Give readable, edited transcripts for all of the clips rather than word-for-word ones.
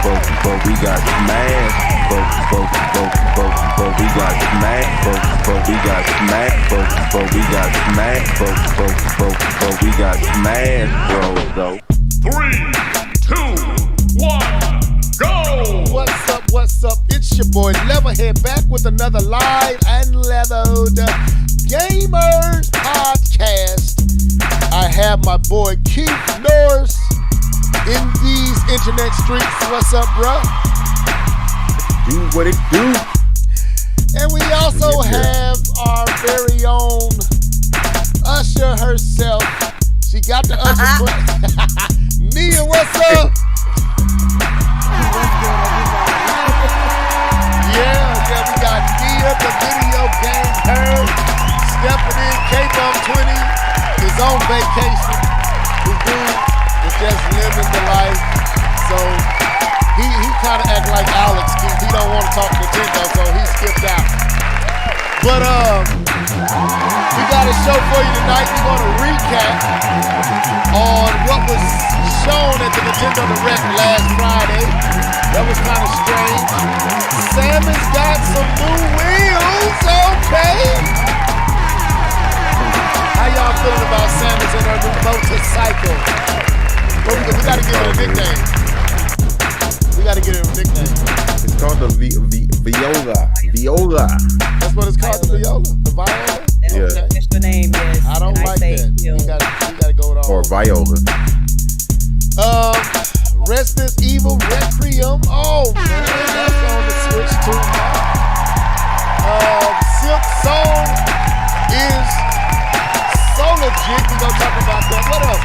but we got smashed. But we got smashed. But we got smashed. But we got smashed. But we got smashed, bro. Though. 3, 2, 1, go! What's up? It's your boy Leatherhead back with another live and leathered Gamers podcast. I have my boy Keith Norris in these internet streets. What's up, bro? Do what it do. And we also have our very own Usher herself. She got the Usher Nia, what's up? Yeah, we got Nia, the video game nerd, stepping in. K-Bum 20 is on vacation. The dude is just living the life. So he kind of act like Alex. He don't want to talk Nintendo, so he skipped out. But we got a show for you tonight. We're going to recap on what was shown at the Nintendo Direct last Friday. That was kind of strange. Samus got some new wheels, okay. How y'all feeling about Samus and her new motorcycle? Well, we got to give her a nickname. We got to get her a nickname. It's called the Viola. Viola. That's what it's called, the Viola? The Viola? That's the official name, yes. I don't like that. We got to go with all. Or Viola. Resident Evil Requiem. Oh man, that's on the Switch too. Silk Song is so legit. We gonna talk about that. What up,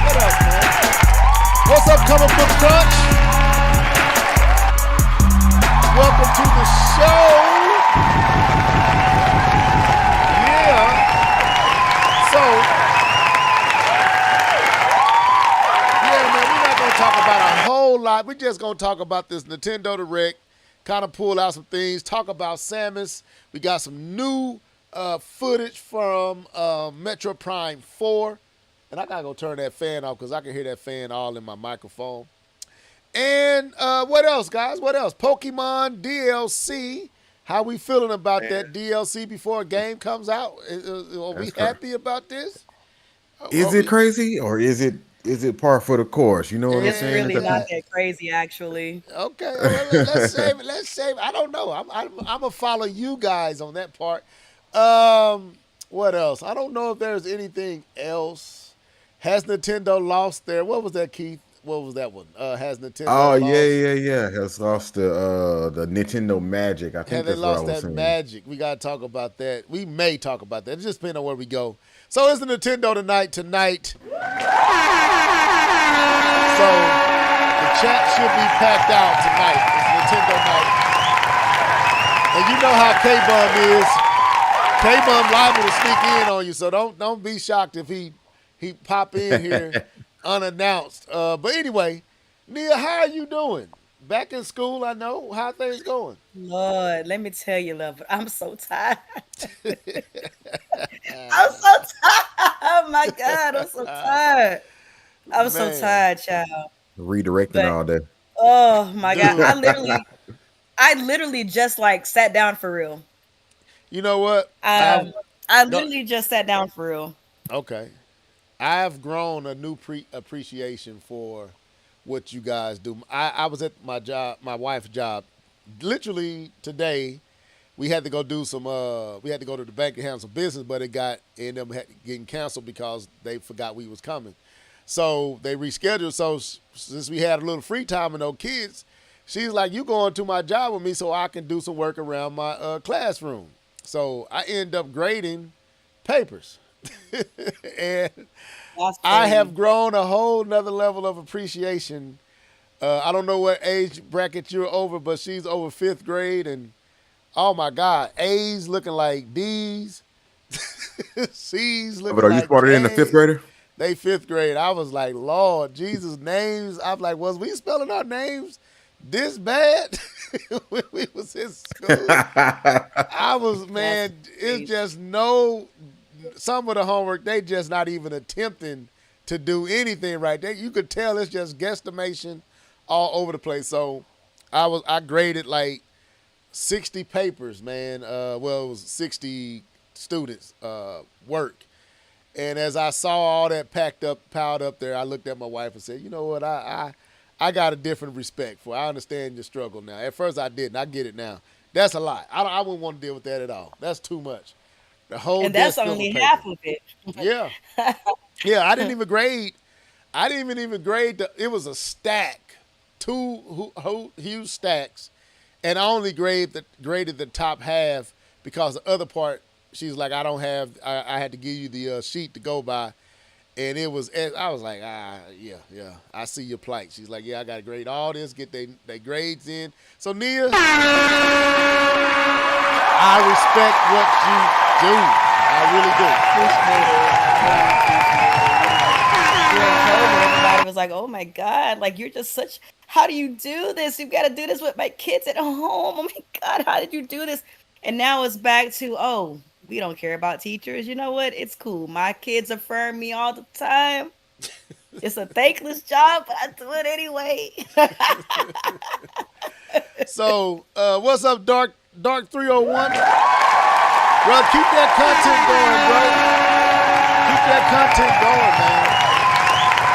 man? What's up, Comic Book Crunch? Welcome to the show. Yeah. So. Talk about a whole lot. We're just gonna talk about this Nintendo Direct, kind of pull out some things, talk about Samus. We got some new footage from Metro Prime 4, and I gotta go turn that fan off because I can hear that fan all in my microphone. And what else, guys? What else? Pokemon DLC. How we feeling about that DLC before a game comes out? Are we happy about this? Is it crazy or is it par for the course? You know what I'm It's saying? really not that crazy, actually. Okay, well, let's save it. I don't know. I'm gonna follow you guys on that part. What else? I don't know if there's anything else. Has Nintendo lost their? What was that, Keith? What was that one? Has Nintendo? Oh yeah. Has lost the Nintendo Magic. I think have they that's what I lost was that saying. magic? We gotta talk about that. We may talk about that. It just depends on where we go. So it's the Nintendo tonight. So the chat should be packed out tonight. It's Nintendo night. And you know how K-Bum is. K-Bum liable to sneak in on you, so don't be shocked if he pop in here unannounced. But anyway, Nia, how are you doing? Back in school, I know. How things going? Lord, let me tell you, love, I'm so tired. I'm so tired. Oh my God, I'm so tired. I'm so tired, child. Redirecting all day. Oh my God. I literally just like sat down for real. You know what? I literally just sat down for real. Okay. I've grown a new appreciation for what you guys do. I was at my job, my wife's job, literally today. We had to go do some. We had to go to the bank and handle some business, but it ended up getting canceled because they forgot we was coming. So they rescheduled. So since we had a little free time and no kids, she's like, "You going to my job with me so I can do some work around my classroom." So I end up grading papers, and I have grown a whole nother level of appreciation. I don't know what age bracket you're over, but she's over 5th grade, and oh my God, A's looking like D's, C's looking like. But are you smarter than the 5th grader? They 5th grade. I was like, Lord Jesus, names. I'm like, was we spelling our names this bad when we was in school? I was, man, it's just some of the homework, they just not even attempting to do anything right. You could tell it's just guesstimation all over the place. So I graded like 60 papers, man. Well, it was 60 students work. And as I saw all that piled up there, I looked at my wife and said, "You know what? I got a different respect for. I understand your struggle now. At first I didn't. I get it now. That's a lot. I wouldn't want to deal with that at all. That's too much. The whole And that's desk filled only with paper. half of it. Yeah, yeah. I didn't even grade. I didn't even grade. It was a stack, two huge stacks, and I only graded the top half because the other part. She's like, I don't have. I had to give you the sheet to go by, and it was. I was like, yeah. I see your plight. She's like, yeah, I got to grade all this, get they grades in. So Nia, I respect what you do. I really do. During COVID, everybody was like, "Oh my God, like you're just such. How do you do this? You've got to do this with my kids at home. Oh my God, how did you do this?" And now it's back to, oh, we don't care about teachers. You know what? It's cool. My kids affirm me all the time. It's a thankless job, but I do it anyway. So, what's up, Dark 301? Bro, keep that content going, bro. Keep that content going, man.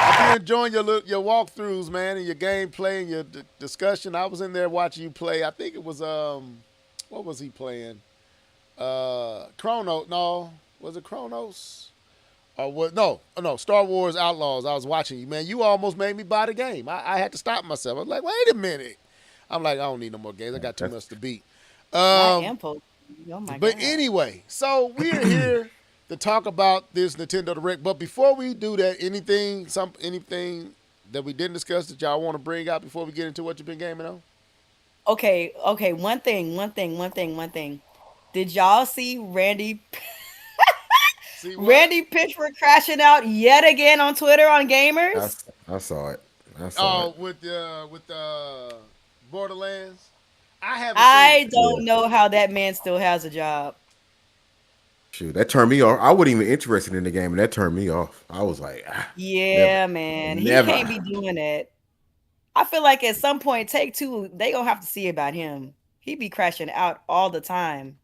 I've been enjoying your walkthroughs, man, and your gameplay and your discussion. I was in there watching you play. I think it was what was he playing? Chronos? No, was it Chronos? Or what? No, Star Wars Outlaws. I was watching you, man. You almost made me buy the game. I had to stop myself. I was like, wait a minute. I'm like, I don't need no more games. I got too much to beat. I am posting. Oh my But God. anyway, so we're here to talk about this Nintendo Direct. But before we do that, anything that we didn't discuss that y'all want to bring out before we get into what you've been gaming on? Okay. One thing. Did y'all see Randy See what? Randy Pitchford crashing out yet again on Twitter on gamers? I saw it. With Borderlands. I haven't. I don't know how that man still has a job. Shoot, that turned me off. I wasn't even interested in the game, and that turned me off. I was like, Yeah, never. man. Never. He can't be doing that. I feel like at some point, Take-Two, they gonna have to see about him. He be crashing out all the time.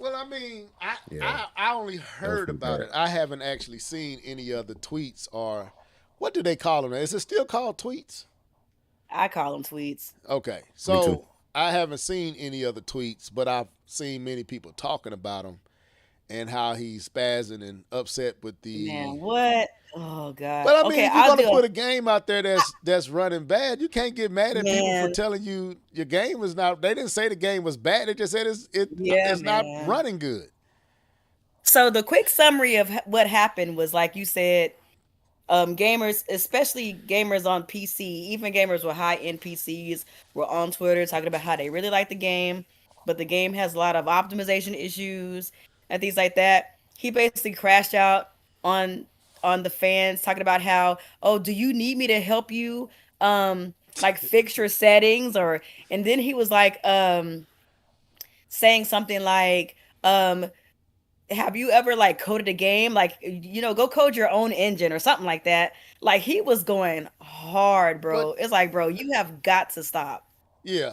Well, I mean, Yeah. I only heard pretty about bad. it. I haven't actually seen any other tweets or what do they call them? Is it still called tweets? I call them tweets. Okay, Me so too. I haven't seen any other tweets, but I've seen many people talking about him and how he's spazzing and upset with the. Man, what? Oh God. But I mean, okay, if you're I'll gonna do put it. a game out there that's running bad, you can't get mad at people for Man. telling you your game is not. They didn't say the game was bad. They just said Yeah, it's not man. running good. So the quick summary of what happened was, like you said, gamers, especially gamers on PC, even gamers with high-end PCs, were on Twitter talking about how they really like the game, but the game has a lot of optimization issues and things like that. He basically crashed out on the fans, talking about how, oh, do you need me to help you like fix your settings? And then he was like saying something like have you ever like coded a game? Like, go code your own engine or something like that. Like, he was going hard, bro. It's like, bro, you have got to stop. Yeah,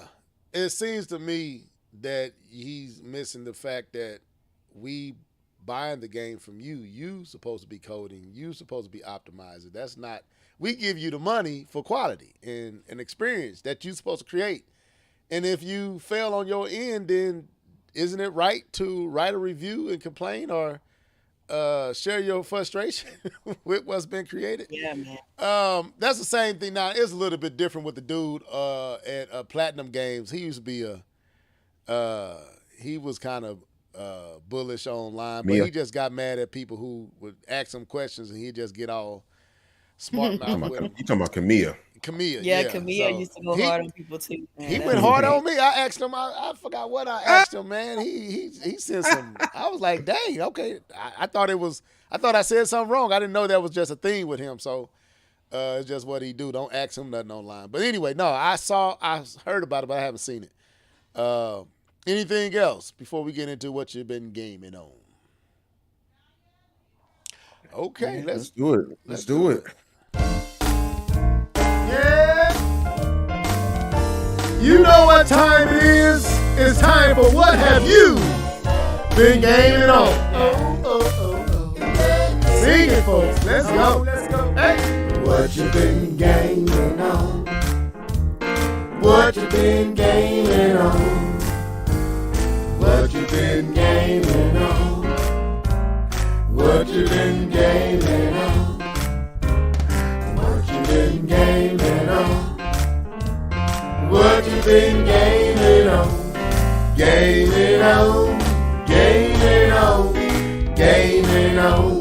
it seems to me that he's missing the fact that we buying the game from you. You supposed to be coding. You supposed to be optimizing. That's not. We give you the money for quality and an experience that you're supposed to create. And if you fail on your end, then isn't it right to write a review and complain or share your frustration with what's been created? Yeah, man. That's the same thing now. It's a little bit different with the dude at Platinum Games. He used to be he was kind of bullish online, but Mia. he just got mad at people who would ask him questions and he'd just get all smart mouth with him. You talking about Camilla? Camille, Yeah, Camille So used to go hard on people too. Man. He That went was hard great. on me. I asked him. I forgot what I asked him, man. He said some. I was like, dang, okay. I thought I said something wrong. I didn't know that was just a thing with him. So it's just what he do. Don't ask him nothing online. But anyway, no, I heard about it, but I haven't seen it. Anything else before we get into what you've been gaming on? Okay, Let's do it. Let's do it. Yeah. You know what time it is? It's time for What Have You Been Gaming On? Sing it, folks. Let's go. Hey. What you been gaming on? What you been gaming on? What you been gaming on? What you been gaming on? What you been gaming on? What you been gaming on? Gaming on, gaming on, gaming on.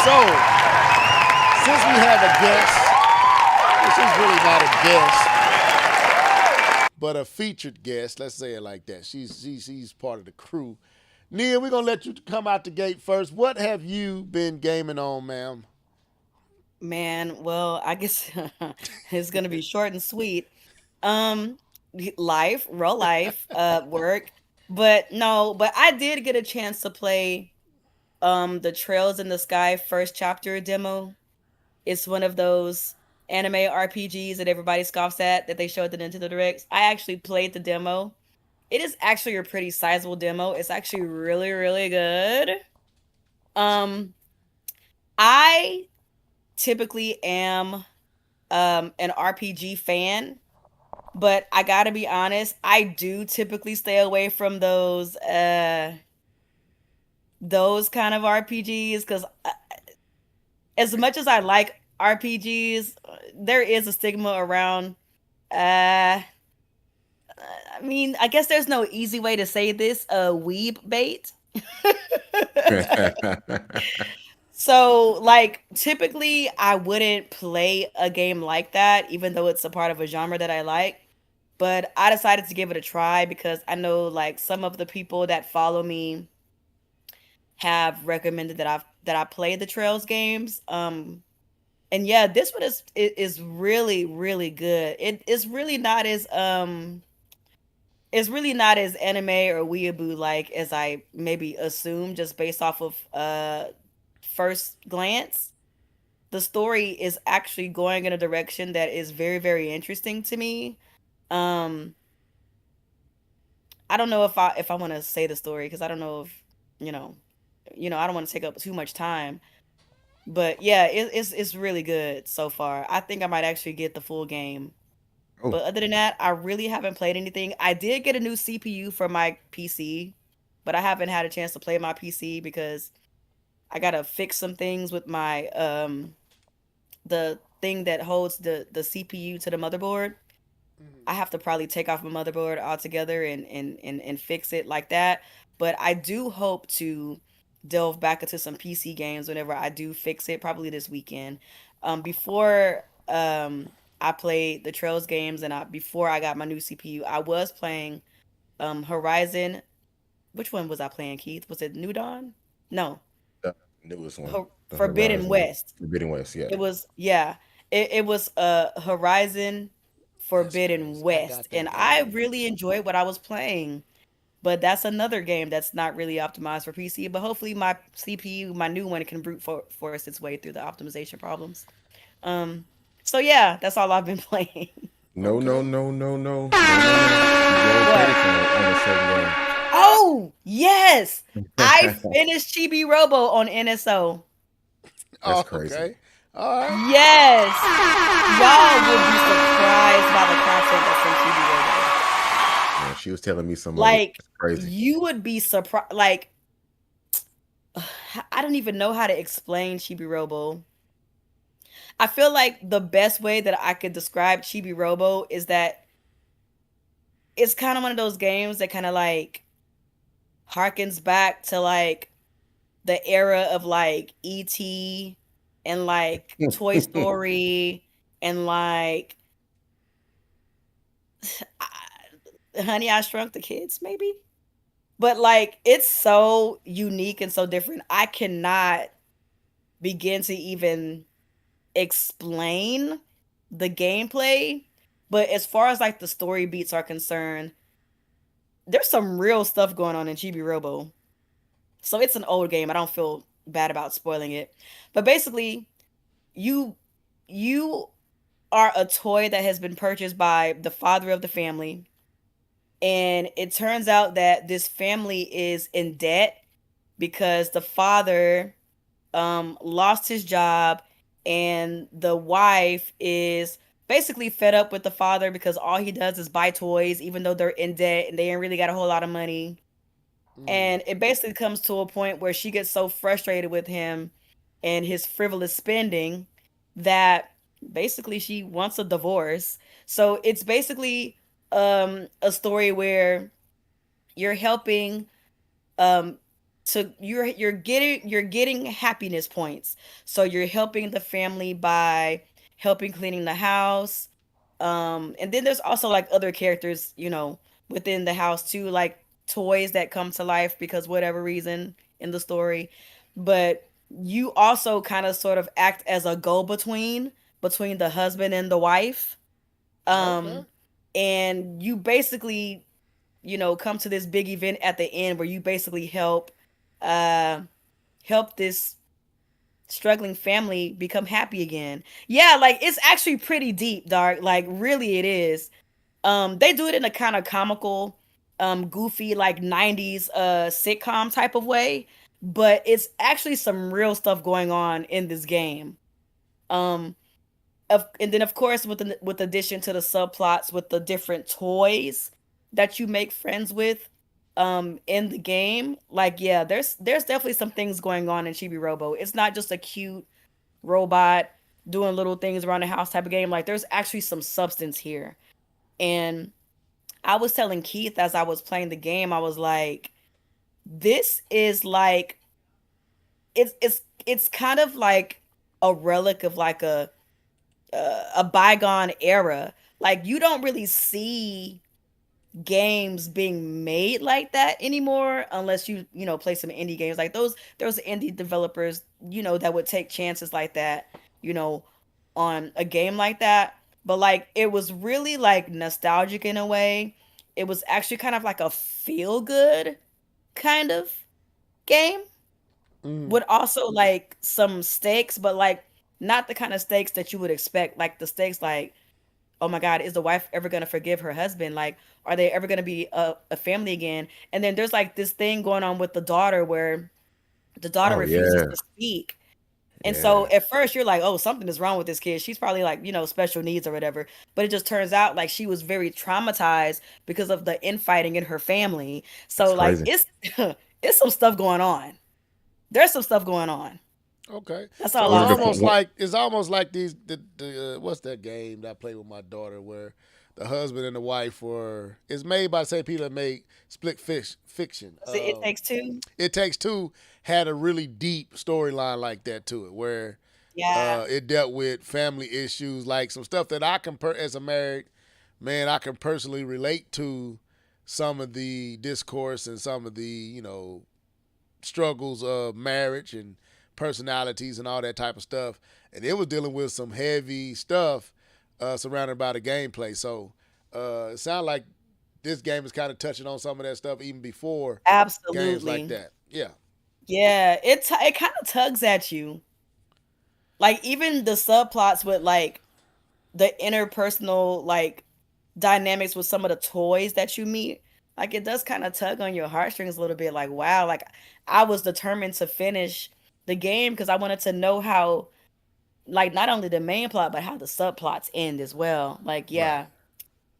So, since we have a guest, she's really not a guest, but a featured guest. Let's say it like that. She's part of the crew. Nia, we're gonna let you come out the gate first. What have you been gaming on, ma'am? Man, well, I guess it's gonna be short and sweet. Um, Life, real life, work. But no, but I did get a chance to play the Trails in the Sky first chapter demo. It's one of those anime RPGs that everybody scoffs at that they show at the Nintendo Directs. I actually played the demo. It is actually a pretty sizable demo. It's actually really, really good. I typically am an RPG fan, but I gotta be honest, I do typically stay away from those kind of RPGs because as much as I like RPGs, there is a stigma around. I mean, I guess there's no easy way to say this. Weeb bait. So, like, typically, I wouldn't play a game like that, even though it's a part of a genre that I like. But I decided to give it a try because I know, like, some of the people that follow me have recommended that I play the Trails games. And yeah, this one is really, really good. It's really not as anime or weeaboo like as I maybe assumed just based off of first glance. The story is actually going in a direction that is very, very interesting to me. Um, I don't know if I want to say the story because I don't know if you know, I don't want to take up too much time. But yeah, it's really good so far. I think I might actually get the full game. Oh, But other than that, I really haven't played anything. I did get a new CPU for my PC, but I haven't had a chance to play my PC because I gotta fix some things with my the thing that holds the CPU to the motherboard. I have to probably take off my motherboard altogether and fix it like that. But I do hope to delve back into some PC games whenever I do fix it, probably this weekend. Before I played the Trails games and before I got my new CPU, I was playing Horizon. Which one was I playing, Keith? Was it New Dawn? No, the newest one, the Forbidden Horizon, West. Forbidden West. Yeah. It was, yeah. It was Horizon Forbidden crazy. I West, got that and I game. really enjoyed what I was playing. But that's another game that's not really optimized for PC. But hopefully my CPU, my new one, can brute force its way through the optimization problems. Um, so yeah, that's all I've been playing. No, no, Okay. no, no, no, no, no, no. You rolled What? Pelican on the second Oh yes, I game. finished Chibi Robo on NSO. That's Oh, crazy. okay. All right. Yes, y'all would be surprised by the content that's in Chibi Robo. Yeah, she was telling me some of it. Like It's crazy. you would be surprised. Like I don't even know how to explain Chibi Robo. I feel like the best way that I could describe Chibi Robo is that it's kind of one of those games that kind of like harkens back to like the era of like E.T. and like Toy Story and like Honey, I Shrunk the Kids, maybe. But like it's so unique and so different. I cannot begin to even explain the gameplay. But as far as like the story beats are concerned, there's some real stuff going on in Chibi Robo. So it's an old game. I don't feel bad about spoiling it. But basically, you you are a toy that has been purchased by the father of the family, and it turns out that this family is in debt because the father lost his job, and the wife is basically fed up with the father because all he does is buy toys even though they're in debt and they ain't really got a whole lot of money. And it basically comes to a point where she gets so frustrated with him and his frivolous spending that basically she wants a divorce. So it's basically a story where you're helping you're getting happiness points. So you're helping the family by helping cleaning the house. And then there's also like other characters, within the house too, like toys that come to life because whatever reason in the story. But you also kind of sort of act as a go between the husband and the wife. Okay. And you basically, come to this big event at the end where you basically uh help this struggling family become happy again. Yeah, like it's actually pretty deep, dark. Like really it is. They do it in a kind of comical, goofy, like 90s sitcom type of way, but it's actually some real stuff going on in this game. Um and then of course with addition to the subplots with the different toys that you make friends with in the game, like yeah, there's definitely some things going on in Chibi Robo. It's not just a cute robot doing little things around the house type of game. Like there's actually some substance here. And I was telling Keith as I was playing the game, I was like, this is like it's kind of like a relic of like a bygone era. Like you don't really see games being made like that anymore unless you play some indie games like those. There's indie developers that would take chances like that you know on a game like that. But like it was really like nostalgic in a way. It was actually kind of like a feel good kind of game with also like some stakes, but like not the kind of stakes that you would expect. Like the stakes like, oh my God, is the wife ever going to forgive her husband? Like, are they ever going to be a family again? And then there's like this thing going on with the daughter where the daughter Oh refuses yeah, to speak. And so yeah. at first you're like, oh, something is wrong with this kid. She's probably like, special needs or whatever. But it just turns out like she was very traumatized because of the infighting in her family. So That's like crazy. it's it's some stuff going on. There's some stuff going on. Okay. That's So all it's One of I'll the almost say. one, like these the what's that game that I play with my daughter where the husband and the wife were it's made by the same people that made Fiction. Was it Takes Two? It Takes Two had a really deep storyline like that to it where Yeah. it dealt with family issues like some stuff that I can as a married man I can personally relate to some of the discourse and some of the struggles of marriage and personalities and all that type of stuff. And it was dealing with some heavy stuff surrounded by the gameplay. So it sounded like this game is kind of touching on some of that stuff even before games like Absolutely. that. Yeah. Yeah, it kind of tugs at you. Like even the subplots with like the interpersonal like dynamics with some of the toys that you meet, like it does kind of tug on your heartstrings a little bit. Like wow, like I was determined to finish the game because I wanted to know how like not only the main plot but how the subplots end as well. Like Right. yeah,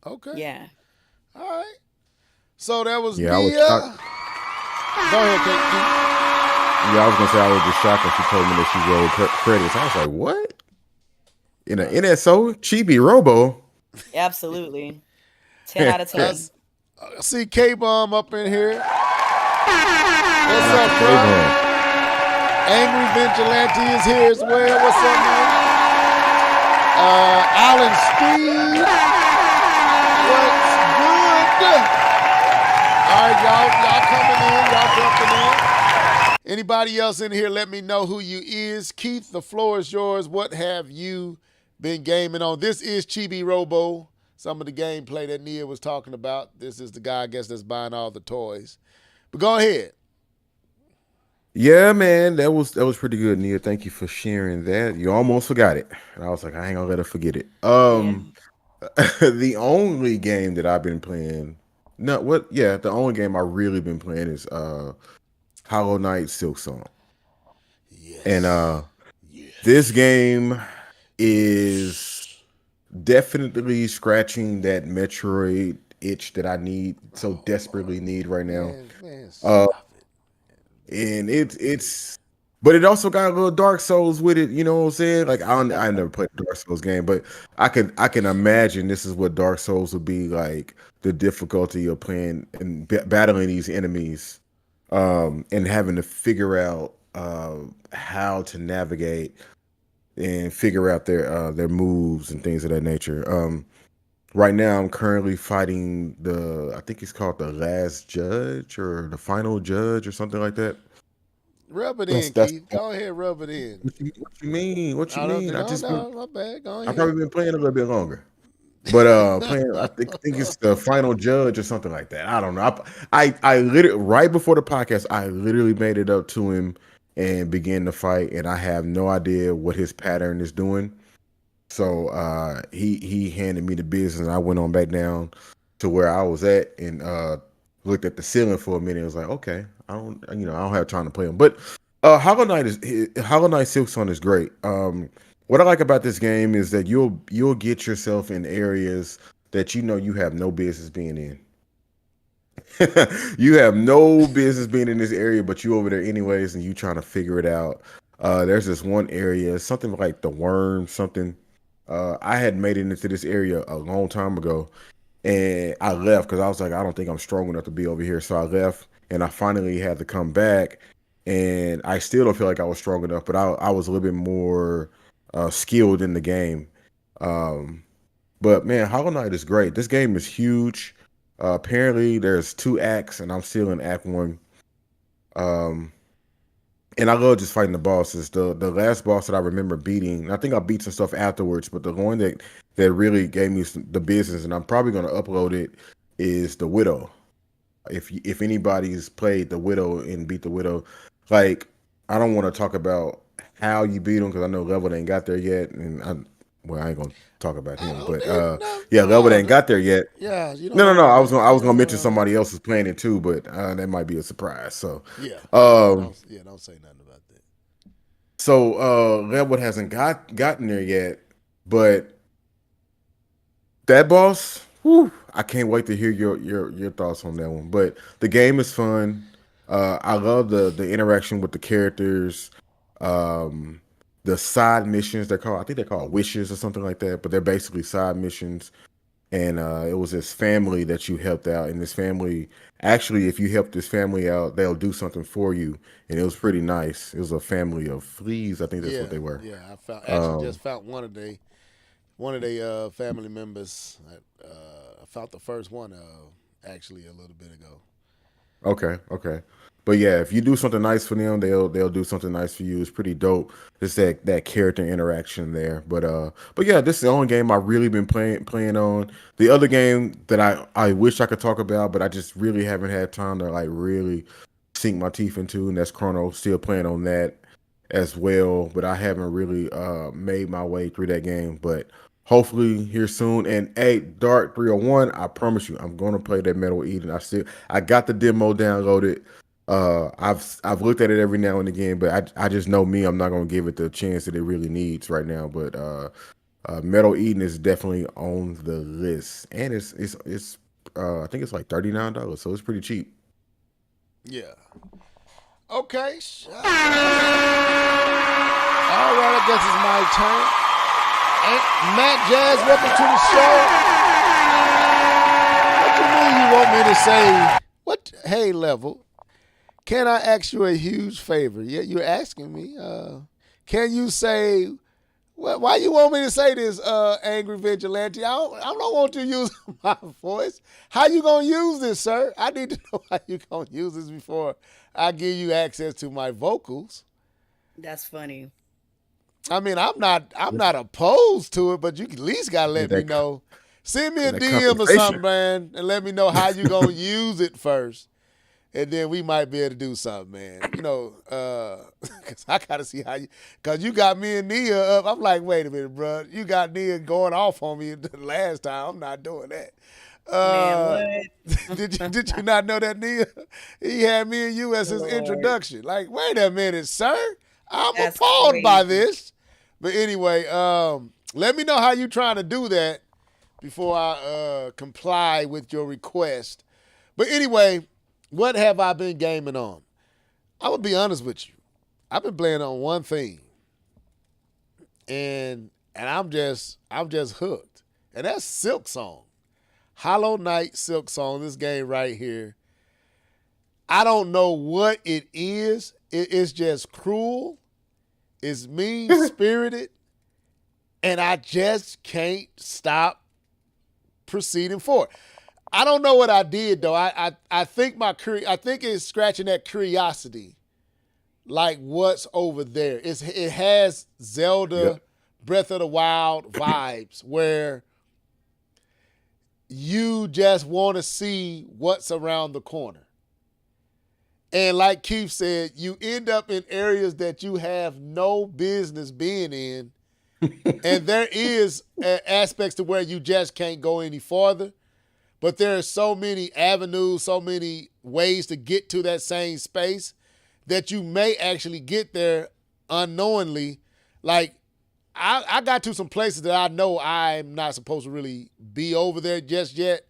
Okay. yeah. All right. So that was yeah, I was the. shocked. Go ahead, Kate. Yeah, I was gonna say I was just shocked when she told me that she rolled credits. I was like, what? In an NSO Chibi Robo? Absolutely. 10 out of I 10. see K Bomb up in here. What's Not up, the bro? K-Bone. Angry Vigilante is here as well. What's up, man? Alan Steve. What's good? All right, y'all coming in. Y'all jumping in. Anybody else in here, let me know who you is. Keith, the floor is yours. What have you been gaming on? This is Chibi Robo, some of the gameplay that Nia was talking about. This is the guy, I guess, that's buying all the toys. But go ahead. Yeah, man, that was pretty good, Nia. Thank you for sharing that. You almost forgot it, and I was like, I ain't gonna let her forget it. The only game that I've been playing, no, what? Yeah, the only game I really been playing is Hollow Knight Silk Song, Yes. and this game is definitely scratching that Metroid itch that I so desperately need right now. Man, Uh, stop it. and but it also got a little Dark Souls with it. You know what I'm saying? Like I never played a Dark Souls game, but I can imagine this is what Dark Souls would be like. The difficulty of playing and battling these enemies, and having to figure out how to navigate and figure out their moves and things of that nature. Right now, I'm currently fighting I think it's called the Last Judge or the Final Judge or something like that. Rub it That's in, that's Keith. Go ahead, rub it in. what you mean? What you I don't mean? no, my bad. Go I've ahead. probably been playing a little bit longer. But playing, I think it's the Final Judge or something like that. I don't know. I literally right before the podcast, I literally made it up to him and began to fight, and I have no idea what his pattern is doing. So he handed me the business, and I went on back down to where I was at and looked at the ceiling for a minute. I was like, okay, I don't have time to play him. But Hollow Knight Silk Song is great. What I like about this game is that you'll get yourself in areas that you have no business being in. You have no business being in this area, but you over there anyways, and you trying to figure it out. There's this one area, something like the worm, something. I had made it into this area a long time ago, and I left because I was like, I don't think I'm strong enough to be over here. So I left, and I finally had to come back, and I still don't feel like I was strong enough, but I was a little bit more skilled in the game. But man, Hollow Knight is great. This game is huge. Apparently, there's 2 acts, and I'm still in Act 1. And I love just fighting the bosses. The last boss that I remember beating, I think I beat some stuff afterwards, but the one that really gave me the business, and I'm probably going to upload it, is the Widow. If anybody's played the Widow and beat the Widow, like, I don't want to talk about how you beat him because I know Level ain't got there yet, and I ain't gonna talk about him, but Level ain't got there yet. Yeah, No. I was gonna mention somebody else is playing it too, but that might be a surprise. So don't say nothing about that. So Level hasn't gotten there yet, but that boss, whew, I can't wait to hear your thoughts on that one. But the game is fun. I love the interaction with the characters. The side missions, I think they're called wishes or something like that, but they're basically side missions. And it was this family that you helped out, and this family, actually, if you help this family out, they'll do something for you, and it was pretty nice. It was a family of fleas, I think that's what they were. Yeah, I just found one of they family members. I found the first one actually a little bit ago. Okay. But yeah, if you do something nice for them, they'll do something nice for you. It's pretty dope. It's that character interaction there. But yeah, this is the only game I've really been playing on. The other game that I wish I could talk about, but I just really haven't had time to like really sink my teeth into, and that's Chrono. Still playing on that as well, but I haven't really made my way through that game. But hopefully here soon. And hey, Dark 301, I promise you, I'm gonna play that Metal Eden. I got the demo downloaded. I've looked at it every now and again, but I just know me, I'm not gonna give it the chance that it really needs right now. But Metal Eden is definitely on the list, and it's I think it's like $39, so it's pretty cheap. Yeah. Okay. All right, I guess it's my turn. Matt Jazz, welcome to the show. What you mean you want me to say? What? Hey, Level. Can I ask you a huge favor? Yeah, you're asking me. Can you say, why you want me to say this, Angry Vigilante? I don't want you to use my voice. How you going to use this, sir? I need to know how you going to use this before I give you access to my vocals. That's funny. I mean, I'm not opposed to it, but you at least got to let me know Send me a That DM or compensation. something, man, and let me know how you gonna use it first, and then we might be able to do something, man. You know, cause I gotta see how you, cause you got me and Nia up. I'm like, wait a minute, bro, you got Nia going off on me the last time. I'm not doing that. Man, what? Did you not know that, Nia? He had me and you as his Lord. introduction. Like, wait a minute, sir. I'm That's appalled by crazy. this. But anyway, let me know how you trying to do that before I comply with your request. But anyway, what have I been gaming on? I'm gonna be honest with you. I've been playing on one thing, and I'm just hooked, and that's Silk Song. Hollow Knight Silk Song, this game right here. I don't know what it is. It's just cruel. It's mean spirited. And I just can't stop proceeding forward. I don't know what I did though. I think I think it's scratching that curiosity. Like what's over there. It has Zelda Yep. Breath of the Wild vibes where you just want to see what's around the corner. And like Keith said, you end up in areas that you have no business being in. And there is aspects to where you just can't go any farther. But there are so many avenues, so many ways to get to that same space that you may actually get there unknowingly. Like, I got to some places that I know I'm not supposed to really be over there just yet.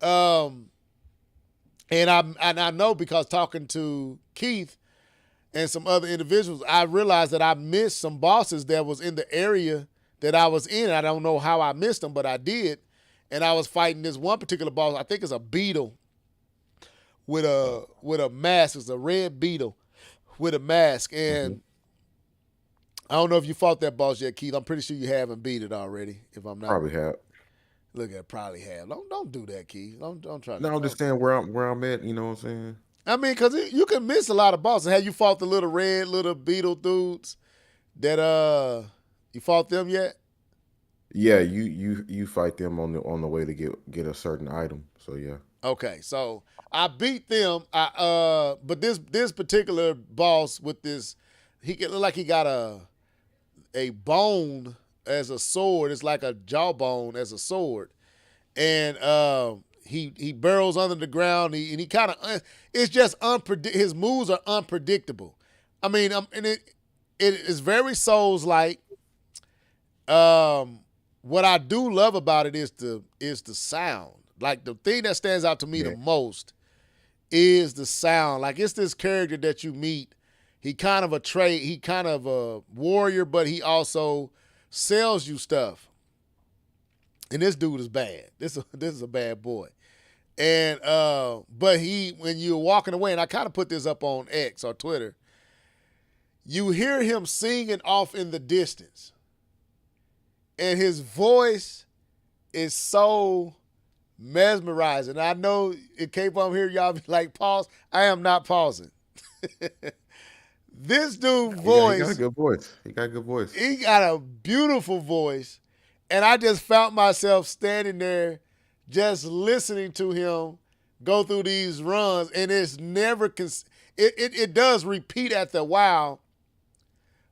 And I know because talking to Keith and some other individuals, I realized that I missed some bosses that was in the area that I was in. I don't know how I missed them, but I did. And I was fighting this one particular boss. I think it's a beetle with a mask. It's a red beetle with a mask. And I don't know if you fought that boss yet, Keith. I'm pretty sure you haven't beat it already. If I'm not, Probably have. look at probably have. Don't do that, Keith. Don't try. No, I'm just saying where I'm at. You know what I'm saying? I mean, because you can miss a lot of bosses. Have you fought the little red little beetle dudes that you fought them yet? Yeah, you fight them on the way to get a certain item. So yeah. Okay, so I beat them. But this particular boss with this, he look like he got a bone as a sword. It's like a jawbone as a sword, and he burrows under the ground. And he kind of it's just his moves are unpredictable. I mean, and it is very Souls like. What I do love about it is the sound. Like the thing that stands out to me the most is the sound. Like it's this character that you meet. He kind of a warrior, but he also sells you stuff. And this dude is bad. This is a bad boy. And but when you're walking away, and I kind of put this up on X or Twitter, you hear him singing off in the distance. And his voice is so mesmerizing. I know it came from here, y'all be like, pause. I am not pausing. This dude's voice. He got a good voice. He got a beautiful voice. And I just found myself standing there just listening to him go through these runs. And it's never, it does repeat after a while,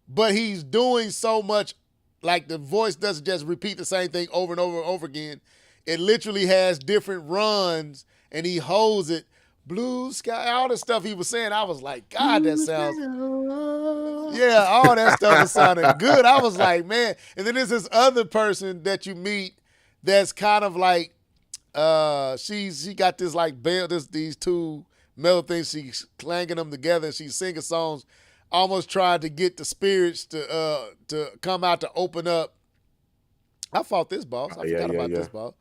but he's doing so much. Like the voice doesn't just repeat the same thing over and over and over again. It literally has different runs and he holds it. Blue sky, all the stuff he was saying, I was like, God, that sounds, yeah, all that stuff was sounding good. I was like, man. And then there's this other person that you meet that's kind of like, she got this like bell, these two metal things, she's clanging them together and she's singing songs. Almost tried to get the spirits to come out to open up. I fought this boss. I forgot about this boss.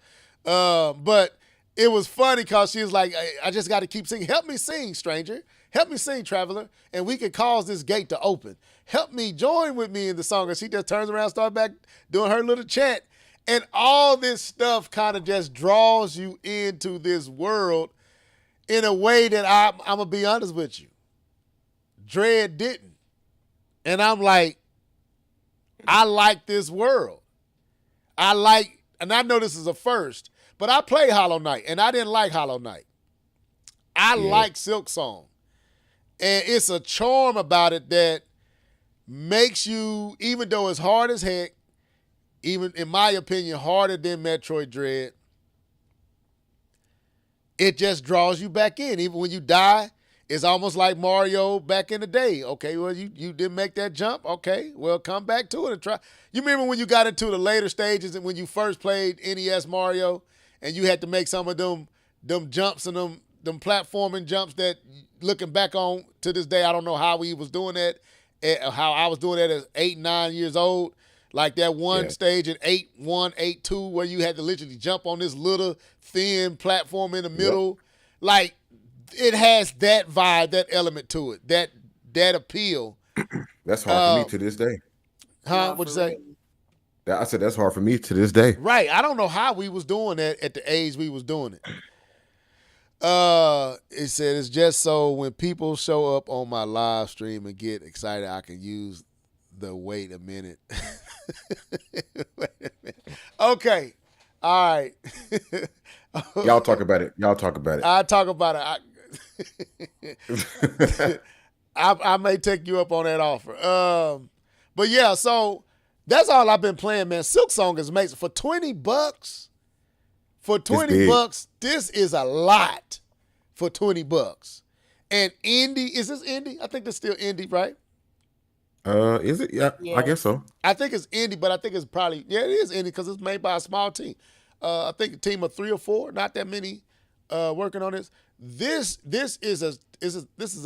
But it was funny because she was like, I just got to keep singing. Help me sing, stranger. Help me sing, traveler. And we can cause this gate to open. Help me, join with me in the song. And she just turns around, starts back doing her little chant. And all this stuff kind of just draws you into this world in a way that I'm going to be honest with you. Dread didn't. And I'm like, I like this world. I like and I know this is a first, but I played Hollow Knight, and I didn't like Hollow Knight. I like Silk Song. And it's a charm about it that makes you, even though it's hard as heck, even in my opinion, harder than Metroid Dread, it just draws you back in. Even when you die, it's almost like Mario back in the day. Okay, well, you didn't make that jump. Okay, well, come back to it and try. You remember when you got into the later stages and when you first played NES Mario and you had to make some of them jumps and them platforming jumps that, looking back on to this day, I don't know how we was doing that, how I was doing that at 8, 9 years old. Like that one stage in 8-1, 8-2, where you had to literally jump on this little thin platform in the middle. Yep. Like, it has that vibe, that element to it, that appeal. That's hard for me to this day. Huh? What'd you say? I said that's hard for me to this day. Right. I don't know how we was doing that at the age we was doing it. It said it's just so when people show up on my live stream and get excited, I can use the wait a minute. Wait a minute. Okay. All right. Y'all talk about it. I talk about it. I may take you up on that offer. But yeah, so that's all I've been playing, man. Silk Song is amazing. For $20, this is a lot for $20. And indie, is this indie? I think it's still indie, right? Is it? Yeah, I guess so. I think it's indie, but I think it's probably, it is indie because it's made by a small team. I think a team of 3 or 4, not that many working on this. This is a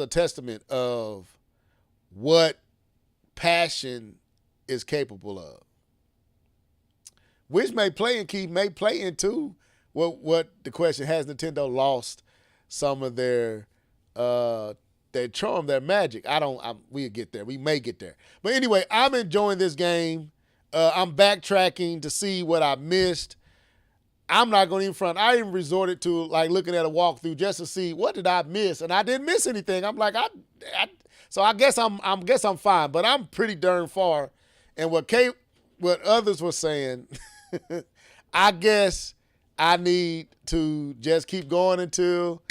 testament of what passion is capable of. Which may play into what the question, has Nintendo lost some of their charm, their magic? We'll get there. We may get there. But anyway, I'm enjoying this game. I'm backtracking to see what I missed. I'm not going to even front. I even resorted to like looking at a walkthrough just to see what did I miss, and I didn't miss anything. I'm like, so I guess I'm fine, but I'm pretty darn far. And what others were saying, I guess I need to just keep going until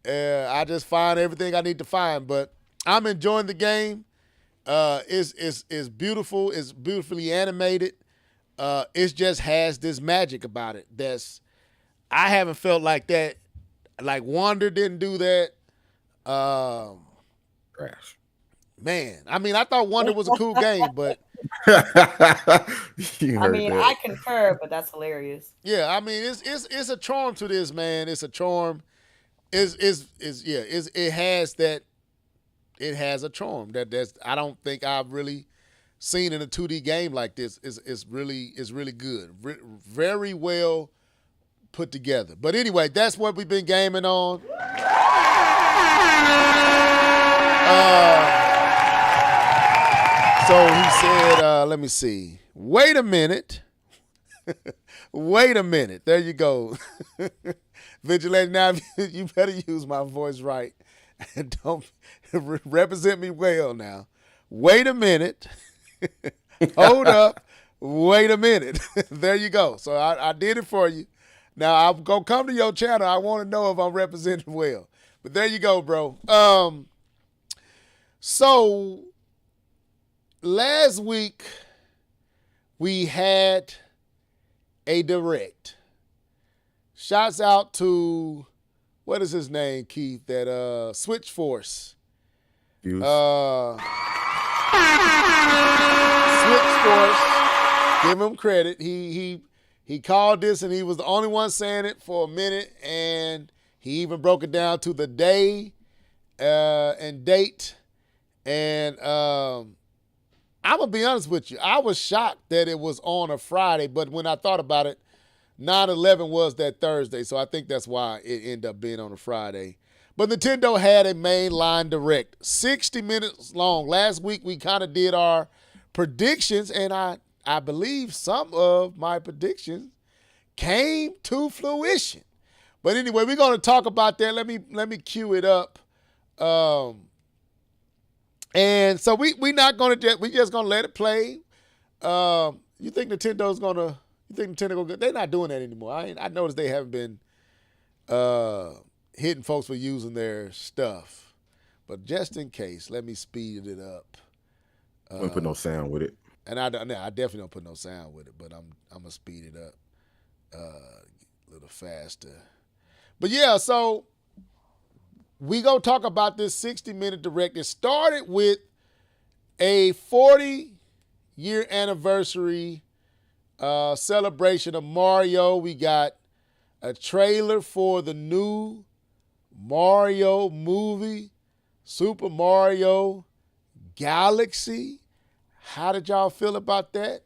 I just find everything I need to find. But I'm enjoying the game. It's beautiful. It's beautifully animated. It just has this magic about it I haven't felt like that. Like Wonder didn't do that. Trash. Man, I mean, I thought Wonder was a cool game, but I concur, but that's hilarious. Yeah, I mean, it's a charm to this, man. It's a charm. It has a charm that's I don't think I've really seen in a 2D game like this. Is really good. Very well put together. But anyway, that's what we've been gaming on. So he said, let me see. Wait a minute. Wait a minute. There you go. Vigilante, now you better use my voice right. And don't represent me well now. Wait a minute. Hold up. Wait a minute. There you go. So I did it for you. Now I'm going to come to your channel. I want to know if I'm representing well. But there you go, bro. So last week we had a direct. Shouts out to, what is his name, Keith? That Switch Force. Switch Force. Give him credit. He called this and he was the only one saying it for a minute, and he even broke it down to the day and date. And I'm gonna be honest with you, I was shocked that it was on a Friday, but when I thought about it, 9/11 was that Thursday, so I think that's why it ended up being on a Friday. But Nintendo had a mainline direct, 60 minutes long. Last week we kind of did our predictions, and I believe some of my predictions came to fruition. But anyway, we're going to talk about that. Let me cue it up. And so we just going to let it play. You think Nintendo's going to, You think Nintendo gonna get? They're not doing that anymore. I noticed they haven't been hitting folks for using their stuff. But just in case, let me speed it up. Wouldn't put no sound with it. And I definitely don't put no sound with it, but I'm gonna speed it up a little faster. But yeah, so we gonna talk about this 60-minute direct. It started with a 40-year anniversary celebration of Mario. We got a trailer for the new Mario movie, Super Mario Galaxy. How did y'all feel about that?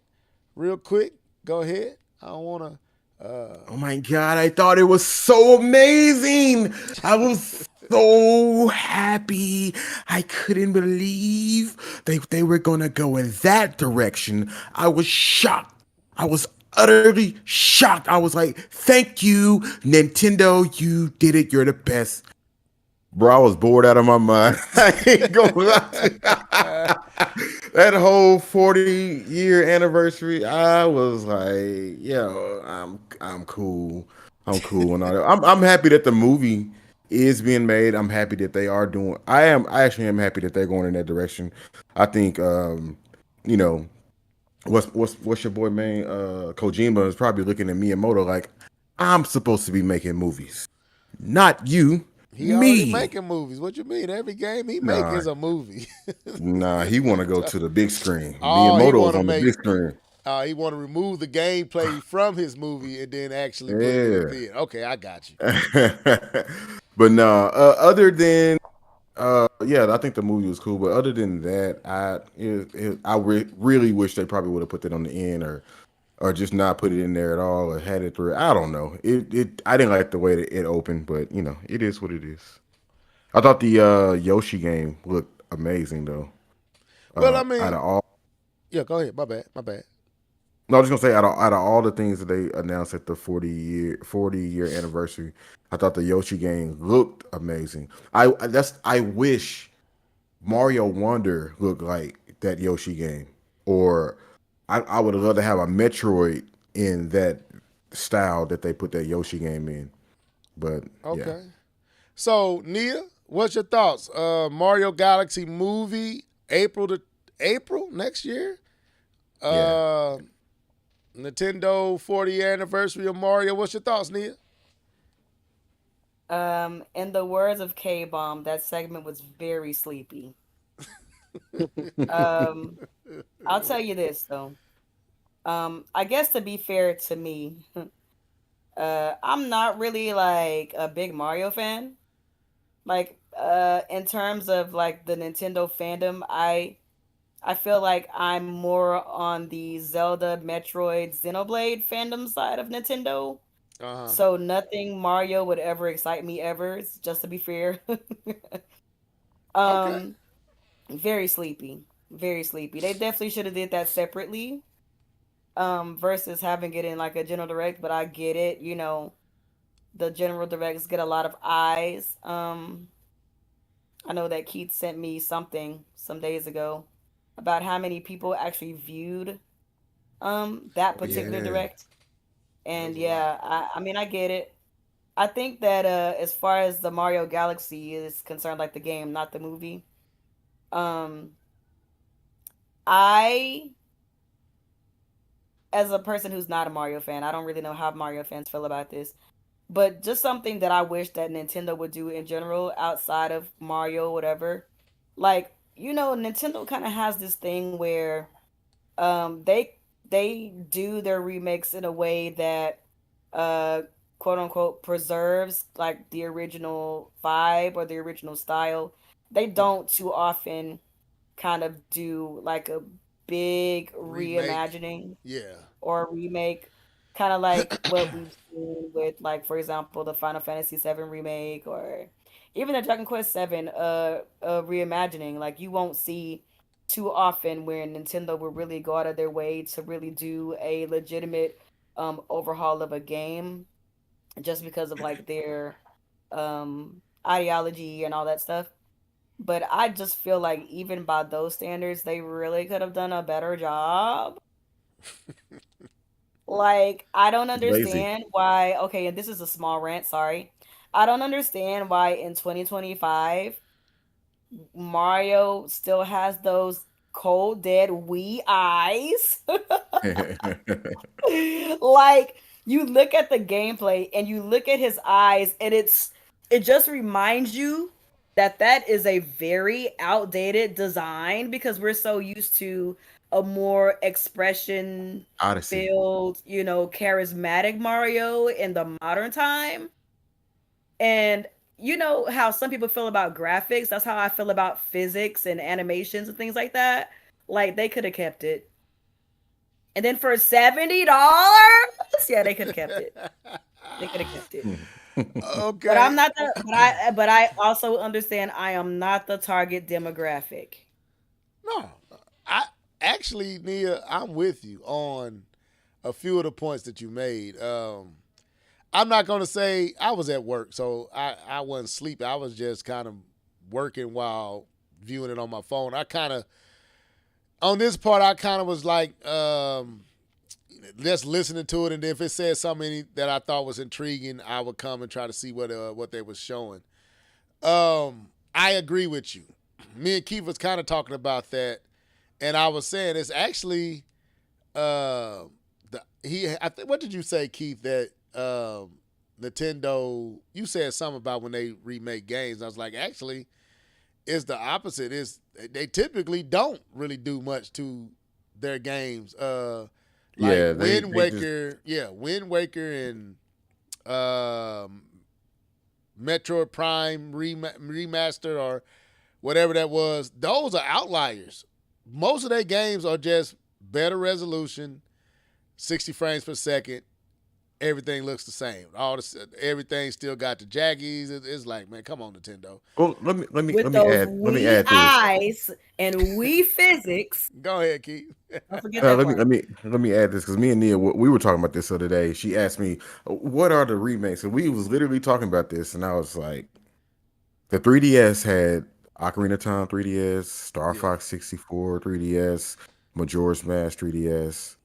Real quick, go ahead. I don't want to. Oh my God, I thought it was so amazing. I was so happy. I couldn't believe they were going to go in that direction. I was shocked. I was utterly shocked. I was like, thank you, Nintendo. You did it. You're the best. Bro, I was bored out of my mind. I ain't gonna lie. That whole 40-year anniversary, I was like, yo, I'm cool. I'm cool and all that. I'm happy that the movie is being made. I'm happy that they are doing. I actually am happy that they're going in that direction. I think you know, what's your boy man? Kojima is probably looking at Miyamoto like, I'm supposed to be making movies, not you. He already Me. making movies. What you mean? Every game he make Nah. is a movie. Nah, he want to go to the big screen. Oh, he Miyamoto's wanna on the make- big screen. He want to remove the gameplay from his movie and then actually put it in the Yeah. theater. Okay, I got you. But no, other than yeah, I think the movie was cool. But other than that, I really wish they probably would have put that on the end or just not put it in there at all or had it through. I don't know. I didn't like the way that it opened, but you know, it is what it is. I thought the Yoshi game looked amazing though. Well, I mean, out of all, yeah, go ahead. My bad. no, I was just gonna say out of all the things that they announced at the 40-year anniversary, I thought the Yoshi game looked amazing. I wish Mario Wonder looked like that Yoshi game, or I would love to have a Metroid in that style that they put that Yoshi game in. But Okay. yeah. So, Nia, what's your thoughts? Mario Galaxy movie, April next year. Nintendo 40th anniversary of Mario. What's your thoughts, Nia? In the words of K Bomb, that segment was very sleepy. Um, I'll tell you this though. I guess to be fair to me, I'm not really like a big Mario fan. Like, in terms of like the Nintendo fandom, I feel like I'm more on the Zelda, Metroid, Xenoblade fandom side of Nintendo. Uh-huh. So nothing Mario would ever excite me ever, just to be fair. Okay. um Very sleepy. Very sleepy. They definitely should have did that separately. Versus having it in like a general direct, but I get it, the general directs get a lot of eyes. I know that Keith sent me something some days ago about how many people actually viewed that particular Yeah. direct. And That's a yeah, I mean I get it. I think that as far as the Mario Galaxy is concerned, like the game, not the movie, um, I, as a person who's not a Mario fan, I don't really know how Mario fans feel about this. But just something that I wish that Nintendo would do in general outside of Mario, whatever. Like, Nintendo kind of has this thing where they do their remakes in a way that uh quote unquote preserves like the original vibe or the original style. They don't too often kind of do like a big Remake. reimagining Yeah. or remake, kind of like what we've seen with, like, for example, the Final Fantasy VII remake or even the Dragon Quest VII reimagining. Like, you won't see too often where Nintendo will really go out of their way to really do a legitimate overhaul of a game just because of like their ideology and all that stuff. But I just feel like even by those standards, they really could have done a better job. Like, I don't Lazy. understand why. Okay, and this is a small rant, sorry. I don't understand why in 2025 Mario still has those cold, dead, wee eyes. Like, you look at the gameplay and you look at his eyes, and it just reminds you that that is a very outdated design because we're so used to a more expression Odyssey. filled, charismatic Mario in the modern time. And you know how some people feel about graphics, that's how I feel about physics and animations and things like that. Like, they could have kept it. And then for $70, yeah, they could have kept it. They could have kept it. Okay. But I'm not the but I also understand I am not the target demographic. No, I actually, Nia, I'm with you on a few of the points that you made. I'm not gonna say I was at work, so I wasn't sleeping. I was just kind of working while viewing it on my phone. I kind of on this part, I kind of was like just listening to it, and if it said something that I thought was intriguing, I would come and try to see what they was showing. I agree with you. Me and Keith was kind of talking about that, and I was saying it's actually I think what did you say, Keith? That Nintendo, you said something about when they remake games. I was like, actually, it's the opposite. Is they typically don't really do much to their games. Like Yeah, Wind they just Waker, Wind Waker and Metroid Prime remastered or whatever that was. Those are outliers. Most of their games are just better resolution, 60 frames per second. Everything looks the same. Everything still got the jaggies. It's like, man, come on, Nintendo. well, let With me those let me wee add to this. eyes and wee physics. Go ahead, Keith. Don't forget that Let me part. let me add this because me and Nia we were talking about this the other day. She asked me, "What are the remakes?" And we was literally talking about this, and I was like, "The 3DS had Ocarina of Time 3DS, Star Yeah. Fox 64 3DS, Majora's Mask 3DS,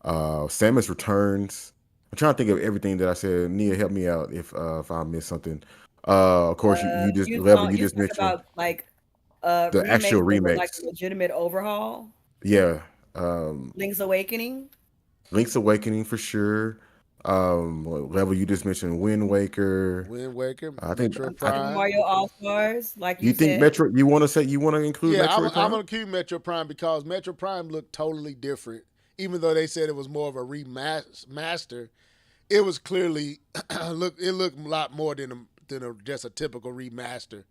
Samus Returns." I'm trying to think of everything that I said. Nia, help me out if I missed something. Of course, you just level you You just talk mentioned about like the actual remakes that were like remakes. a legitimate overhaul. Yeah, Link's Awakening. Link's Awakening for sure. Level you just mentioned Wind Waker. Wind Waker, I think Metroid Super Prime. Mario All Stars, like you you think said. Metro. You want to include Yeah, Metroid I'm Prime? gonna keep Metro Prime because Metro Prime looked totally different. Even though they said it was more of a remaster, it was clearly it looked a lot more than just a typical remaster.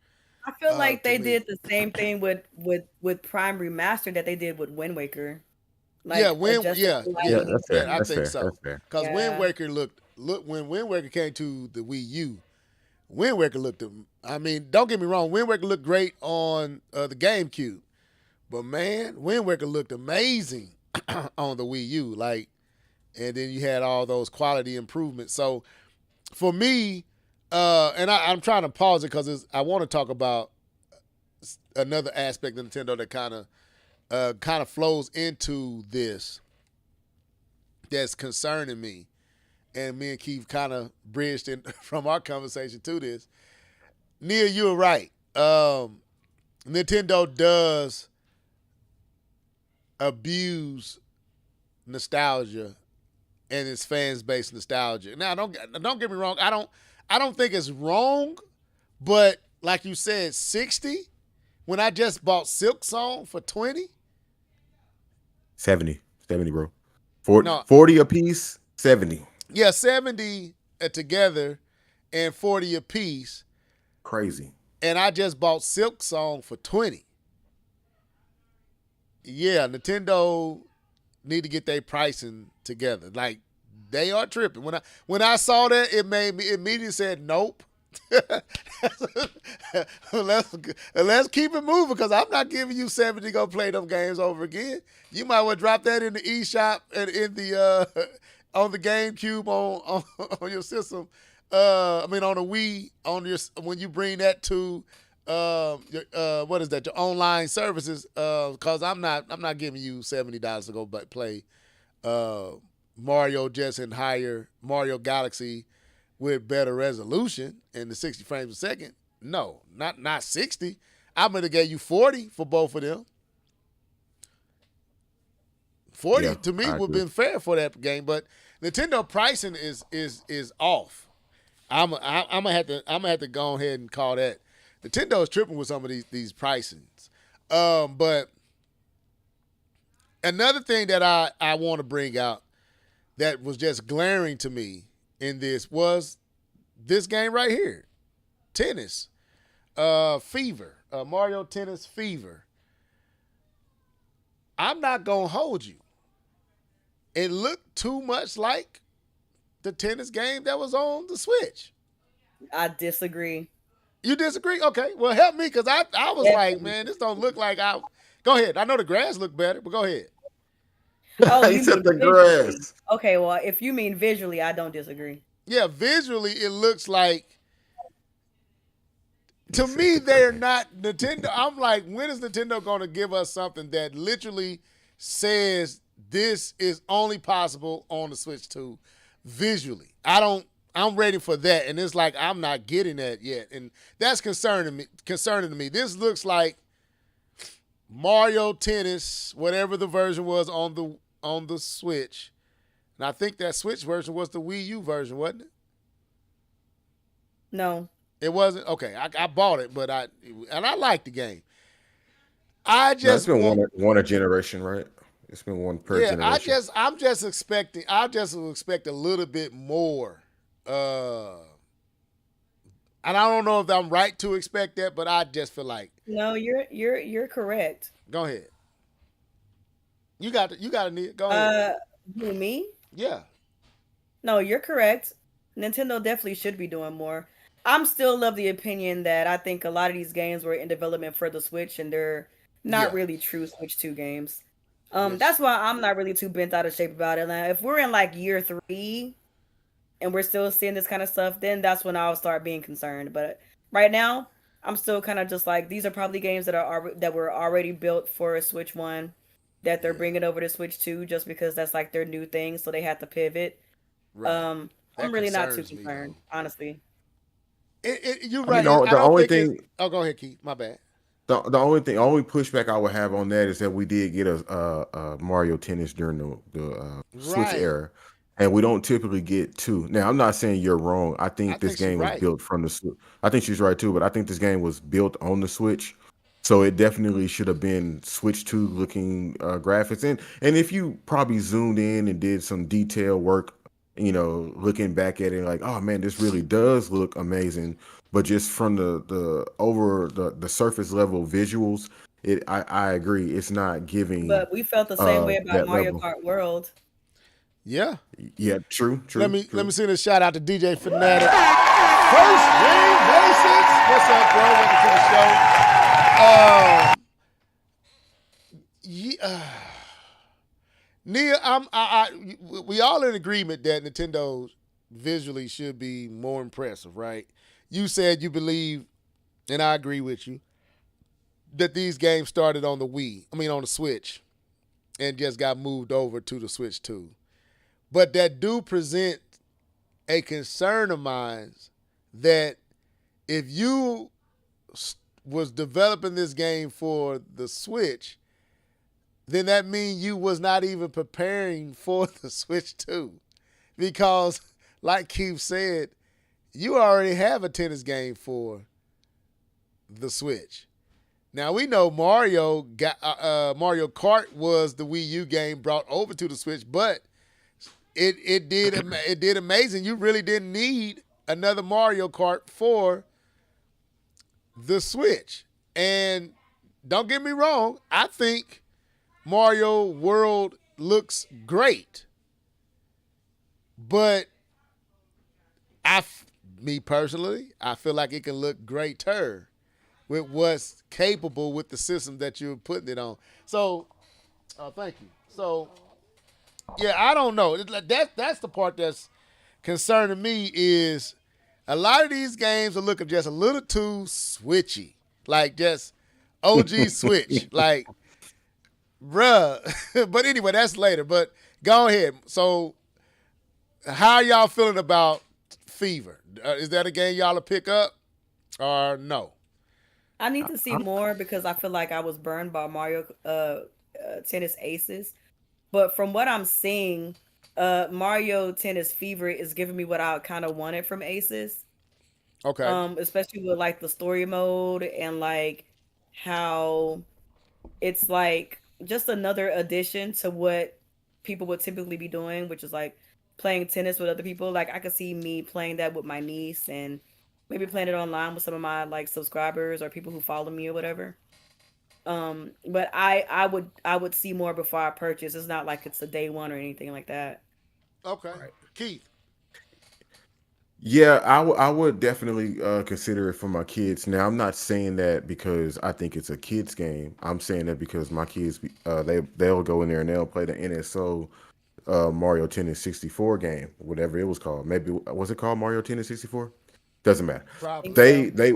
I feel like To they me, did the same thing with Prime Remastered that they did with Wind Waker. yeah, Like adjusted the Yeah, lighting and that's fair. I That's think fair. so. That's fair. Because Wind yeah. Waker look when Wind Waker came to the Wii U, Wind Waker looked. I mean, don't get me wrong, Wind Waker looked great on the GameCube, but man, Wind Waker looked amazing on the Wii U. Like, and then you had all those quality improvements. So for me, and I'm trying to pause it because I want to talk about another aspect of Nintendo that kind of flows into this that's concerning me, and me and Keith kind of bridged in from our conversation to this. Nia, you were right. Nintendo does abuse nostalgia and its fans based nostalgia. Now, don't get me wrong. I don't think it's wrong, but like you said, 60. When I just bought Silk Song for 20. 70, bro. No, 40 a piece. 70. yeah, 70 together and 40 a piece. Crazy. And I just bought Silk Song for 20. Yeah, Nintendo need to get their pricing together. Like, they are tripping. When I saw that, it made me immediately said nope. let's keep it moving because I'm not giving you 70 to go play them games over again. You might well drop that in the eShop and in the on the GameCube on your system. I mean on the Wii when you bring that to what is that, your online services, because I'm not giving you $70 to go play Mario just in higher Mario Galaxy with better resolution and the 60 frames a second. No, not 60. I'm gonna give you 40 for both of them. 40 Yeah, to me I would have agree. been fair for that game, but Nintendo pricing is off. I'm gonna have to go ahead and call that. Nintendo's tripping with some of these pricings. But another thing that I want to bring out that was just glaring to me in this was this game right here, Tennis Fever, Mario Tennis Fever. I'm not gonna hold you. It looked too much like the tennis game that was on the Switch. I disagree. You disagree? Okay, well help me because I was like, man, this don't look like I. Go ahead. I know the grass looked better, but go ahead. Oh, He you said mean the visually. grass. Okay, well, if you mean visually, I don't disagree. Yeah, visually it looks like. To me, they're not Nintendo. I'm like, when is Nintendo going to give us something that literally says this is only possible on the Switch 2 visually? I'm ready for that, and it's like I'm not getting that yet, and that's concerning to me. This looks like Mario Tennis, whatever the version was on the Switch, and I think that Switch version was the Wii U version, wasn't it? No. It wasn't okay. I bought it, but I liked the game. I No, it's just been want, one a generation, right? It's been one per yeah. generation. I'm just expecting. I just expect a little bit more. And I don't know if I'm right to expect that, but I just feel like No, you're correct. go ahead. You got it. Go ahead. Who, me? Yeah. No, you're correct. Nintendo definitely should be doing more. I'm still of the opinion that I think a lot of these games were in development for the Switch and they're not Yeah. really true Switch 2 games. Yes. That's why I'm not really too bent out of shape about it. Now, if we're in like year 3 and we're still seeing this kind of stuff, then that's when I'll start being concerned. But right now, I'm still kind of just like these are probably games that were already built for a Switch 1 that they're bringing over to Switch 2 just because that's like their new thing, so they have to pivot. Right. I'm That really not too concerns me, concerned, though. honestly. You're I right. mean, the I don't only think thing, oh, go ahead, Keith. My bad. the only pushback I would have on that is that we did get a Mario Tennis during the Switch Right. era, and we don't typically get two. Now, I'm not saying you're wrong. I think I this think she's game was right. built from the Switch. I think she's right too, but I think this game was built on the Switch, so it definitely should have been Switch 2 looking graphics. And if you probably zoomed in and did some detail work, looking back at it, like, oh man, this really does look amazing. But just from the surface level visuals, I agree, it's not giving But we felt the same way about that Mario level. Kart World. Yeah. Yeah, true. Let me send a shout out to DJ Fanatic. First Ring Basics. What's up, bro? Welcome to the show. Nia, we all in agreement that Nintendo visually should be more impressive, right? You said you believe, and I agree with you, that these games started on on the Switch, and just got moved over to the Switch 2. But that do present a concern of mine that if you was developing this game for the Switch, then that means you was not even preparing for the Switch 2. Because, like Keith said, you already have a tennis game for the Switch. Now, we know Mario Kart was the Wii U game brought over to the Switch, but it did amazing. You really didn't need another Mario Kart for the Switch. And don't get me wrong, I think Mario World looks great. But me personally, I feel like it can look greater with what's capable with the system that you're putting it on. So, thank you. So, yeah, I don't know. That's the part that's concerning me is a lot of these games are looking just a little too switchy, like just OG Switch, like, bruh. But anyway, that's later. But go ahead. So how y'all feeling about Fever? Is that a game y'all will pick up or no? I need to see more because I feel like I was burned by Mario Tennis Aces. But from what I'm seeing, Mario Tennis Fever is giving me what I kind of wanted from Aces. Okay. Especially with like the story mode and like how it's like just another addition to what people would typically be doing, which is like playing tennis with other people. Like I could see me playing that with my niece and maybe playing it online with some of my like subscribers or people who follow me or whatever. But I would see more before I purchase. It's not like it's a day one or anything like that. Okay. Keith. Yeah, I would definitely consider it for my kids. Now, I'm not saying that because I think it's a kids game. I'm saying that because my kids, they'll go in there and they'll play the NSO Mario Tennis 64 game, whatever it was called. Maybe was it called Mario Tennis 64? Doesn't matter. I think Probably. They so. they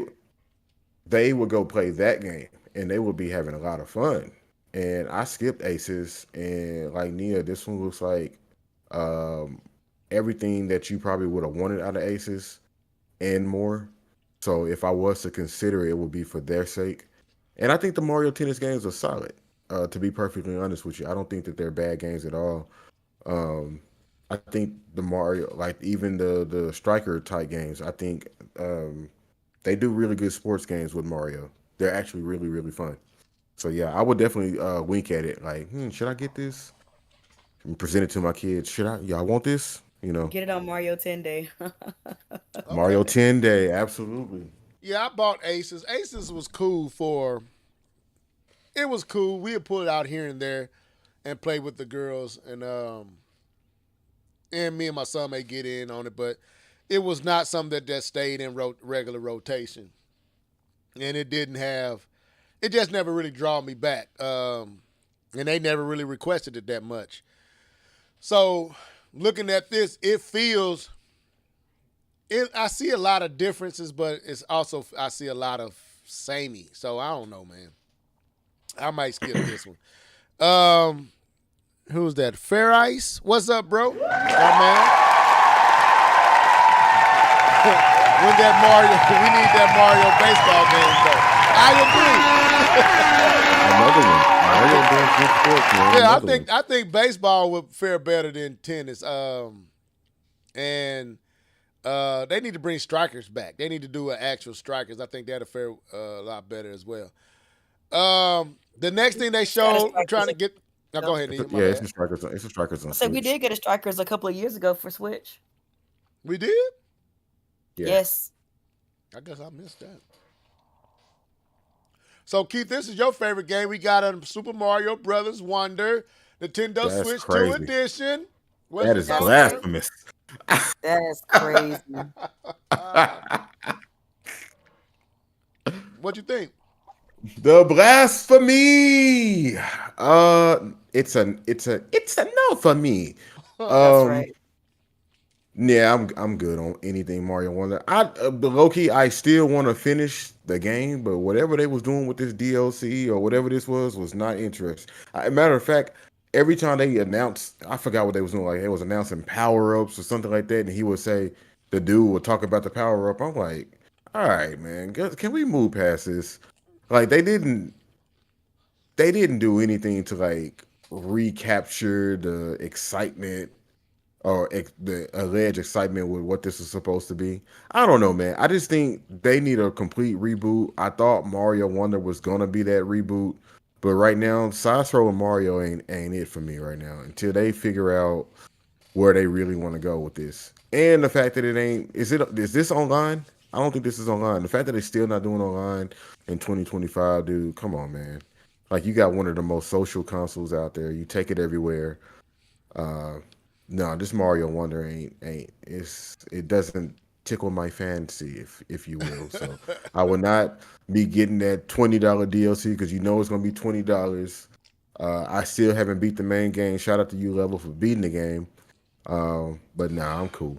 they would go play that game and they would be having a lot of fun. And I skipped Aces and like Nia, this one looks like um, everything that you probably would have wanted out of Aces and more. So if I was to consider it, it would be for their sake. And I think the Mario Tennis games are solid. To be perfectly honest with you, I don't think that they're bad games at all. Um, I think the Mario, like even the striker type games, I think um, they do really good sports games with Mario. They're actually really really fun. So yeah, I would definitely wink at it. Like, should I get this? And present it to my kids. Should I? Y'all want this? Get it on Mario 10 Day. Mario Okay. 10 Day, absolutely. Yeah, I bought Aces. Aces was cool for. It was cool. We would pull it out here and there, and play with the girls, and me and my son may get in on it, but it was not something that stayed in regular rotation, and it didn't have. It just never really draw me back, and they never really requested it that much. So looking at this, it feels. I see a lot of differences, but it's also I see a lot of samey. So I don't know, man. I might skip this one. Um, who's that? Fair Ice. What's up, bro? My man. When that Mario, we need that Mario baseball game though. I agree. Another one. Mario doing good sports, man. Yeah, Another one. I think baseball would fare better than tennis. And they need to bring strikers back. They need to do an actual strikers. I think that'll fare a lot better as well. The next thing they Got a showed, I'm trying strikers. to get. Now go ahead, It's Nia. My yeah, it's bad. a strikers. It's a strikers on So we Switch. did get a strikers a couple of years ago for Switch. We did. Yeah. Yes. I guess I missed that. So Keith, this is your favorite game. We got a Super Mario Brothers Wonder, Nintendo That's Switch 2 crazy. edition. What's That your is That's thoughts, man? blasphemous. That's crazy. What'd you think? The blasphemy. It's a no for me. That's Um, right. yeah, I'm good on anything Mario Wonder. Low key, I still want to finish the game, but whatever they was doing with this DLC or whatever this was not interesting. Matter of fact, every time they announced, I forgot what they was doing. Like they was announcing power ups or something like that, and he would say the dude would talk about the power up. I'm like, all right, man, can we move past this? Like they didn't do anything to like recapture the excitement or the alleged excitement with what this is supposed to be. I don't know, man. I just think they need a complete reboot. I thought Mario Wonder was gonna be that reboot, but right now, side scrolling Mario ain't it for me right now until they figure out where they really want to go with this. And the fact that it ain't is this online? I don't think this is online. The fact that it's still not doing online in 2025, dude, come on, man. Like you got one of the most social consoles out there. You take it everywhere. Uh no, this Mario Wonder it doesn't tickle my fancy if you will. So I will not be getting that $20 DLC because you know it's gonna be $20. I still haven't beat the main game. Shout out to you level for beating the game. But nah, I'm cool.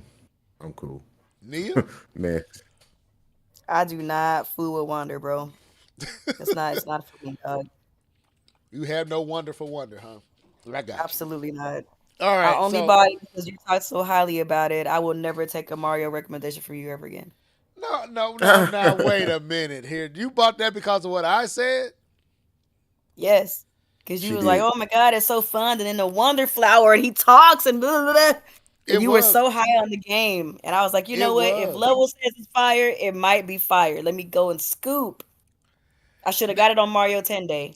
I'm cool. Nia? Man, I do not fool with Wonder, bro. It's not for me, dog. You have no wonder for wonder, huh? I got you. Absolutely not. All I right. only So bought it because you talked so highly about it. I will never take a Mario recommendation from you ever again. no. Now wait a minute here. You bought that because of what I said? Yes. Because you She was like, did. oh my God, it's so fun. And then the Wonder Flower, and he talks and blah, blah, blah. And It you were was. so high on the game. And I was like, you know It what? If was. level says it's fire, it might be fire. Let me go and scoop. I should have got it on Mario 10 Day.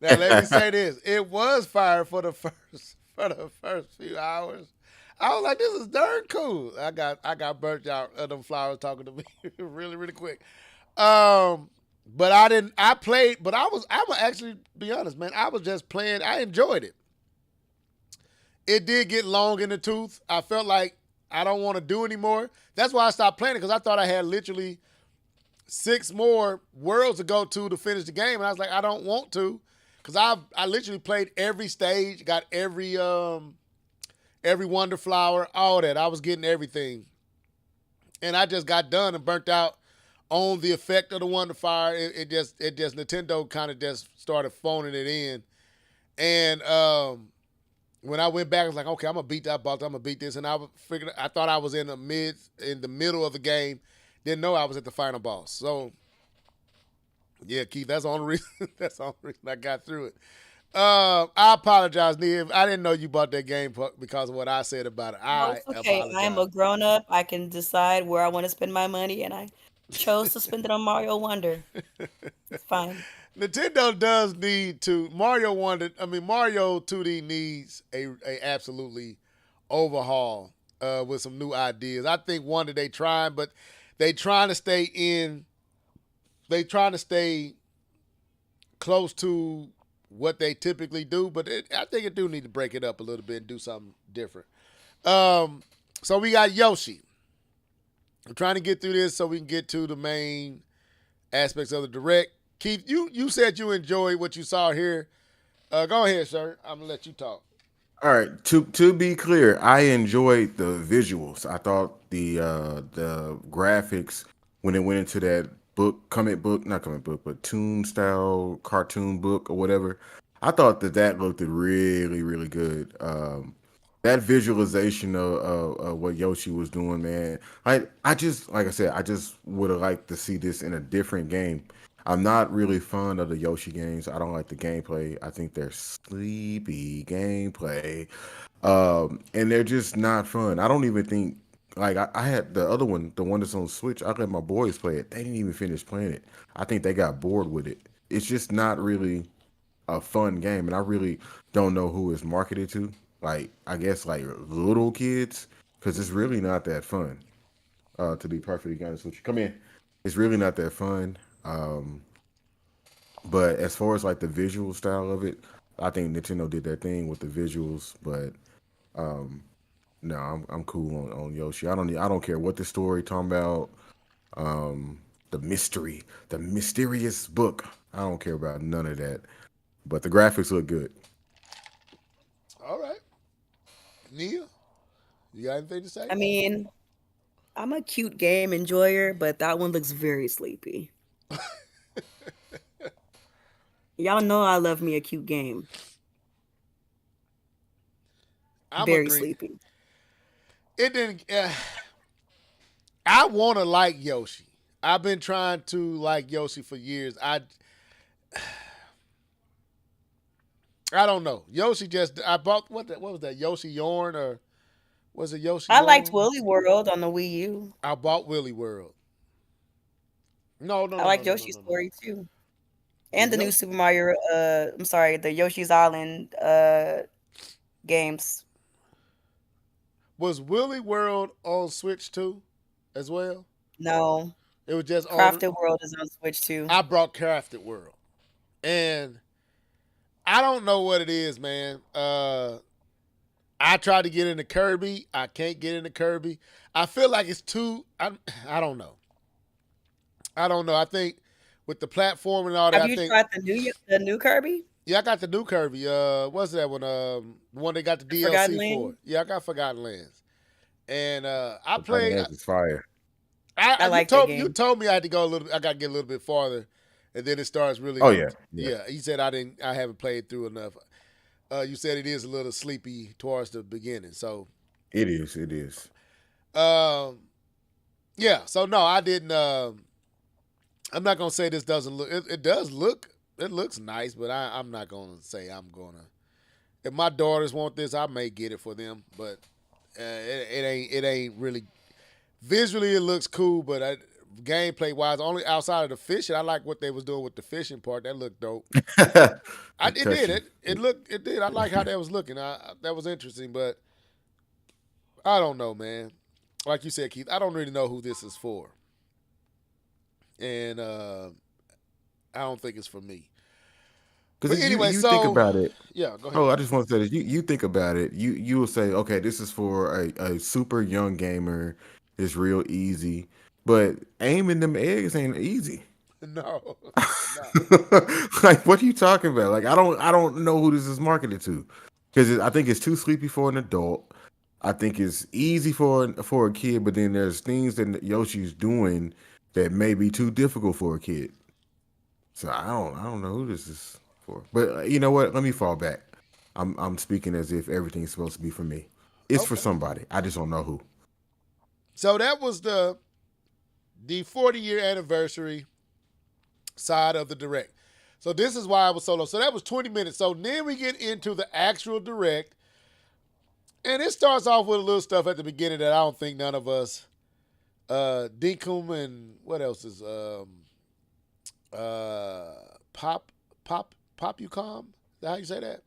Now let me say this: it was fire for the first few hours. I was like, "This is darn cool." I got burnt out of them flowers talking to me really really quick. But I didn't. I played, but I'm gonna actually be honest, man. I was just playing. I enjoyed it. It did get long in the tooth. I felt like I don't want to do anymore. That's why I stopped playing it because I thought I had literally 6 more worlds to go to finish the game, and I was like, I don't want to, because I literally played every stage, got every Wonder Flower, all that. I was getting everything, and I just got done and burnt out on the effect of the Wonder Fire. It just Nintendo kind of just started phoning it in, and when I went back, I was like, okay, I'm gonna beat that boss. I'm gonna beat this, and I thought I was in the middle of the game. Didn't know I was at the final boss. So, yeah, Keith, that's the only reason. That's the only reason I got through it. I apologize, Nia. I didn't know you bought that game because of what I said about it. No, I it's okay. I am apologize. a grown up. I can decide where I want to spend my money, and I chose to spend it on Mario Wonder. It's fine. Nintendo does need to. Mario 2D needs a absolutely overhaul with some new ideas. I think one that they trying, but they trying to stay in. They trying to stay close to what they typically do, but I think it do need to break it up a little bit and do something different. So we got Yoshi. I'm trying to get through this so we can get to the main aspects of the direct. Keith, you said you enjoyed what you saw here. Go ahead, sir. I'm gonna let you talk. All right. To be clear, I enjoyed the visuals. I thought the graphics when it went into that not comic book, but toon style cartoon book or whatever. I thought that looked really really good. That visualization of what Yoshi was doing, man. I just like I said, I just would have liked to see this in a different game. I'm not really fond of the Yoshi games. I don't like the gameplay. I think they're sleepy gameplay. And they're just not fun. I don't even think like I had the other one, the one that's on Switch. I let my boys play it. They didn't even finish playing it. I think they got bored with it. It's just not really a fun game, and I really don't know who it's marketed to. Like I guess like little kids, because it's really not that fun. To be perfectly honest with you, come in. It's really not that fun. But as far as like the visual style of it, I think Nintendo did their thing with the visuals. But no, I'm cool on Yoshi. I don't care what the story talking about. The mystery, the mysterious book. I don't care about none of that. But the graphics look good. All right, Nia, you got anything to say? I mean, I'm a cute game enjoyer, but that one looks very sleepy. Y'all know I love me a cute game. I'm Very agree. sleepy. It didn't. I want to like Yoshi. I've been trying to like Yoshi for years. I don't know. Yoshi just I bought what was that Yoshi Yarn or was it Yoshi I liked Yarn? Woolly World on the Wii U. I bought Willy World. No, no, I no, no, like no, no, Yoshi's no, no. Story too. The And the new Yoshi Super Mario I'm sorry, the Yoshi's Island games. was Willy World on Switch too, as well. No. It was just on. Crafted World is on Switch too. I brought Crafted World, and I don't know what it is, man. I tried to get into Kirby. I can't get into Kirby. I feel like it's too. I don't know. I don't know. I think with the platform and all that, Have I you think tried the new Kirby? yeah, I got the new Kirby. What's that one? The one they got the The Forgotten DLC for. Land? Yeah, I got Forgotten Lands, and I Forgotten played. Lands is fire. I You like that you game. told me I had to go a little. I got to get a little bit farther, and then it starts really. Oh yeah, yeah. Yeah, he said I haven't played through enough. You said it is a little sleepy towards the beginning. So, It is. It is. um, yeah. So no, I didn't. I'm not gonna say this doesn't look. It does look. It looks nice, but I'm not gonna say I'm gonna. If my daughters want this, I may get it for them. But it ain't really. Visually, it looks cool, but gameplay wise, only outside of the fishing, I like what they was doing with the fishing part. That looked dope. It did. It looked. It did. I like how that was looking. That was interesting, but I don't know, man. Like you said, Keith, I don't really know who this is for, and I don't think it's for me. Because But anyway, you so think about it. yeah, go ahead. Oh, I just want to say this. You think about it. You will say, okay, this is for a super young gamer. It's real easy, but aiming them eggs ain't easy. No, Like, what are you talking about? Like, I don't know who this is marketed to, because I think it's too sleepy for an adult. I think it's easy for a kid, but then there's things that Yoshi's doing that may be too difficult for a kid. So I don't know who this is for. But you know what? Let me fall back. I'm speaking as if everything's supposed to be for me. It's for Okay. somebody. I just don't know who. So that was the 40-year anniversary side of the direct. So this is why I was so low. So that was 20 minutes. So then we get into the actual direct. And it starts off with a little stuff at the beginning that I don't think none of us, Dinkum and what else is Popucom? Is that how you say that?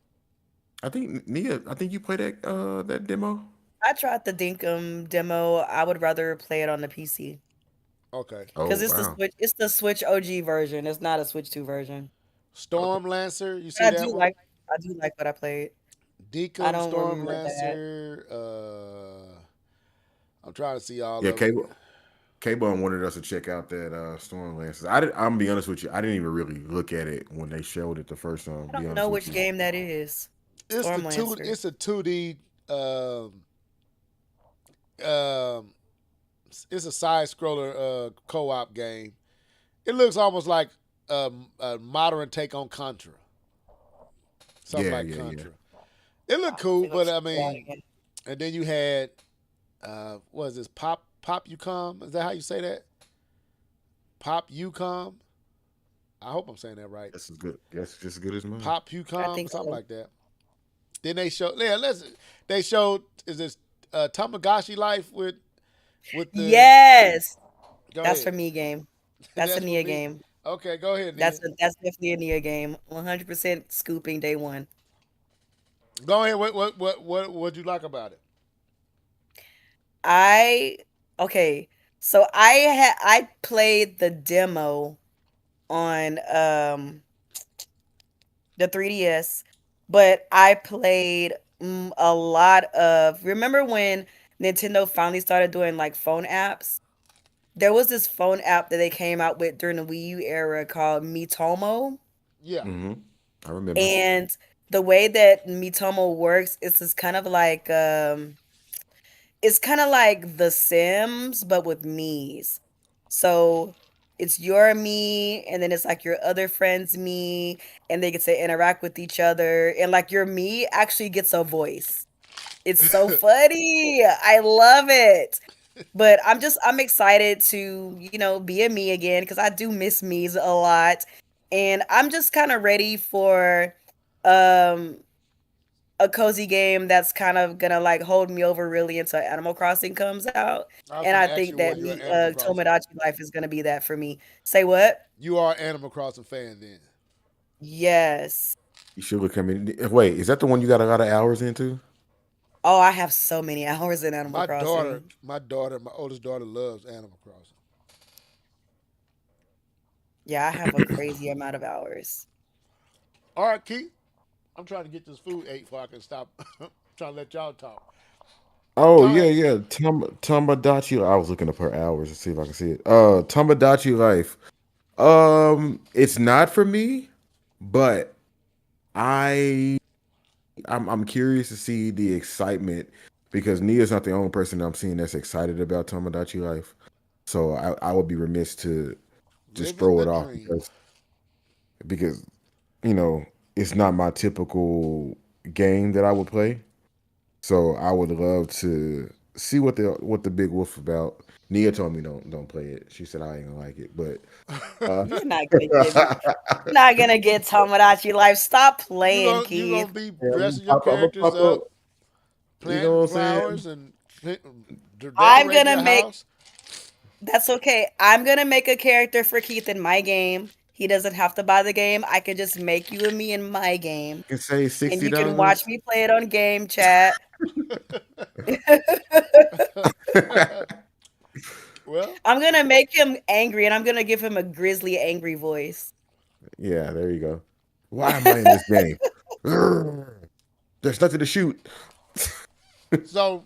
I think Nia. I think you played that demo. I tried the Dinkum demo. I would rather play it on the PC Okay. Oh because wow. It's the Switch OG version. It's not a Switch 2 version. Storm Lancer, you But see that one? I do like what I played. I Deacon, don't Storm remember that. Lancer. I'm trying to see all Yeah, of it. K-Bone wanted us to check out that Stormlands. I'm gonna be honest with you. I didn't even really look at it when they showed it the first time. I To be don't honest know with which you. game that is. It's the two. Stormlancer. It's a 2D. Um, it's a side scroller co-op game. It looks almost like a modern take on Contra, something Yeah, like yeah, yeah. Contra. It looked I cool, think I'll but check I it out mean, again. and then you had what is this Pop Ucom? Is that how you say that? Pop Ucom? I hope I'm saying that right. That's as good. That's just as good as mine. Pop I Ucom, think something so. like that. Then they showed, they showed, is this Tamagotchi Life with the, Yes, go that's for ahead. me game. That's a That's for Nia me. game. Okay, go ahead, Nia. That's definitely a Nia game. 100% scooping day one. Go ahead. What'd you like about it? I okay. So I played the demo on the 3DS, but I played a lot of. Remember when Nintendo finally started doing like phone apps? There was this phone app that they came out with during the Wii U era called Mitomo. Yeah. Mm-hmm. I remember. And the way that Mitomo works is just kind of like it's kind of like The Sims but with me's. So it's your me and then it's like your other friend's me and they get to interact with each other and like your me actually gets a voice. It's so funny. I love it. But I'm excited to, be a me again because I do miss me's a lot. And I'm just kind of ready for um a cozy game that's kind of gonna like hold me over really until Animal Crossing comes out. I was And going I to ask think you, were that you an me Animal Crossing? Tomodachi Life is gonna be that for me. Say what? You are an Animal Crossing fan then. Yes. You should look come in. Wait, is that the one you got a lot of hours into? Oh, I have so many hours in Animal Crossing. My oldest daughter loves Animal Crossing. Yeah, I have a crazy amount of hours. All right, Keith. I'm trying to get this food ate before I can stop. trying to let y'all talk. Oh Go yeah, ahead. yeah. Tamagotchi. I was looking up her hours to see if I can see it. Tamagotchi Life. It's not for me, but I I'm curious to see the excitement because Nia's not the only person I'm seeing that's excited about Tomodachi Life. So I would be remiss to just Living throw the it off dream. because you know it's not my typical game that I would play. So I would love to see what the Big Wolf about. Nia told me don't play it. She said I ain't gonna like it, but You're not gonna get me. You're not gonna get Tomodachi Life. Stop You playing, gonna Keith. be Yeah, dressing your characters pop up, You know planting what I'm saying? flowers, and I'm decorating gonna your make. house. That's okay. I'm gonna make a character for Keith in my game. He doesn't have to buy the game. I can just make you and me in my game, You can say and $60. you can watch me play it on game chat. Well, I'm gonna make him angry, and I'm gonna give him a grizzly, angry voice. Yeah, there you go. Why am I in this game? There's nothing to shoot. so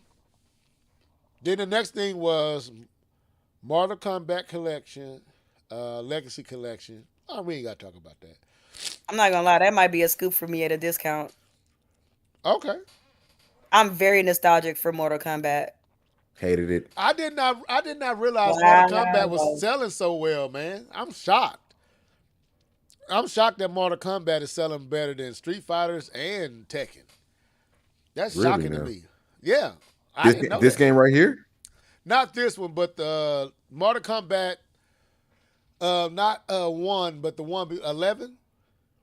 then the next thing was Mortal Kombat Collection, Legacy Collection. Oh, we ain't got to talk about that. I'm not gonna lie, that might be a scoop for me at a discount. Okay. I'm very nostalgic for Mortal Kombat. Hated it. I did not realize Wow. Mortal Kombat was selling so well, man. I'm shocked. I'm shocked that Mortal Kombat is selling better than Street Fighters and Tekken. That's Really shocking now? to me. Yeah. I didn't know This that. game right here? Not this one, but the Mortal Kombat not 1, but the one 11.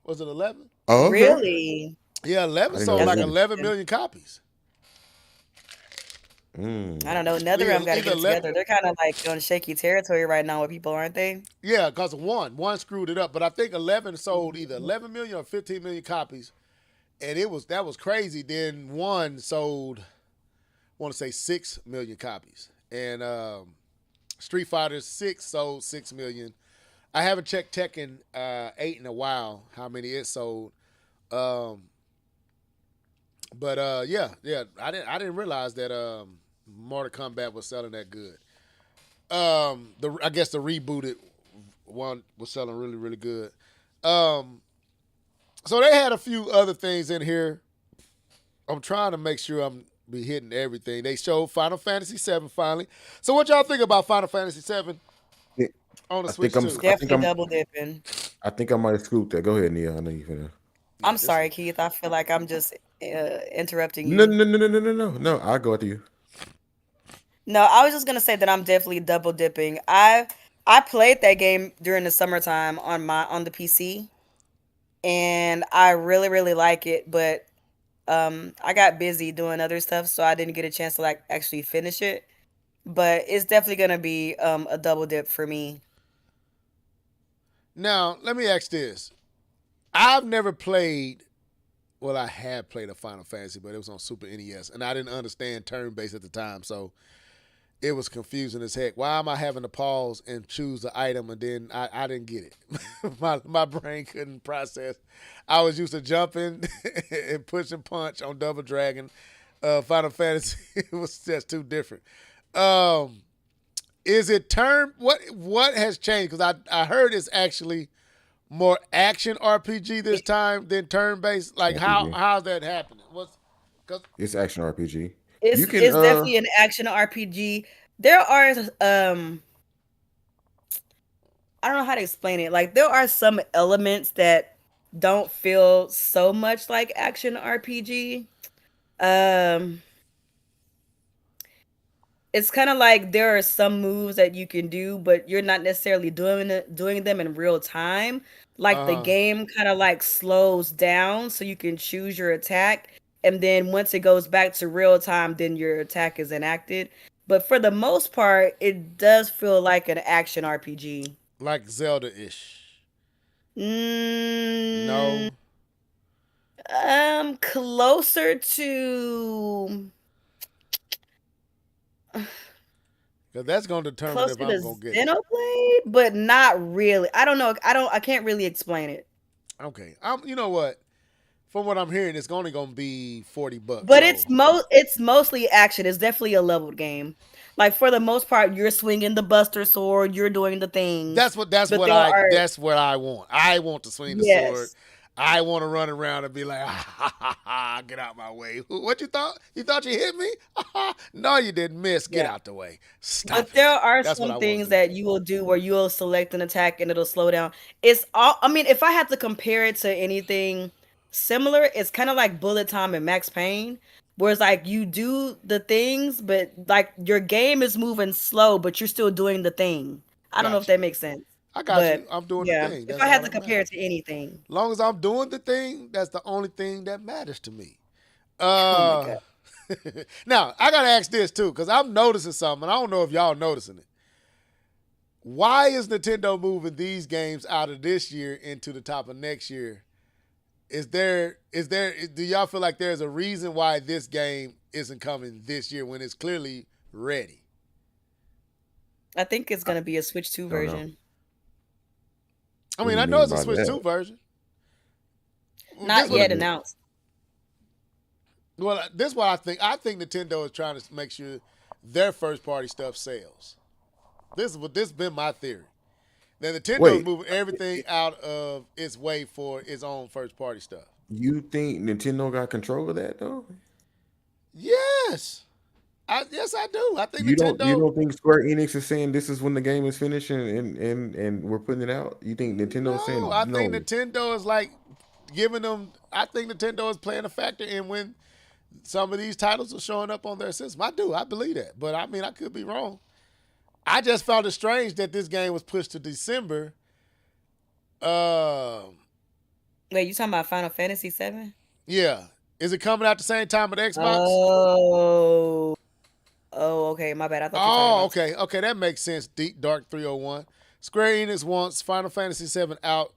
Was it 11? Oh, okay. Really? Yeah, 11 didn't sold know like that. 11 million copies. I don't know. NetherRealm got to either get let- together. They're kind of like on shaky territory right now with people, aren't they? Yeah, because one screwed it up, but I think 11 sold either 11 million or 15 million copies, and that was crazy. Then 1 sold, I want to say 6 million copies, and Street Fighter 6 sold 6 million. I haven't checked Tekken 8 in a while, how many it sold, but yeah, I didn't realize that Mortal Kombat was selling that good. I guess the rebooted one was selling really, really good. So they had a few other things in here. I'm trying to make sure I'm be hitting everything. They showed Final Fantasy VII finally. So what y'all think about Final Fantasy VII on the I Switch think I'm- too? Definitely I'm- double dipping. I think I might have scooped that. Go ahead, Nia. I know you finna. I'm sorry, Keith. I feel like I'm just interrupting you. No. I'll go after you. No, I was just gonna say that I'm definitely double dipping. I played that game during the summertime on the PC, and I really, really like it. But I got busy doing other stuff, so I didn't get a chance to like actually finish it. But it's definitely gonna be a double dip for me. Now, let me ask this. I've never played, well, I had played a Final Fantasy, but it was on Super NES, and I didn't understand turn-based at the time, so it was confusing as heck. Why am I having to pause and choose the item, and then I didn't get it? my brain couldn't process. I was used to jumping and pushing punch on Double Dragon. Final Fantasy, it was just too different. Is it turn? What has changed? Because I heard it's actually more action RPG this time than turn based. Like RPG. how's that happening? It's action RPG. It's You can, it's definitely an action RPG. There are I don't know how to explain it. Like there are some elements that don't feel so much like action RPG. It's kind of like there are some moves that you can do, but you're not necessarily doing them in real time. Like the game kind of like slows down so you can choose your attack, and then once it goes back to real time, then your attack is enacted. But for the most part, it does feel like an action RPG. Like Zelda-ish. No. Closer to Because that's going to determine closer if to I'm going to get it. Xenoblade, but not really. I don't know. I can't really explain it. Okay. You know what? From what I'm hearing, it's only going to be $40. But so- it's mostly action. It's definitely a leveled game. Like for the most part, you're swinging the Buster Sword. You're doing the thing. That's what I want. I want to swing the sword. I want to run around and be like, get out my way. What you thought? You thought you hit me? No, you didn't miss. Get out the way. Stop. But there are That's what I some want things to that you will do where you will select an attack and it'll slow down. It's all. I mean, if I had to compare it to anything similar. It's kind of like Bullet Time and Max Payne, where it's like you do the things, but like your game is moving slow, but you're still doing the thing. I don't know if Gotcha. that makes sense. I got you. But I'm doing the yeah, thing. if That's I all had to that compare matters. it to anything, As long as I'm doing the thing, that's the only thing that matters to me. oh my Uh, god, now I gotta ask this too, because I'm noticing something. I don't know if y'all noticing it. Why is Nintendo moving these games out of this year into the top of next year? Do y'all feel like there's a reason why this game isn't coming this year when it's clearly ready? I think it's gonna be a Switch 2 don't know. version. I What mean, do I you know mean it's a by Switch that? 2 version. Not This what- yet announced. Well, this is what I think. I think Nintendo is trying to make sure their first party stuff sells. This has been my theory. That Nintendo is Wait. moving everything out of its way for its own first party stuff. You think Nintendo got control of that though? Yes. Yes, I do. I think You Nintendo. don't think Square Enix is saying this is when the game is finished and we're putting it out? You think Nintendo is No, saying I no? think Nintendo is like giving them. I think Nintendo is playing a factor in when some of these titles are showing up on their system. I do. I believe that. But I mean, I could be wrong. I just found it strange that this game was pushed to December. Wait, you talking about Final Fantasy 7? Yeah. Is it coming out the same time with Xbox? Oh, okay. My bad. I thought you were talking about. Okay. Okay, that makes sense. Deep Dark 301. Square Enix wants Final Fantasy 7 out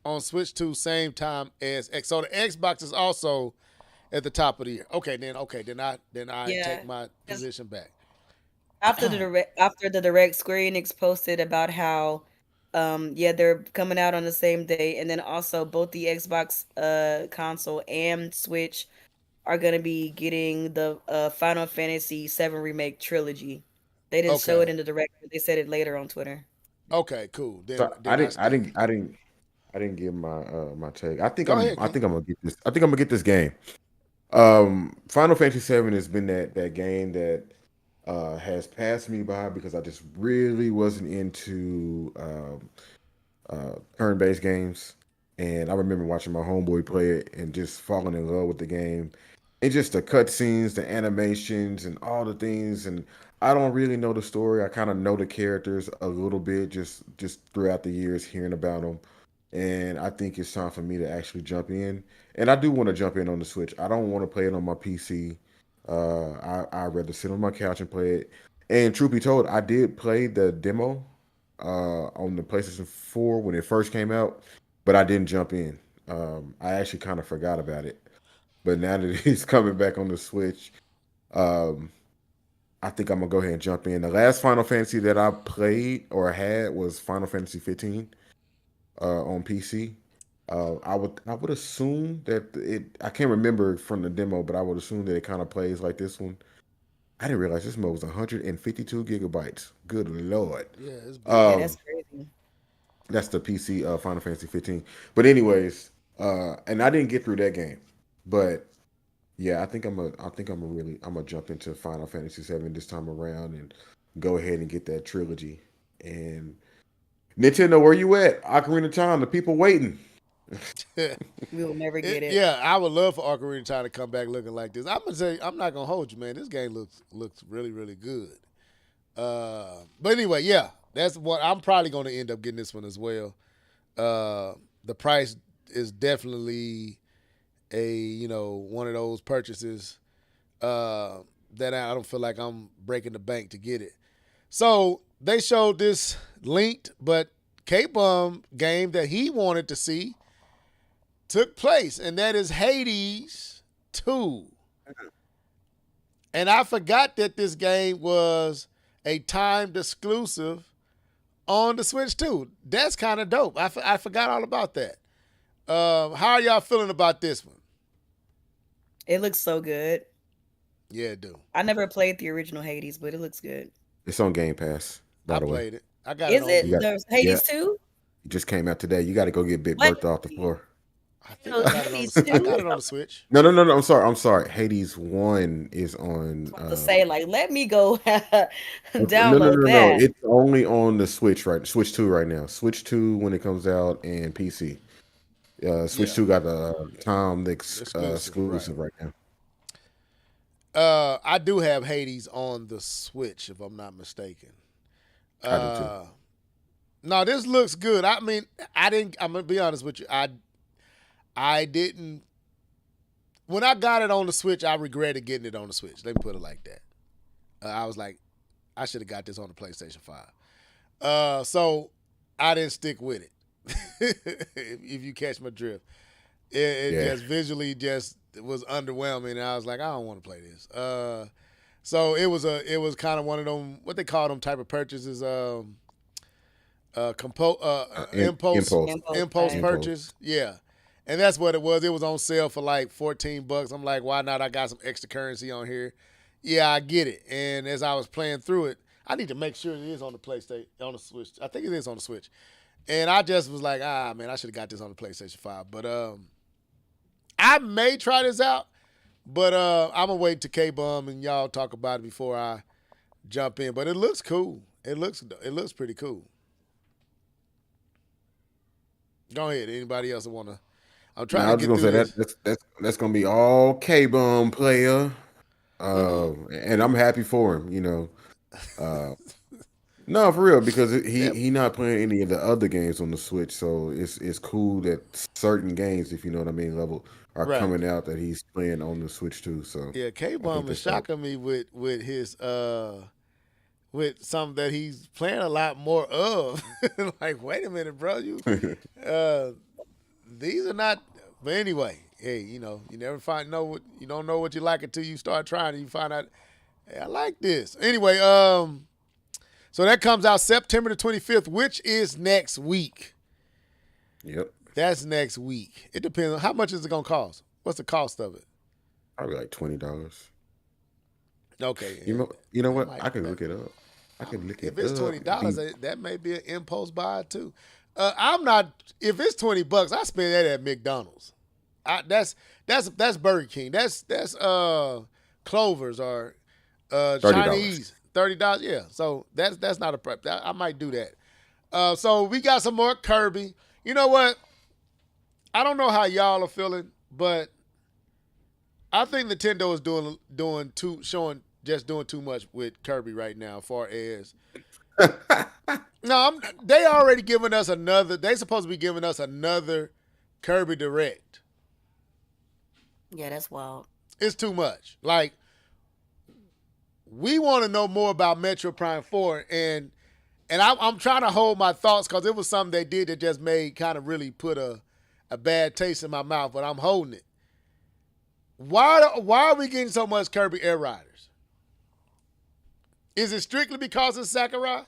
on Switch 2 same time as X. So the Xbox is also at the top of the year. Okay, then I Yeah, take my 'cause position back. after the direct, Square Enix posted about how, yeah, they're coming out on the same day, and then also both the Xbox console and Switch are gonna be getting the Final Fantasy 7 remake trilogy. They didn't show it Okay. in the direct, but they said it later on Twitter. Okay, cool. So Then I stand. I didn't give my my take. I think Go ahead, I Keith. think I'm gonna get this. I think I'm gonna get this game. Final Fantasy 7 has been that game that has passed me by because I just really wasn't into turn-based games. And I remember watching my homeboy play it and just falling in love with the game. And just the cutscenes, the animations, and all the things. And I don't really know the story. I kind of know the characters a little bit, just throughout the years hearing about them. And I think it's time for me to actually jump in. And I do want to jump in on the Switch. I don't want to play it on my PC. I'd rather sit on my couch and play it. And truth be told, I did play the demo on the PlayStation 4 when it first came out, but I didn't jump in. I actually kind of forgot about it. But now that he's coming back on the Switch, um, I think I'm gonna go ahead and jump in. The last Final Fantasy that I played or had was Final Fantasy 15 on PC. I would assume that it. I can't remember from the demo, but I would assume that it kind of plays like this one. I didn't realize this mode was 152 gigabytes. Good lord. Yeah, it's big. Yeah, Um, that's crazy. that's the PC Final Fantasy 15. But anyways, and I didn't get through that game, but yeah, I'm gonna jump into Final Fantasy 7 this time around and go ahead and get that trilogy. And Nintendo, where you at? Ocarina of Time, the people waiting. We will never get it. Yeah, I would love for Ocarina of Time to come back looking like this. I'm gonna say I'm not gonna hold you, man. This game looks really really good. But anyway, yeah, that's what I'm probably gonna end up getting this one as well. The price is definitely one of those purchases that I don't feel like I'm breaking the bank to get it. So they showed this linked but K-Bum game that he wanted to see took place, and that is Hades 2. And I forgot that this game was a timed exclusive on the Switch 2. That's kind of dope. I forgot all about that. How are y'all feeling about this one? It looks so good. Yeah, it do. I never played the original Hades, but it looks good. It's on Game Pass, by I the way. played it. I got Is it on. it? You got- There's yeah. Hades 2? It just came out today. You got to go get Big What? Bertha off the floor. I think I got it on. I got it on the Switch. No. I'm sorry. Hades 1 is on. To say, like, let me go download No. that. It's only on the Switch, right? Switch 2 right now. Switch 2 when it comes out and PC. Switch Yeah. 2 got the Exclusive, exclusive right now. I do have Hades on the Switch, if I'm not mistaken. I do too. No, this looks good. I mean, I'm gonna be honest with you. I didn't. When I got it on the Switch, I regretted getting it on the Switch. Let me put it like that. I was like, I should have got this on the PlayStation 5. So I didn't stick with it. if you catch my drift, it just visually just was underwhelming. And I was like, I don't want to play this. So it was kind of one of them, what they call them type of purchases. Impulse purchase. Yeah. And that's what it was. It was on sale for like $14. I'm like, why not? I got some extra currency on here. Yeah, I get it. And as I was playing through it, I need to make sure it is on the PlayStation, on the Switch. I think it is on the Switch. And I just was like, man, I should have got this on the PlayStation 5. But I may try this out, but I'm going to wait to K-Bum and y'all talk about it before I jump in. But it looks cool. It looks pretty cool. Go ahead. Anybody else want to? I'm trying to get through this. That's gonna be all K-Bum player, and I'm happy for him. No, for real, because he not playing any of the other games on the Switch, so it's cool that certain games, if you know what I mean, level are coming out that he's playing on the Switch too. So yeah, K-Bum is shocking me with his with something that he's playing a lot more of. Like, wait a minute, bro, you these are not. But anyway, hey, you never you don't know what you like until you start trying and you find out, hey, I like this. Anyway, so that comes out September the 25th, which is next week. Yep. That's next week. It depends on how much is it gonna cost. What's the cost of it? Probably like $20. Okay. You know what? I can look it up. If it's $20, that may be an impulse buy too. I'm not. If it's $20, I spend that at McDonald's. That's Burger King. That's Clover's or Chinese. $30. Yeah. So that's not a prep. I might do that. So we got some more Kirby. You know what? I don't know how y'all are feeling, but I think Nintendo is doing too much with Kirby right now. As far as no, they already giving us another. They supposed to be giving us another Kirby Direct. Yeah, that's wild. It's too much. Like, we want to know more about Metroid Prime 4, and I'm trying to hold my thoughts because it was something they did that just made kind of really put a bad taste in my mouth, but I'm holding it. Why are we getting so much Kirby Air Riders? Is it strictly because of Sakurai?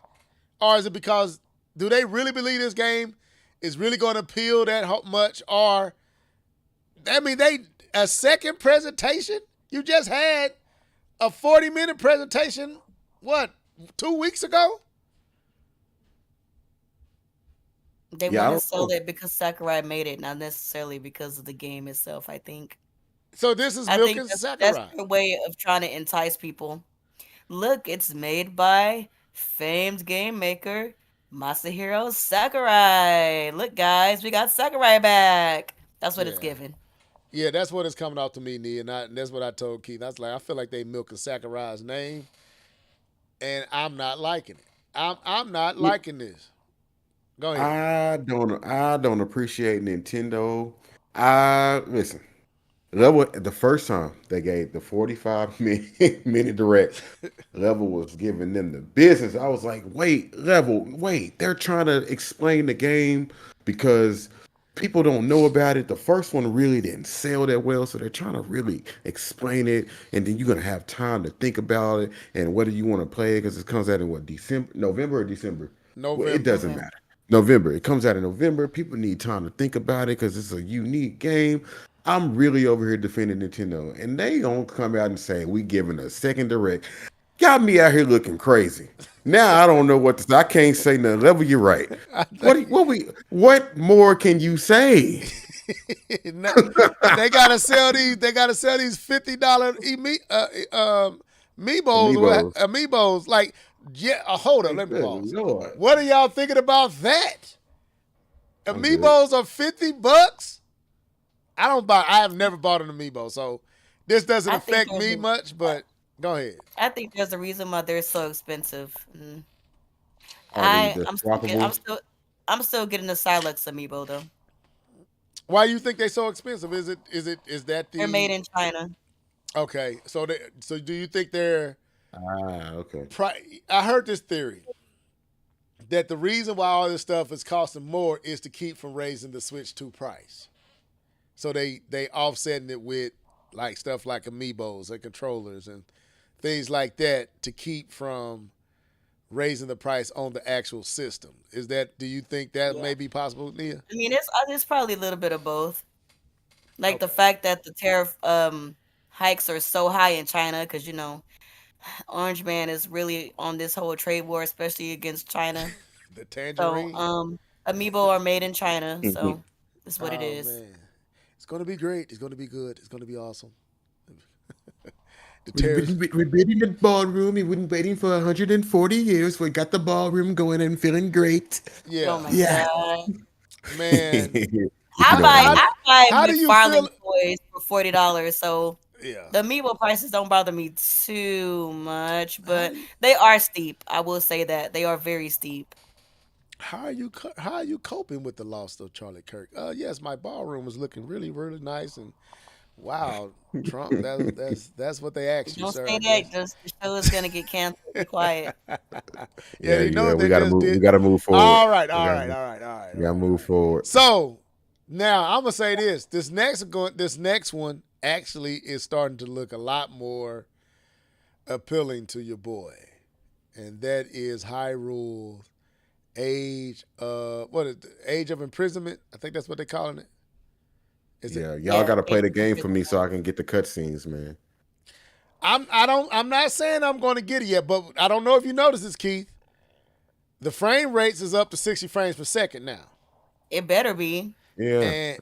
Or is it because, do they really believe this game is really going to appeal that much? Or, I mean, a second presentation? You just had a 40-minute presentation, 2 weeks ago? They want to sell it because Sakurai made it, not necessarily because of the game itself, I think. So this is milking Sakurai. That's their way of trying to entice people. Look, it's made by famed game maker Masahiro Sakurai. Look, guys, we got Sakurai back. That's what it's giving. Yeah, that's what it's coming out to me, Nia, and that's what I told Keith. I was like, I feel like they milking Sakurai's name, and I'm not liking it. I'm not liking this. Go ahead. I don't appreciate Nintendo. Listen. The first time they gave the 45-minute direct, Level was giving them the business. I was like, wait, they're trying to explain the game because people don't know about it. The first one really didn't sell that well, so they're trying to really explain it, and then you're gonna have time to think about it and whether you want to play it because it comes out in November or December? November. Well, it doesn't matter. November. It comes out in November. People need time to think about it because it's a unique game. I'm really over here defending Nintendo, and they gonna come out and say we giving a second direct. Got me out here looking crazy. Now I don't know what to say. I can't say nothing. Level, you're right. What more can you say? They gotta sell these. They gotta sell these $50 amiibos. Like, yeah. Hold on. Let me pause. Lord. What are y'all thinking about that? Amiibos are $50. I have never bought an amiibo, so this doesn't I think affect there's me a- much. But go ahead. I think there's a reason why they're so expensive. Are they I'm still get, swappable? I'm still getting the Silex amiibo though. Why do you think they're so expensive? Is that They're made the in China. okay? So do you think they're Okay. I heard this theory that the reason why all this stuff is costing more is to keep from raising the Switch 2 price. So they offsetting it with like stuff like amiibos and controllers and things like that to keep from raising the price on the actual system. Do you think that Yeah. may be possible, Nia? I mean, it's probably a little bit of both. Like the Okay. fact that the tariff hikes are so high in China, because Orange Man is really on this whole trade war, especially against China. The So tangerine. amiibo are made in China, so that's what it Oh is. man. It's gonna be great. It's gonna be good. It's gonna be awesome. The We've tariffs. been in the ballroom. We've been waiting for 140 years. We got the ballroom going and feeling great. Oh Yeah. my Yeah. god. Man. I buy How do you McFarlane feel? toys for $40, so Yeah. the amiibo prices don't bother me too much, but they are steep. I will say that they are very steep. How are you coping with the loss of Charlie Kirk? Yes, my ballroom was looking really, really nice, and wow, Trump. That's what they asked you, Don't sir. say I that. guess. Just the show is gonna get canceled. Be quiet. Yeah, you know what We they gotta just move. did. We gotta move forward. All right, We all gotta right, move- all right, all right. We gotta move forward. So now I'm gonna say this. This next one actually is starting to look a lot more appealing to your boy, and that is Hyrule Age Age of Imprisonment. I think that's what they're calling it. Is Yeah, it? y'all Yeah, gotta play the it's game for me good. so I can get the cutscenes, man. I'm not saying I'm going to get it yet, but I don't know if you noticed this, Keith. The frame rates is up to 60 frames per second now. It better be. Yeah.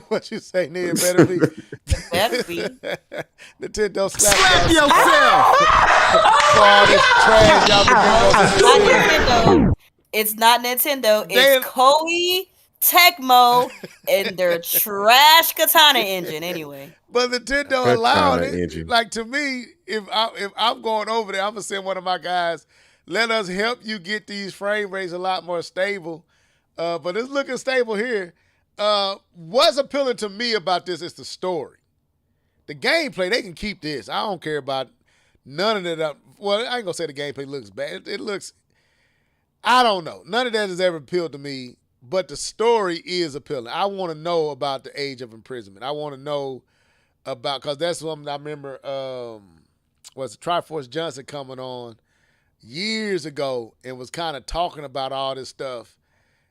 What you say, Nia? Better be. It better be. Nintendo slap yourself for all this trash y'all been It's not Nintendo. They- It's Koei Tecmo and their trash Katana engine. Anyway, But Nintendo Katana allowed it. engine. Like to me, if I'm going over there, I'm gonna send one of my guys. Let us help you get these frame rates a lot more stable. But it's looking stable here. What's appealing to me about this is the story. The gameplay, they can keep this. I don't care about none of that. Well, I ain't gonna say the gameplay looks bad. It looks, I don't know. None of that has ever appealed to me, but the story is appealing. I want to know about the Age of Imprisonment. I want to know about, because that's something I remember was Triforce Johnson coming on years ago and was kind of talking about all this stuff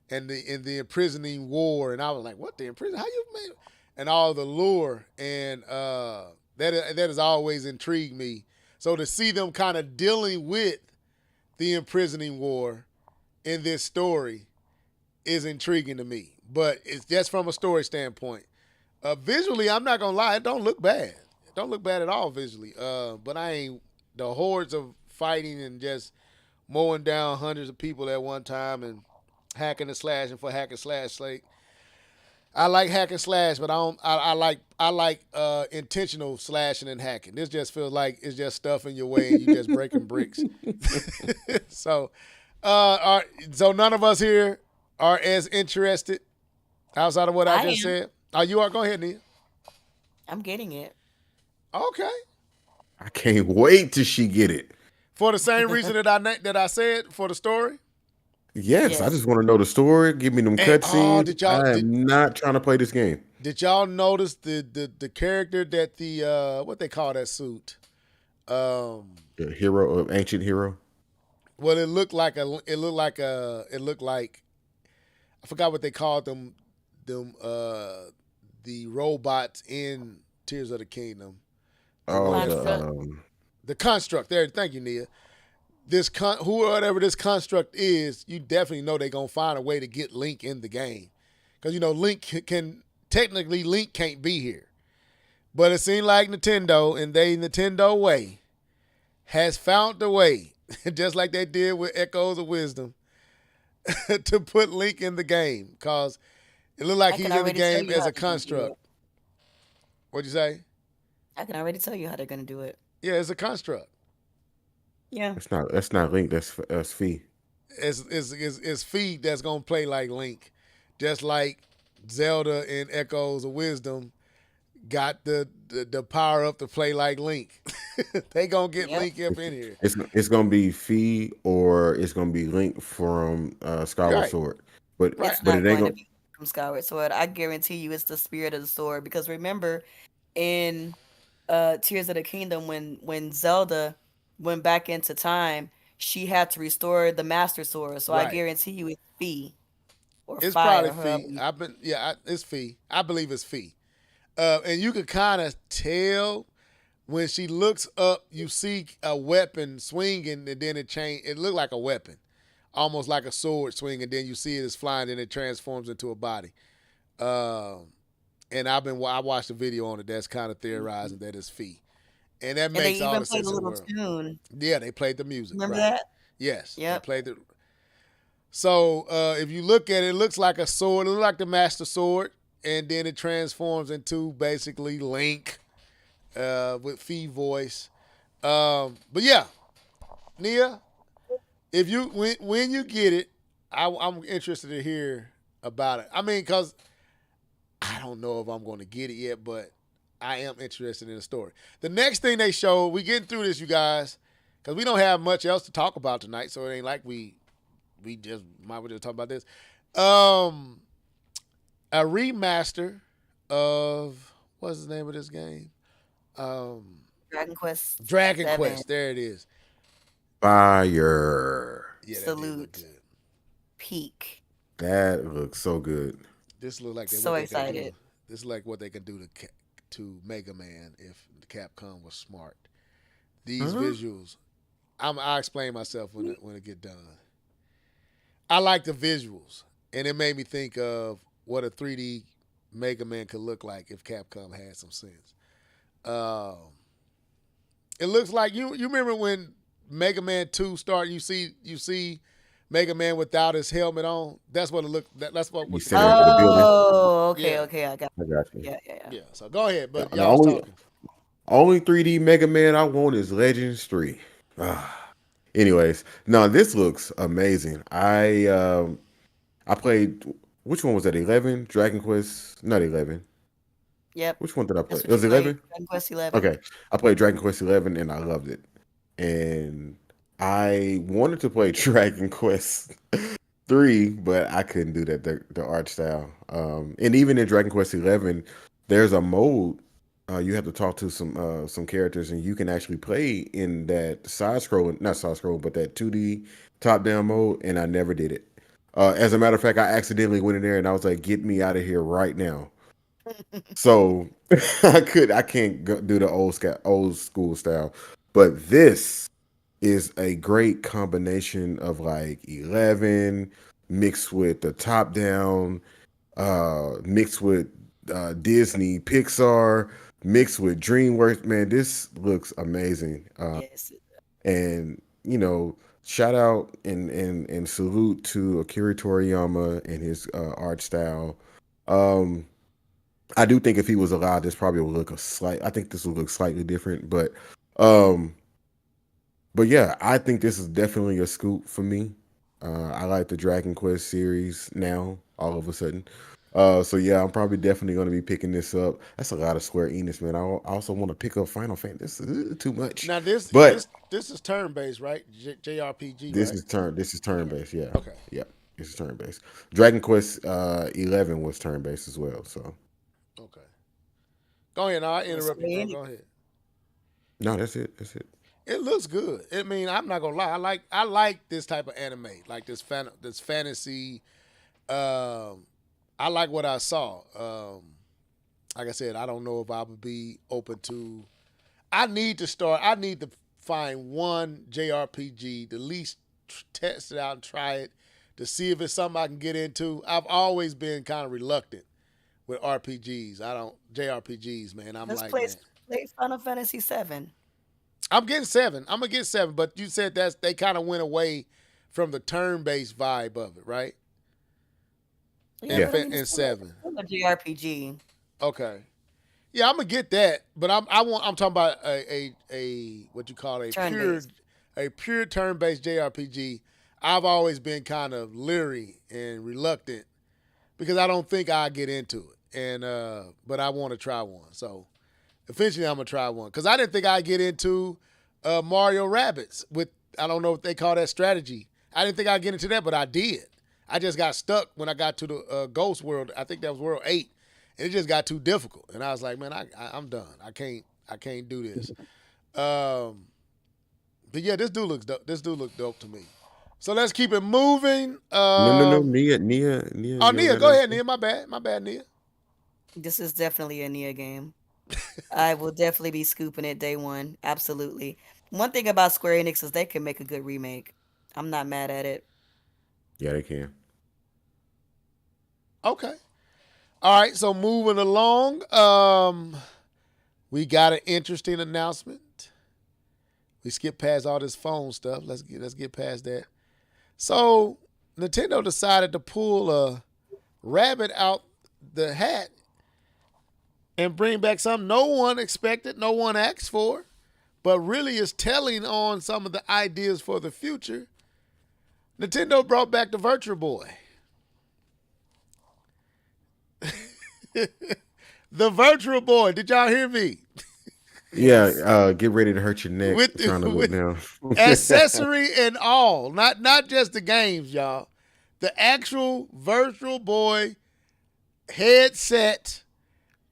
and the imprisoning war, and I was like, what, the imprison? How you made it? And all the lure, and that has always intrigued me. So to see them kind of dealing with the imprisoning war in this story is intriguing to me. But it's just from a story standpoint. Visually, I'm not gonna lie, it don't look bad. It don't look bad at all visually. But the hordes of fighting and just mowing down hundreds of people at one time and hacking and slashing for hack and slash sake. I like hack and slash, but I like intentional slashing and hacking. This just feels like it's just stuff in your way and you just breaking bricks. So none of us here are as interested outside of what I just said. Oh, you are? Go ahead, Nia. I'm getting it. Okay. I can't wait till she get it. For the same reason that I said, for the story. Yes, I just want to know the story. Give me them cutscenes. I am not trying to play this game. Did y'all notice the character that the what they call that suit? The hero, ancient hero. Well, it looked like I forgot what they called them the robots in Tears of the Kingdom. The construct. There, thank you, Nia. Whoever this construct is, you definitely know they're gonna find a way to get Link in the game, because Link can't be here, but it seemed like Nintendo way has found a way, just like they did with Echoes of Wisdom, to put Link in the game. Because It looked like I he's can in the already tell game you as how a they're gonna do construct. it. What'd you say? I can already tell you how they're gonna do it. Yeah, it's a construct. Yeah. That's not Link. That's Fee. It's Feed that's gonna play like Link, just like Zelda in Echoes of Wisdom got the power up to play like Link. They gonna get Yep. Link up in here. It's gonna be Fee or it's gonna be Link from Skyward Right. Sword. But It's but not it ain't going to gonna. be from Skyward Sword. I guarantee you, it's the Spirit of the Sword. Because remember, in Tears of the Kingdom, when Zelda went back into time, she had to restore the Master Sword. So I Right. guarantee you, it's Fee or It's Fire, probably however Fee. you. It's Fee. I believe it's Fee. And you could kind of tell when she looks up, you see a weapon swinging, and then it looked like a weapon, almost like a sword swing, and then you see it is flying, and it transforms into a body. And I watched a video on it that's kind of theorizing that it's Fee, and that And they makes all even the played sense a in the little world. tune. Yeah, they played the music. Remember Right. that? Yes, they Yep. played the. So if you look at it, it looks like a sword. It looks like the Master Sword, and then it transforms into basically Link with Fee voice. But yeah, Nia, if you when you get it, I'm interested to hear about it. I mean, because I don't know if I'm going to get it yet, but I am interested in the story. The next thing they showed, we getting through this, you guys, because we don't have much else to talk about tonight, so it ain't like we just might as well talk about this. A remaster of what's the name of this game? Dragon Quest Dragon 7. Quest. There it is. Fire. Yeah, that did look Salute. good. Peak. That looks so good. This look like So what they excited. can do. This is like what they can do to Mega Man if Capcom was smart. These visuals, I'll explain myself when it get done. I like the visuals, and it made me think of what a 3D Mega Man could look like if Capcom had some sense. It looks like you remember when Mega Man 2 started. You see Mega Man without his helmet on. That's what it looked. That's what You was. said it for the building. Oh, okay, Yeah. okay, I got. I got you. Yeah. Yeah. So go ahead, but The y'all was talking. only 3D Mega Man I want is Legends 3. Anyways, no, this looks amazing. I played, which one was that? 11? Dragon Quest? Not 11. Yep. Which one did I play? That's It what was you played. 11? Dragon Quest 11. Okay. I played Dragon Quest 11 and I loved it. And I wanted to play Dragon Quest 3, but I couldn't do that, the art style. And even in Dragon Quest 11, there's a mode you have to talk to some characters, and you can actually play in that not side scrolling, but that 2D top down mode. And I never did it. As a matter of fact, I accidentally went in there and I was like, "Get me out of here right now!" So I can't do the old school style. But this is a great combination of like 11 mixed with the top down, mixed with Disney, Pixar, mixed with DreamWorks. Man, this looks amazing. Yes. And shout out and salute to Akira Toriyama and his art style. I do think if he was alive, this probably would look I think this would look slightly different, but yeah, I think this is definitely a scoop for me. I like the Dragon Quest series now, all of a sudden. So yeah, I'm probably definitely going to be picking this up. That's a lot of Square Enix, man. I also want to pick up Final Fantasy. This is too much. Now this is turn based, right? JRPG. This right? This is turn based. Yeah. Okay. Yep. This is turn based. Dragon Quest 11 was turn based as well. So. Okay. Go ahead. I'll interrupt you. Bro. Go ahead. No, that's it. That's it. It looks good. I mean, I'm not gonna lie. I like this type of anime, like this fantasy. I like what I saw. Like I said, I don't know if I would be open to. I need to find one JRPG, to at least test it out and try it to see if it's something I can get into. I've always been kind of reluctant with RPGs. JRPGs, man. I'm Let's like, play man. Final Fantasy 7. I'm getting 7. I'm gonna get 7, but you said they kind of went away from the turn-based vibe of it, right? Yeah, Yeah. but I mean, and it's 7. still a JRPG. Okay. Yeah, I'm gonna get that, but I'm talking about a what you call Turn based. a pure turn-based JRPG. I've always been kind of leery and reluctant because I don't think I get into it, and but I want to try one. So eventually, I'm gonna try one because I didn't think I'd get into Mario Rabbids with I don't know what they call that strategy. I didn't think I'd get into that, but I did. I just got stuck when I got to the Ghost World. I think that was World 8. And it just got too difficult, and I was like, "Man, I'm done. I can't do this." But yeah, this dude looks dope. This dude looked dope to me. So let's keep it moving. No. Nia. Oh, You don't Nia, got go ahead, nothing? Nia. My bad, Nia. This is definitely a Nia game. I will definitely be scooping it day one. Absolutely. One thing about Square Enix is they can make a good remake. I'm not mad at it. Yeah, they can. Okay. All right. So moving along, we got an interesting announcement. We skipped past all this phone stuff. Let's get past that. So Nintendo decided to pull a rabbit out the hat and bring back something no one expected, no one asked for, but really is telling on some of the ideas for the future. Nintendo brought back the Virtual Boy. The Virtual Boy. Did y'all hear me? Yeah, get ready to hurt your neck With, trying to look with down. accessory and all, not just the games, y'all. The actual Virtual Boy headset.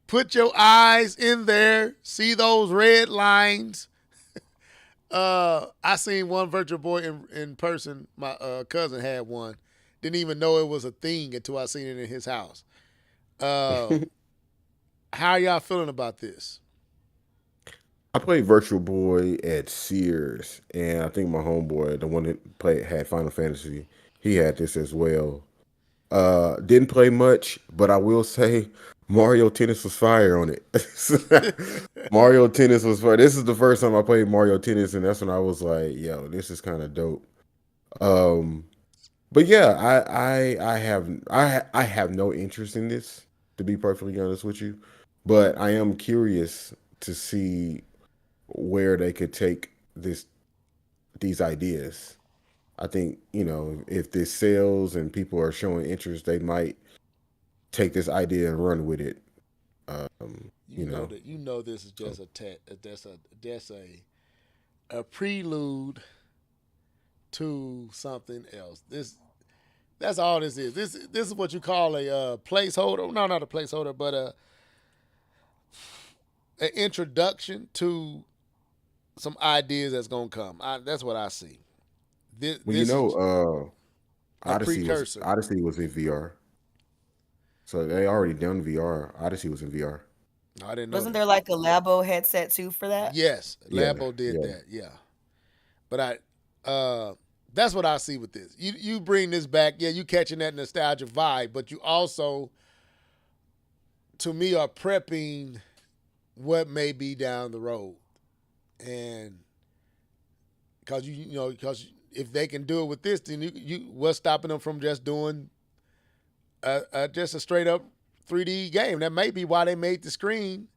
Put your eyes in there. See those red lines. I seen one Virtual Boy in person. My cousin had one. Didn't even know it was a thing until I seen it in his house. How y'all feeling about this? I played Virtual Boy at Sears, and I think my homeboy, the one that had Final Fantasy, he had this as well. Didn't play much, but I will say Mario Tennis was fire on it. Mario Tennis was fire. This is the first time I played Mario Tennis, and that's when I was like, "Yo, this is kind of dope." Um, but yeah, I have no interest in this, to be perfectly honest with you. But I am curious to see where they could take these ideas. I think, if this sells and people are showing interest, they might take this idea and run with it. You know that this is just a prelude to something else. That's all this is. This is what you call a placeholder. No, not a placeholder, but an introduction to some ideas that's gonna come. That's what I see. This is a precursor. Odyssey was in VR, so they already done VR. Odyssey was in VR. No, I didn't know Wasn't that. there like a Labo headset too for that? Yes, Yeah, Labo did yeah. that. Yeah, but that's what I see with this. You bring this back. Yeah, you catching that nostalgia vibe, but you also, to me, are prepping what may be down the road, and because because if they can do it with this, then you what's stopping them from just doing just a straight up 3D game? That may be why they made the screen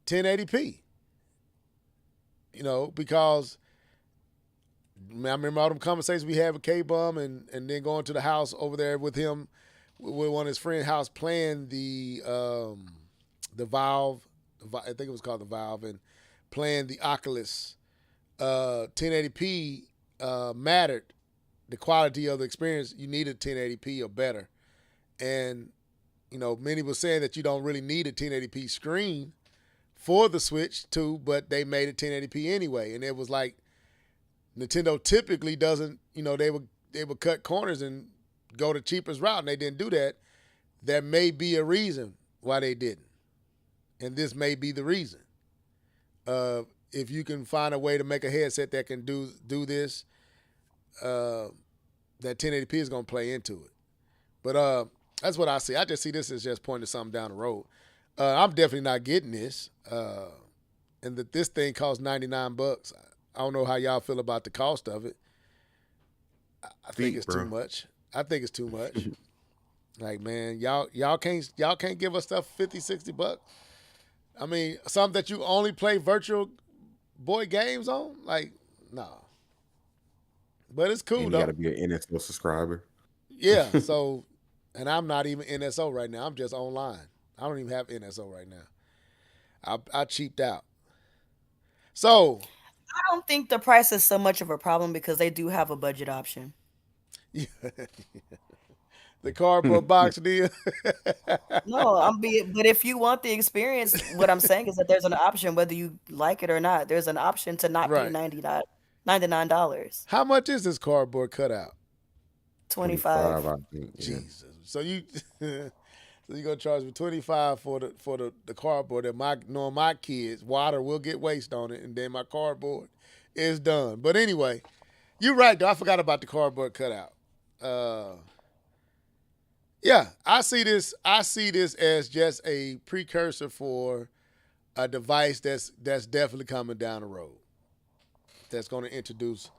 1080p. Because I remember all them conversations we had with K-Bum and then going to the house over there with him, with one of his friend's house, playing the Valve, I think it was called the Valve, and playing the Oculus. 1080p mattered. The quality of the experience, you needed 1080p or better. And, many were saying that you don't really need a 1080p screen for the Switch too, but they made it 1080p anyway. And it was like Nintendo typically doesn't, they would cut corners and go the cheapest route, and they didn't do that. There may be a reason why they didn't. And this may be the reason. If you can find a way to make a headset that can do this, that 1080p is going to play into it. But that's what I see. I just see this as just pointing to something down the road. I'm definitely not getting this. And that this thing costs $99. I don't know how y'all feel about the cost of it. I think it's too much. I think it's too much. Like, man, y'all can't give us stuff $50, $60. I mean, something that you only play virtual boy games on? Like, no. But it's cool And you though. got to be an NSO subscriber. Yeah. So, and I'm not even NSO right now. I'm just online. I don't even have NSO right now. I cheaped out. So, I don't think the price is so much of a problem because they do have a budget option. yeah, the cardboard box deal. No, but if you want the experience, what I'm saying is that there's an option whether you like it or not. There's an option to not pay Right. $99, How much is this cardboard cutout? 25. 25, I think. Yeah. Jesus. So you so you're gonna charge me 25 for the cardboard that knowing my kids, water will get waste on it, and then my cardboard is done. But anyway, you're right though. I forgot about the cardboard cutout. Yeah, I see this as just a precursor for a device that's definitely coming down the road. That's gonna introduce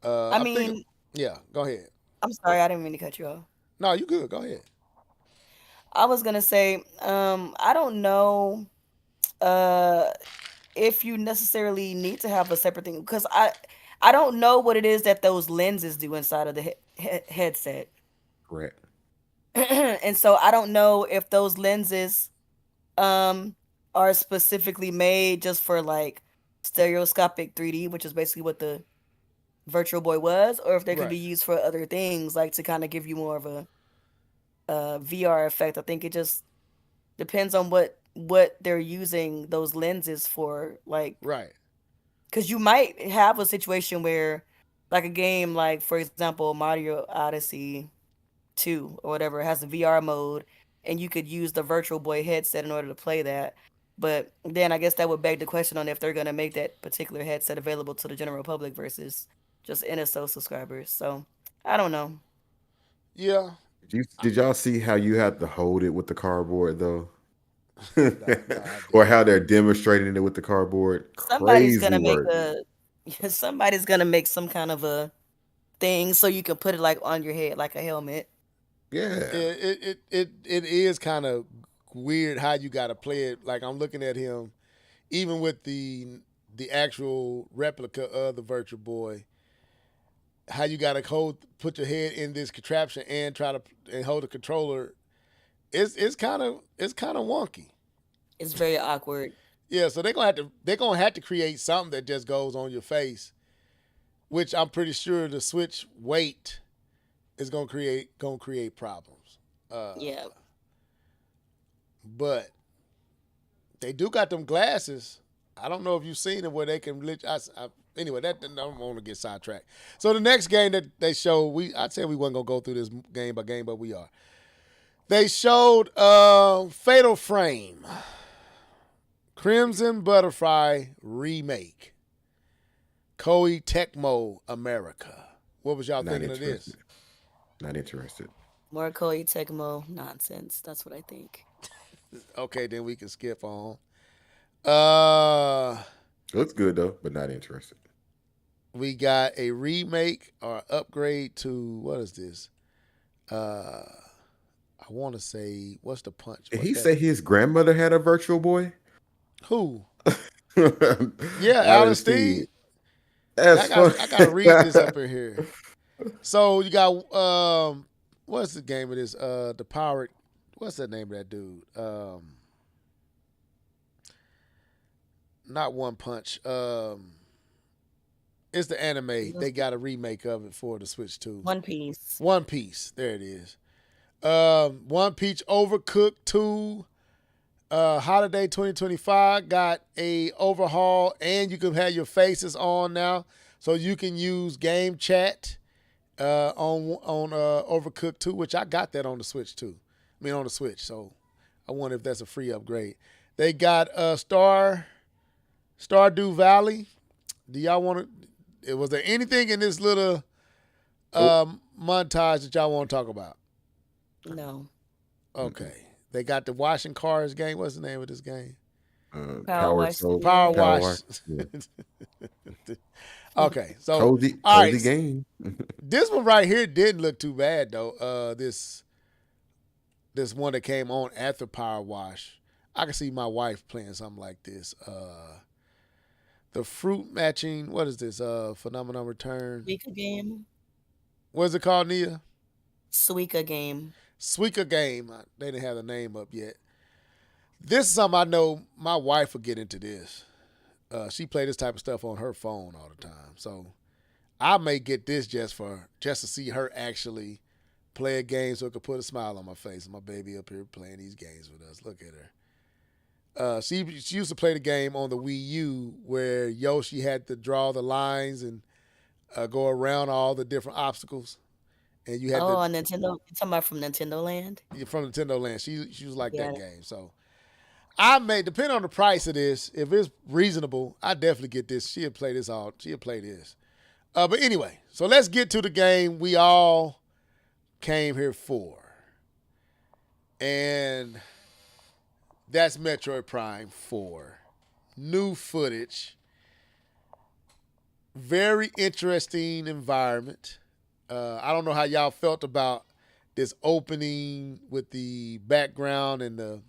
I mean, yeah, go ahead. I'm sorry, I didn't mean to cut you off. No, you good. Go ahead. I was gonna say, I don't know if you necessarily need to have a separate thing because I don't know what it is that those lenses do inside of the headset. Correct. And so I don't know if those lenses are specifically made just for like stereoscopic 3D, which is basically what the Virtual Boy was, or if they could be Right. used for other things, like to kind of give you more of a VR effect. I think it just depends on what they're using those lenses for, like, Right. because you might have a situation where, like a game like, for example, Mario Odyssey 2 or whatever has a VR mode, and you could use the Virtual Boy headset in order to play that. But then I guess that would beg the question on if they're gonna make that particular headset available to the general public versus just NSO subscribers. So I don't know. Yeah. Did y'all see how you have to hold it with the cardboard though? No, I Or didn't. how they're demonstrating it with the cardboard? Somebody's Crazy gonna make work. somebody's gonna make some kind of a thing so you can put it like on your head like a helmet. Yeah. It is kind of weird how you got to play it. Like I'm looking at him, even with the actual replica of the Virtual Boy. How you got to put your head in this contraption and try to and hold the controller. It's kind of wonky. It's very awkward. Yeah, so they're gonna have to create something that just goes on your face, which I'm pretty sure the Switch weight is gonna create problems. Yeah. But they do got them glasses. I don't know if you've seen it where they can. Anyway, that I don't want to get sidetracked. So the next game that they showed, I'd say we wasn't gonna go through this game by game, but we are. They showed Fatal Frame, Crimson Butterfly remake, Koei Tecmo America. What was y'all Not thinking of this? interested. Not interested. More Koei Tecmo nonsense. That's what I think. Okay, then we can skip on. Looks good though, but not interested. We got a remake or upgrade to what is this? I want to say what's the punch? Did What's he that? say his grandmother had a Virtual Boy? Who? Yeah, Yeah, Alan Steed. That's I funny. gotta read this up in here. So you got what's the game of this? The Pirate. What's the name of that dude? Not One Punch. It's the anime. They got a remake of it for the Switch 2. One Piece. One Piece. There it is. One Piece Overcooked 2. Holiday 2025 got a overhaul, and you can have your faces on now, so you can use game chat on Overcooked 2, which I got that on the Switch too. I mean on the Switch, so I wonder if that's a free upgrade. They got Stardew Valley. Do y'all want to? Was there anything in this little montage that y'all want to talk about? No. Okay. They got the washing cars game. What's the name of this game? Power Wash. Soap. Power Power Wash. Yeah. Okay, so Cozy all right, game. this one right here didn't look too bad though. This this one that came on after Power Wash. I can see my wife playing something like this. The fruit matching. What is this? Phenomenon return. Suika game. What is it called, Nia? Suika game. Suika game. They didn't have the name up yet. This is something I know my wife will get into this. She play this type of stuff on her phone all the time. So I may get this just to see her actually play a game so it could put a smile on my face. My baby up here playing these games with us. Look at her. She used to play the game on the Wii U where Yoshi had to draw the lines and go around all the different obstacles. And you had on Nintendo. You're talking about from Nintendo Land? from Nintendo Land. She was like Yeah. that game. So I may, depending on the price of this, if it's reasonable, I definitely get this. She'll play this all. She'll play this. But anyway, so let's get to the game we all came here for. And that's Metroid Prime 4. New footage. Very interesting environment. I don't know how y'all felt about this opening with the background and the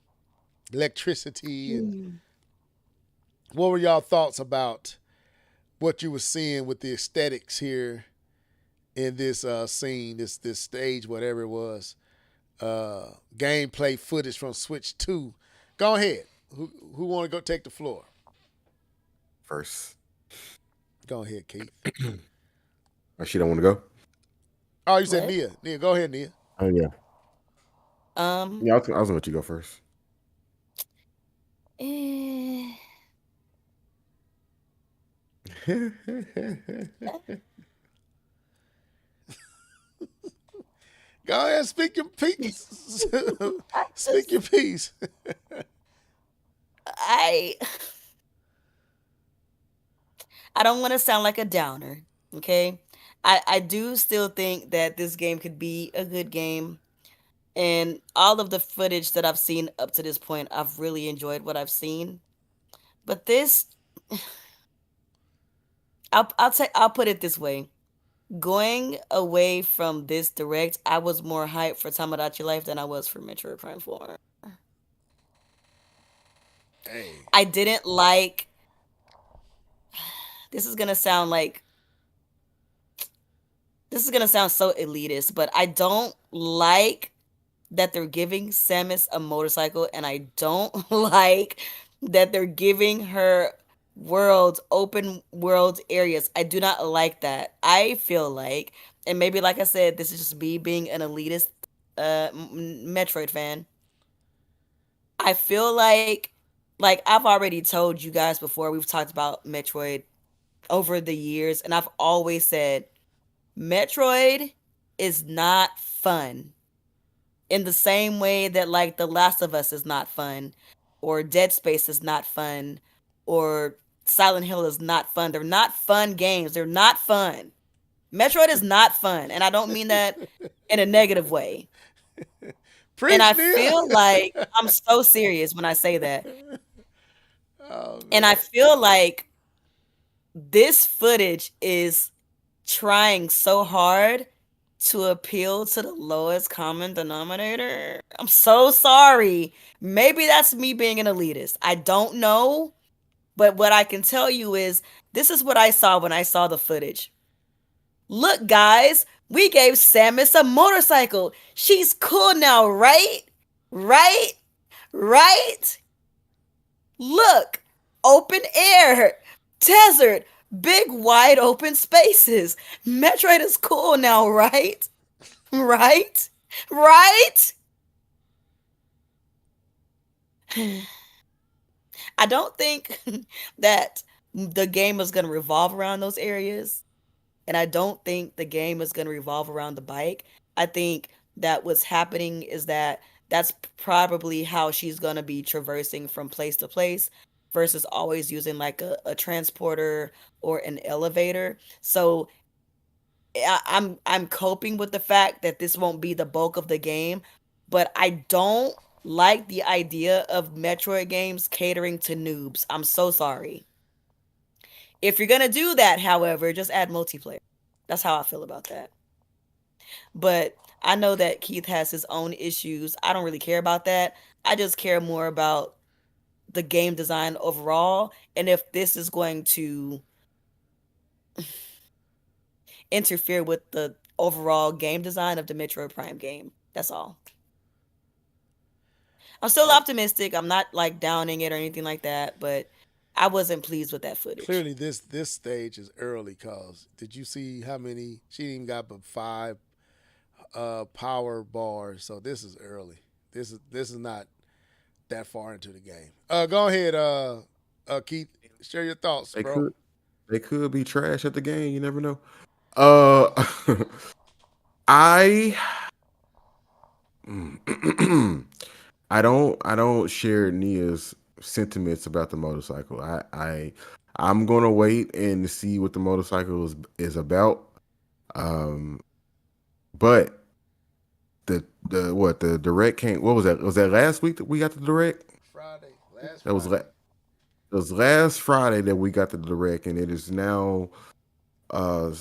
electricity. And what were y'all thoughts about what you were seeing with the aesthetics here in this scene, this stage, whatever it was? Gameplay footage from Switch 2. Go ahead. Who want to go take the floor? First. Go ahead, Keith. She don't want to go? Oh, you said What? Nia. Nia, go ahead, Nia. Oh, yeah. Yeah, I was going to let you go first. Eh, Go ahead, speak your piece. I Speak your piece. I I don't want to sound like a downer, okay? I do still think that this game could be a good game. And all of the footage that I've seen up to this point, I've really enjoyed what I've seen. But this, I'll put it this way. Going away from this direct, I was more hyped for Tamagotchi Life than I was for Metroid Prime 4. Hey. I didn't like. This is gonna sound like. This is gonna sound so elitist, but I don't like that they're giving Samus a motorcycle, and I don't like that they're giving her open world areas. I do not like that. I feel like, and maybe like I said, this is just me being an elitist Metroid fan. I feel like I've already told you guys before, we've talked about Metroid over the years, and I've always said Metroid is not fun. In the same way that like The Last of Us is not fun, or Dead Space is not fun, or Silent Hill is not fun. They're not fun games. They're not fun. Metroid is not fun, and I don't mean that in a negative way. Preach, And I Nia. feel like I'm so serious when I say that. Oh, And I feel like this footage is trying so hard to appeal to the lowest common denominator. I'm so sorry. Maybe that's me being an elitist. I don't know. But what I can tell you is this is what I saw when I saw the footage. Look, guys, we gave Samus a motorcycle. She's cool now, right? Right? Right? Look, open air, desert, big wide open spaces. Metroid is cool now, right? Right? Right? I don't think that the game is going to revolve around those areas. And I don't think the game is going to revolve around the bike. I think that what's happening is that that's probably how she's going to be traversing from place to place versus always using like a transporter or an elevator. So I'm coping with the fact that this won't be the bulk of the game, but I don't like the idea of Metroid games catering to noobs. I'm so sorry. If you're gonna do that, however, just add multiplayer. That's how I feel about that. But I know that Keith has his own issues. I don't really care about that. I just care more about the game design overall, and if this is going to interfere with the overall game design of the Metroid Prime game. That's all. I'm still optimistic. I'm not like downing it or anything like that, but I wasn't pleased with that footage. Clearly, this stage is early. Cause did you see how many? She even got but 5 power bars. So this is early. This is not that far into the game. Go ahead, Keith. Share your thoughts, They bro. could be trash at the game. You never know. Uh, I I don't share Nia's sentiments about the motorcycle. I'm gonna wait and see what the motorcycle is about. Um, but the direct came. What was that? Was that last week that we got the direct? Friday, last That was Friday. it was last Friday that we got the direct, and it is now uh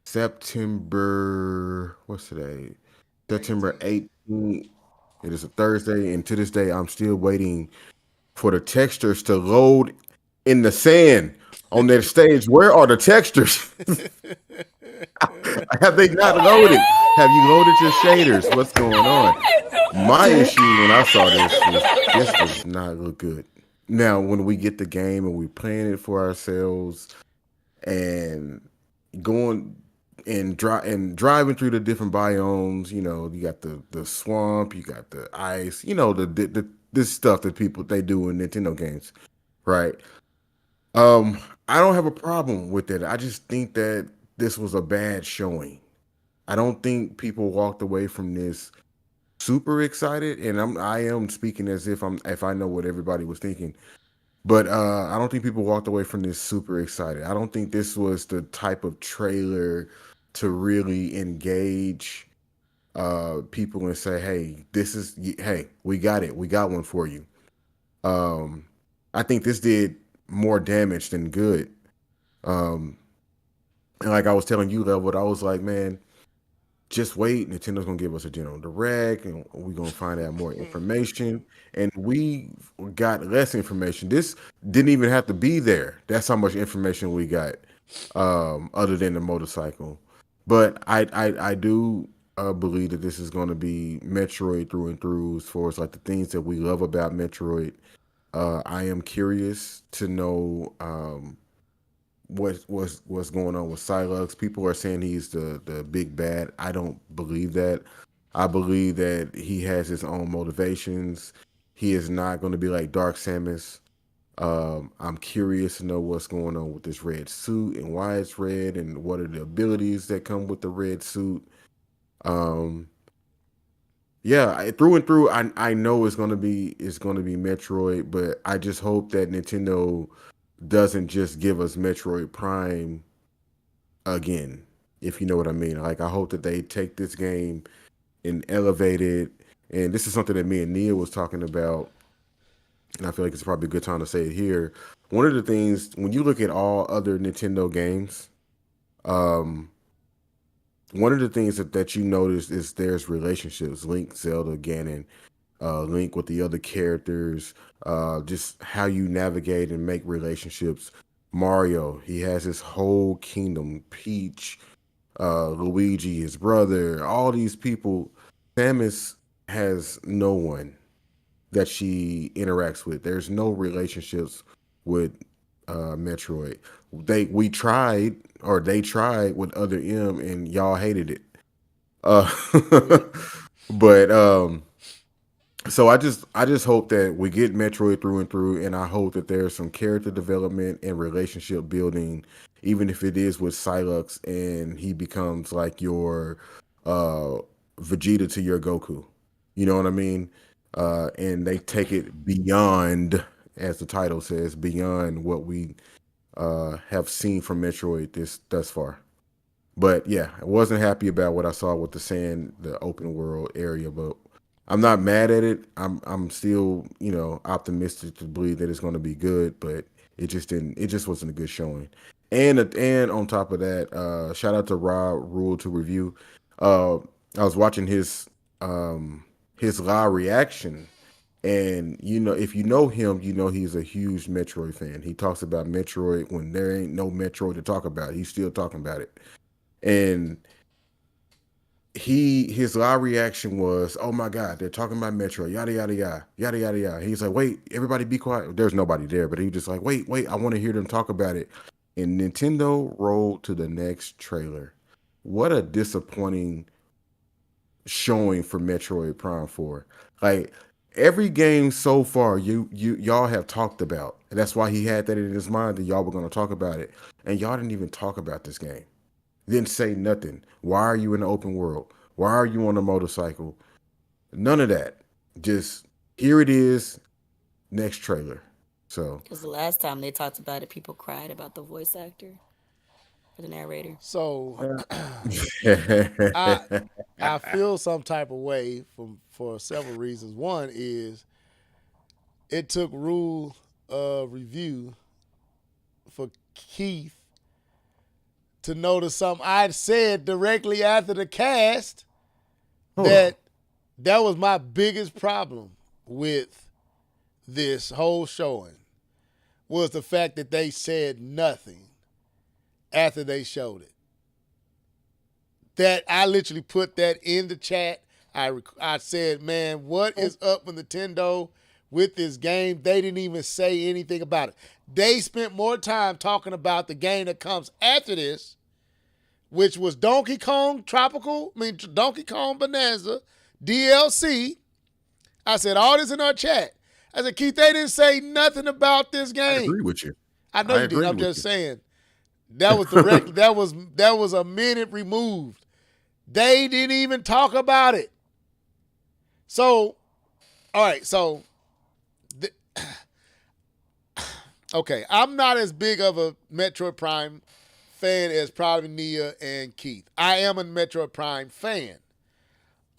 September. What's today? September 18th. It is a Thursday, and to this day, I'm still waiting for the textures to load in the sand on that stage. Where are the textures? Have they not loaded? Have you loaded your shaders? What's going on? My issue when I saw this does not look good. Now, when we get the game and we playing it for ourselves and going and driving through the different biomes, you got the swamp, you got the ice, this stuff that people they do in Nintendo games, right? I don't have a problem with it. I just think that this was a bad showing. I don't think people walked away from this super excited, and I am speaking as if I know what everybody was thinking. But I don't think people walked away from this super excited. I don't think this was the type of trailer to really engage people and say, "Hey, hey, we got it. We got one for you." Um, I think this did more damage than good. Um, and like I was telling you, Level, I was like, man, just wait. Nintendo's gonna give us a general direct, and we're gonna find out more information. And we got less information. This didn't even have to be there. That's how much information we got, other than the motorcycle. But I do believe that this is going to be Metroid through and through, as far as like the things that we love about Metroid. I am curious to know what's going on with Silux. People are saying he's the big bad. I don't believe that. I believe that he has his own motivations. He is not going to be like Dark Samus. I'm curious to know what's going on with this red suit and why it's red and what are the abilities that come with the red suit. Um, yeah, through and through, I know it's gonna be Metroid, but I just hope that Nintendo doesn't just give us Metroid Prime again, if you know what I mean. Like I hope that they take this game and elevate it. And this is something that me and Nia was talking about, and I feel like it's probably a good time to say it here. One of the things when you look at all other Nintendo games, um, one of the things that you notice is there's relationships. Link, Zelda, Ganon, Link with the other characters, just how you navigate and make relationships. Mario, he has his whole kingdom. Peach, Luigi, his brother, all these people. Samus has no one that she interacts with. There's no relationships with Metroid. We tried, or they tried with Other M, and y'all hated it. Uh, but so I just hope that we get Metroid through and through, and I hope that there's some character development and relationship building, even if it is with Silux and he becomes like your uh Vegeta to your Goku. You know what I mean? And they take it beyond, as the title says, beyond what we have seen from Metroid this thus far. But yeah, I wasn't happy about what I saw with the sand, the open world area, but I'm not mad at it. I'm still, optimistic to believe that it's going to be good, but it just wasn't a good showing. And on top of that, shout out to Rob Rule to Review. Uh I was watching his live reaction, and if you know him, he's a huge Metroid fan. He talks about Metroid when there ain't no Metroid to talk about. He's still talking about it, and his live reaction was, "Oh my God, they're talking about Metroid, yada yada yada, yada yada yada." He's like, "Wait, everybody, be quiet." There's nobody there, but he was just like, "Wait, I want to hear them talk about it." And Nintendo rolled to the next trailer. What a disappointing showing for Metroid Prime 4. Like every game so far, y'all have talked about, and that's why he had that in his mind that y'all were going to talk about it, and y'all didn't even talk about this game. Didn't say nothing. Why are you in the open world? Why are you on a motorcycle? None of that. Just here it is. Next trailer. So Because the last time they talked about it, people cried about the voice actor for the narrator. So I I feel some type of way for several reasons. One is it took rule of review for Keith to notice something I'd said directly after the cast that was my biggest problem with this whole showing was the fact that they said nothing after they showed it. That I literally put that in the chat. I said, man, what is up with Nintendo with this game? They didn't even say anything about it. They spent more time talking about the game that comes after this, which was Donkey Kong Bonanza, DLC. I said all this in our chat. I said, Keith, they didn't say nothing about this game. I agree with you. I know you did. I'm just saying. That was direct. that was a minute removed. They didn't even talk about it. So, all right. So, okay. I'm not as big of a Metroid Prime fan as probably Nia and Keith. I am a Metroid Prime fan.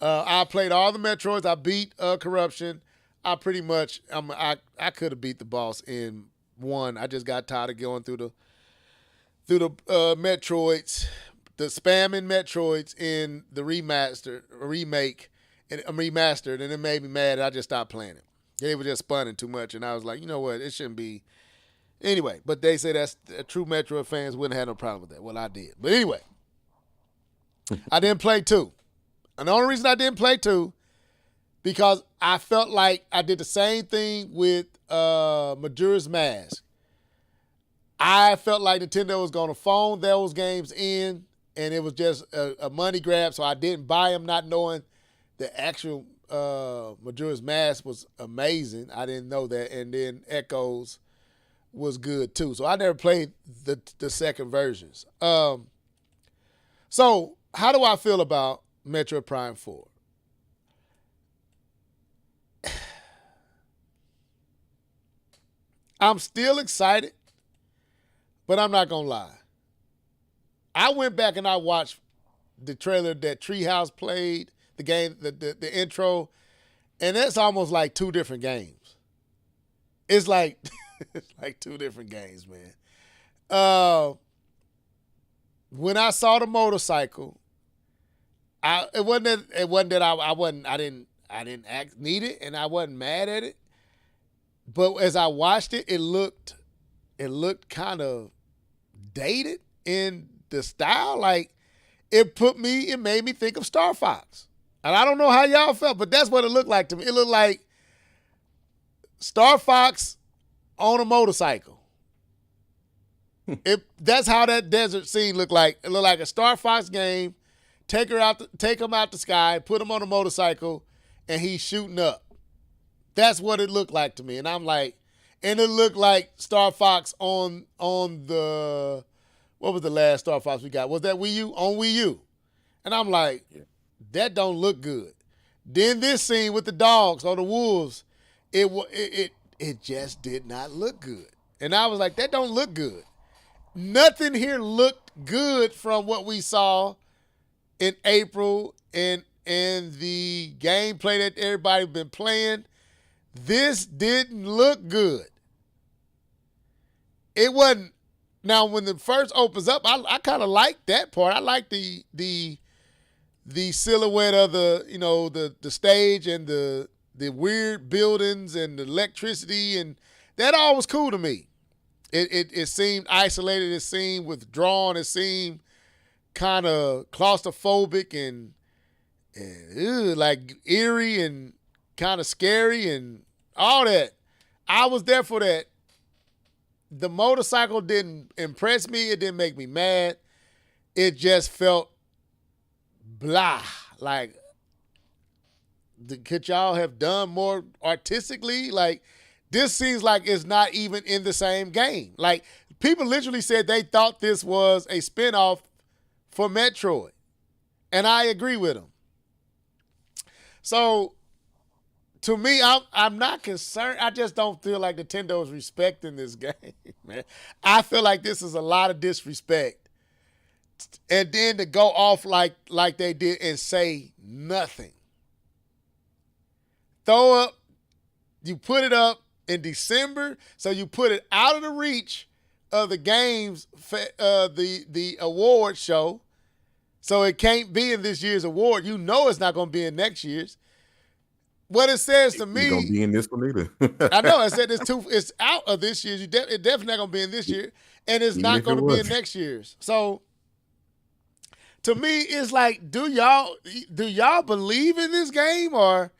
I played all the Metroids. I beat Corruption. I pretty much I could have beat the boss in one. I just got tired of going through the Metroids, the spamming Metroids in the remake, and remastered, and it made me mad. I just stopped playing it. They were just spunning too much, and I was like, you know what? It shouldn't be. Anyway, but they say that's true Metroid fans wouldn't have no problem with that. Well, I did. But anyway, I didn't play 2. And the only reason I didn't play 2, because I felt like I did the same thing with Majora's Mask. I felt like Nintendo was going to phone those games in, and it was just a money grab, so I didn't buy them not knowing the actual Majora's Mask was amazing. I didn't know that. And then Echoes was good too. So I never played the second versions. So how do I feel about Metroid Prime 4? I'm still excited, but I'm not going to lie. I went back and I watched the trailer that Treehouse played, the game, the intro, and it's almost like 2 different games. It's like it's like 2 different games, man. When I saw the motorcycle, I didn't need it, and I wasn't mad at it. But as I watched it, it looked kind of dated in the style. Like it made me think of Star Fox. And I don't know how y'all felt, but that's what it looked like to me. It looked like Star Fox on a motorcycle. That's how that desert scene looked like. It looked like a Star Fox game. Take him out the sky, put him on a motorcycle, and he's shooting up. That's what it looked like to me. And I'm like, and it looked like Star Fox on the, what was the last Star Fox we got? Was that Wii U? On Wii U. And I'm like, that don't look good. Then this scene with the dogs or the wolves, it just did not look good. And I was like, that don't look good. Nothing here looked good from what we saw in April and the gameplay that everybody been playing. This didn't look good. It wasn't. Now, when the first opens up, I kind of like that part. I like the the silhouette of the stage and the weird buildings and the electricity, and that all was cool to me. It seemed isolated, it seemed withdrawn, it seemed kind of claustrophobic and like eerie and kind of scary and all that. I was there for that. The motorcycle didn't impress me. It didn't make me mad. It just felt blah. Like, could y'all have done more artistically? Like, this seems like it's not even in the same game. Like, people literally said they thought this was a spinoff for Metroid. And I agree with them. So, to me, I'm not concerned. I just don't feel like Nintendo is respecting this game, man. I feel like this is a lot of disrespect. And then to go off like they did and say nothing. You put it up in December, so you put it out of the reach of the games, the award show, so it can't be in this year's award. You know it's not going to be in next year's. What it says to me, It's gonna be in this one either. I know. I said it's out of this year's. It's definitely not going to be in this year, and it's Even not if going it to be in was. next year's. So, to me, it's like, do y'all believe in this game, or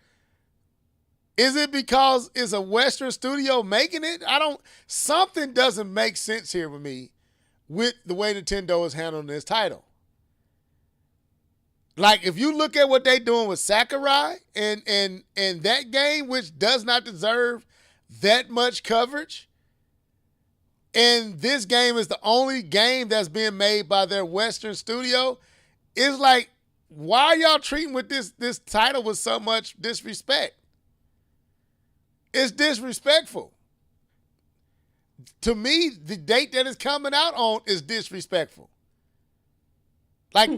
is it because it's a Western studio making it? Something doesn't make sense here with me with the way Nintendo is handling this title. Like, if you look at what they're doing with Sakurai and that game, which does not deserve that much coverage, and this game is the only game that's being made by their Western studio, it's like, why are y'all treating with this title with so much disrespect? It's disrespectful. To me, the date that it's coming out on is disrespectful. Like,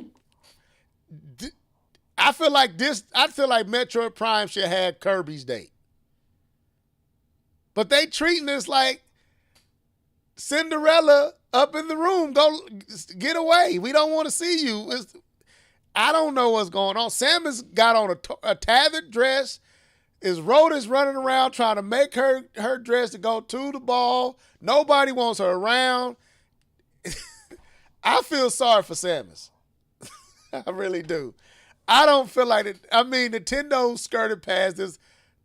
I feel like Metroid Prime should have Kirby's date. But they treating this like Cinderella up in the room. Go get away. We don't want to see you. I don't know what's going on. Samus got on a tethered dress. Rhoda's running around trying to make her dress to go to the ball. Nobody wants her around. I feel sorry for Samus. I really do. I don't feel like it. I mean, Nintendo skirted past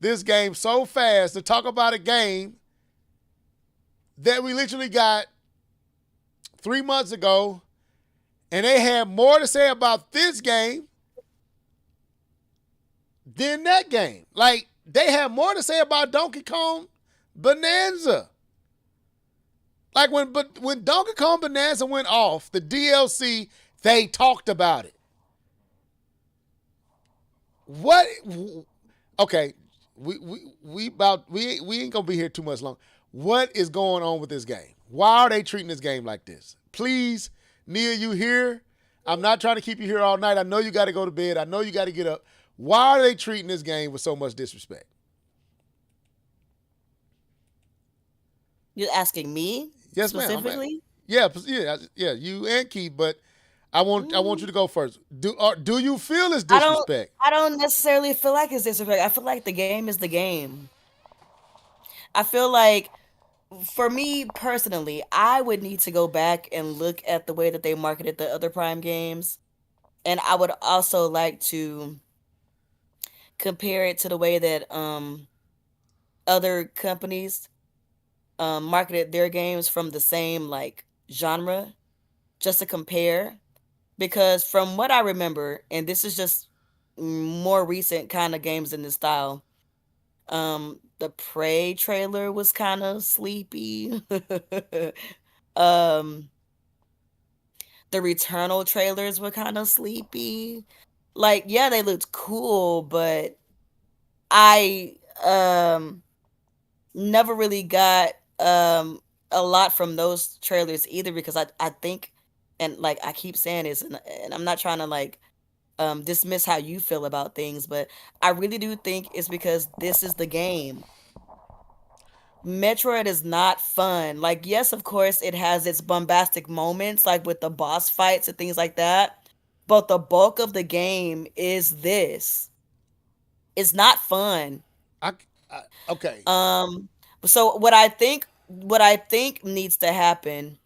this game so fast to talk about a game that we literally got 3 months ago, and they had more to say about this game than that game. Like, they have more to say about Donkey Kong Bonanza. Like, when Donkey Kong Bonanza went off, the DLC, they talked about it. What? Okay, we ain't gonna be here too much long. What is going on with this game? Why are they treating this game like this? Please, Nia, you here? I'm not trying to keep you here all night. I know you got to go to bed. I know you got to get up. Why are they treating this game with so much disrespect? You're asking me? Yes, ma'am. Specifically? Yeah, you and Keith, but I want you to go first. Do you feel it's disrespect? I don't necessarily feel like it's disrespect. I feel like the game is the game. I feel like, for me personally, I would need to go back and look at the way that they marketed the other Prime games. And I would also like to compare it to the way that other companies marketed their games from the same genre, just to compare. Because from what I remember, and this is just more recent kind of games in this style, the Prey trailer was kind of sleepy. um, the Returnal trailers were kind of sleepy. Like, yeah, they looked cool, but I never really got a lot from those trailers either, because I think, and like I keep saying this, and I'm not trying to dismiss how you feel about things, but I really do think it's because this is the game. Metroid is not fun. Like, yes, of course, it has its bombastic moments, like with the boss fights and things like that. but the bulk of the game is this. It's not fun. I, okay. So what I think needs to happen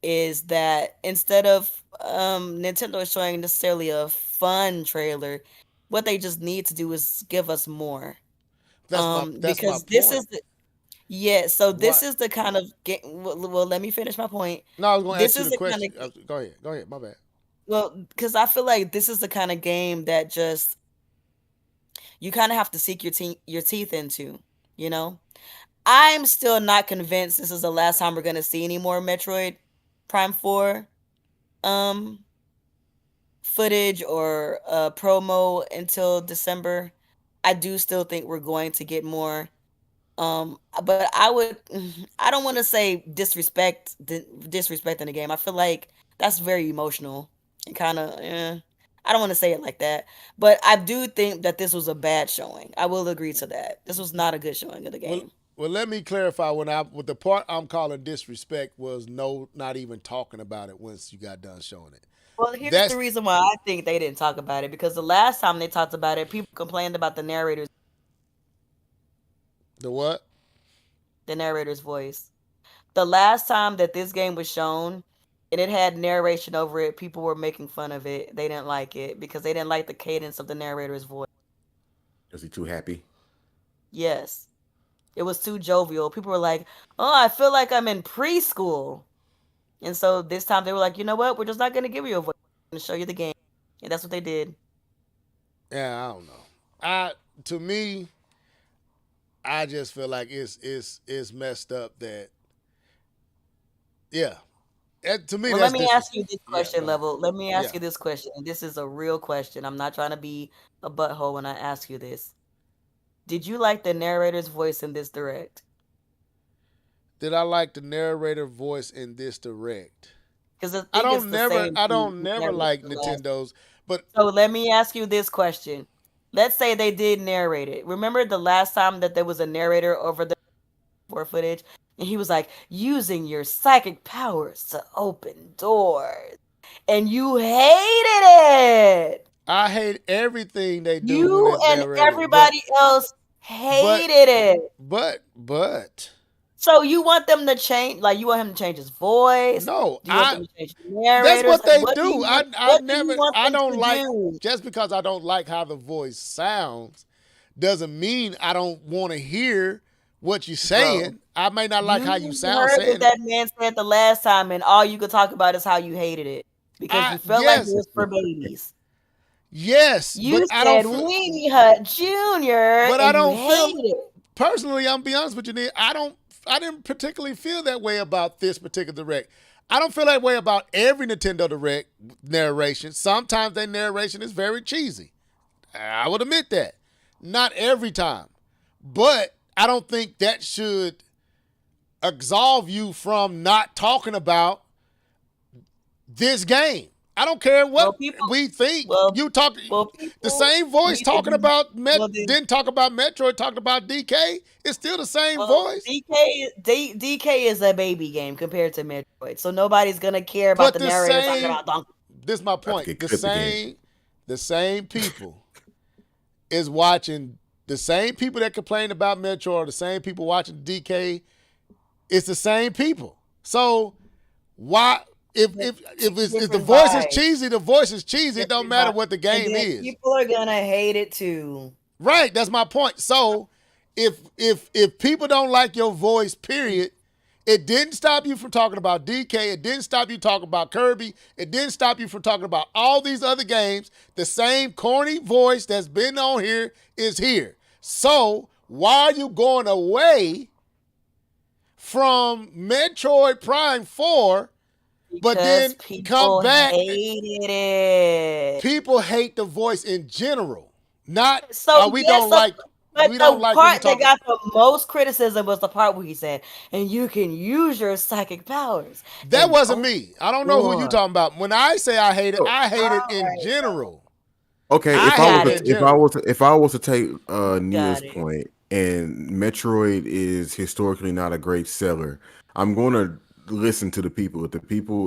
is that instead of Nintendo showing necessarily a fun trailer, what they just need to do is give us more. That's my Because this point. is yeah, so this What? is the kind of game. Well, let me finish my point. No, I was going to This ask you is the the kind question. of Go ahead. Go ahead. My bad. well, because I feel like this is the kind of game that just you kind of have to sink your teeth into. You know, I'm still not convinced this is the last time we're gonna see any more Metroid Prime 4 um footage or promo until December. I do still think we're going to get more. But I don't want to say disrespecting the game. I feel like that's very emotional and kind of I don't want to say it like that, but I do think that this was a bad showing. I will agree to that. This was not a good showing of the Well, game. well, let me clarify. With the part I'm calling disrespect was no, not even talking about it once you got done showing it. Well, here's the That's reason why I think they didn't talk about it because the last time they talked about it, people complained about the what? the narrator's voice. The last time that this game was shown and it had narration over it, people were making fun of it. They didn't like it because they didn't like the cadence of the narrator's voice. Is he too happy? Yes. It was too jovial. People were like, "Oh, I feel like I'm in preschool." And so this time they were like, "You know what? We're just not going to give you a voice. We're going to show you the game." And that's what they did. Yeah, I don't know. To me, I just feel like it's messed up that yeah. To me, Well, let that's me ask you this Yeah, question, go ahead. Level. Let me ask Yeah. you this question. And this is a real question. I'm not trying to be a butthole when I ask you this. Did you like the narrator's voice in this direct? Did I like the narrator voice in this direct? Because I think it's the same I who don't never narrated like the last. Nintendo's, but So let me ask you this question. Let's say they did narrate it. Remember the last time that there was a narrator over the for footage, and he was like, "Using your psychic powers to open doors," and you hated it. I hate everything they do when You it's and narrated. everybody else But hated it. but So you want them to change, like you want him to change his voice? no, Do you want them to change the that's narrators? what Like they what do you do. want? What do you want I them don't to like do? just because I don't like how the voice sounds doesn't mean I don't want to hear what you're Bro, saying. I may not like how you you sound heard what saying it. that man said the last time, and all you could talk about is how you hated it because I you felt like it yes, was for babies. yes, You said Weenie Hut Jr. but I and you don't feel hated it. personally, I'm be honest with you, Nick, I didn't particularly feel that way about this particular direct. I don't feel that way about every Nintendo Direct narration. Sometimes their narration is very cheesy. I would admit that. Not every time. But I don't think that should absolve you from not talking about this game. I don't care Well, what people, we think. well, You talk well, the people same voice need to talking be. about Well, then, didn't talk about Metroid, talked about DK. It's still the same well, voice. DK is a baby game compared to Metroid, so nobody's gonna care about But the the narrator talking same about Donkey. this is my About to point. get The clipped again. same people is watching the same people that complain about Metroid, the same people watching DK. It's the same people. So why if the Different voice is vibes, cheesy, the voice is cheesy. It don't different matter vibes, what the and game then is. people are gonna hate it too. Right, that's my point. So if people don't like your voice, period, it didn't stop you from talking about DK. It didn't stop you talking about Kirby. It didn't stop you from talking about all these other games. The same corny voice that's been on here is here. So why are you going away from Metroid Prime 4, but then Because come people back? hated it. People hate the voice in general. Not So we yes, don't like but we don't the like when you part that talk. got the most criticism was the part where he said, "And you can use your psychic powers." That And wasn't oh, me. I don't know who you talking about. When I say So, I hate it all in right, general. okay, I if I hate was got it to, in it, general. if I was to take Nia's got it. point, and Metroid is historically not a great seller, I'm going to listen to the people.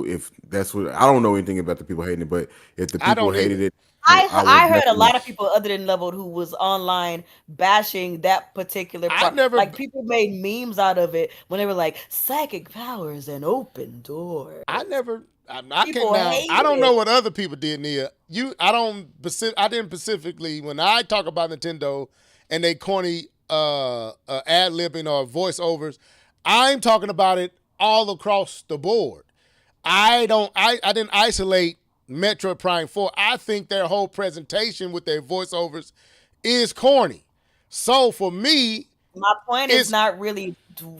If that's what I don't know anything about the people hating it, but if the I people don't hated either. it, I would I heard a definitely. lot of people other than Leveled who was online bashing that particular I part. never. Like people made memes out of it when they were like psychic powers and open doors. I never. I can't People now. hate I don't it. know what other people did, Nia. I don't. I didn't specifically when I talk about Nintendo and they corny ad libbing or voiceovers. I'm talking about it all across the board. I don't. I didn't isolate Metroid Prime 4. I think their whole presentation with their voiceovers is corny. So for me, My point is it's not really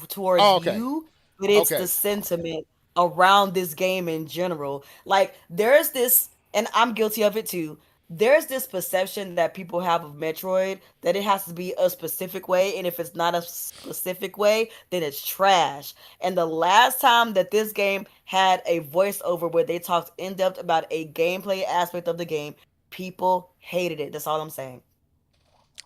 towards oh, okay. you, but it's the Okay. sentiment around this game in general. Like there's this, and I'm guilty of it too. There's this perception that people have of Metroid that it has to be a specific way, and if it's not a specific way, then it's trash. And the last time that this game had a voiceover where they talked in depth about a gameplay aspect of the game, people hated it. That's all I'm saying.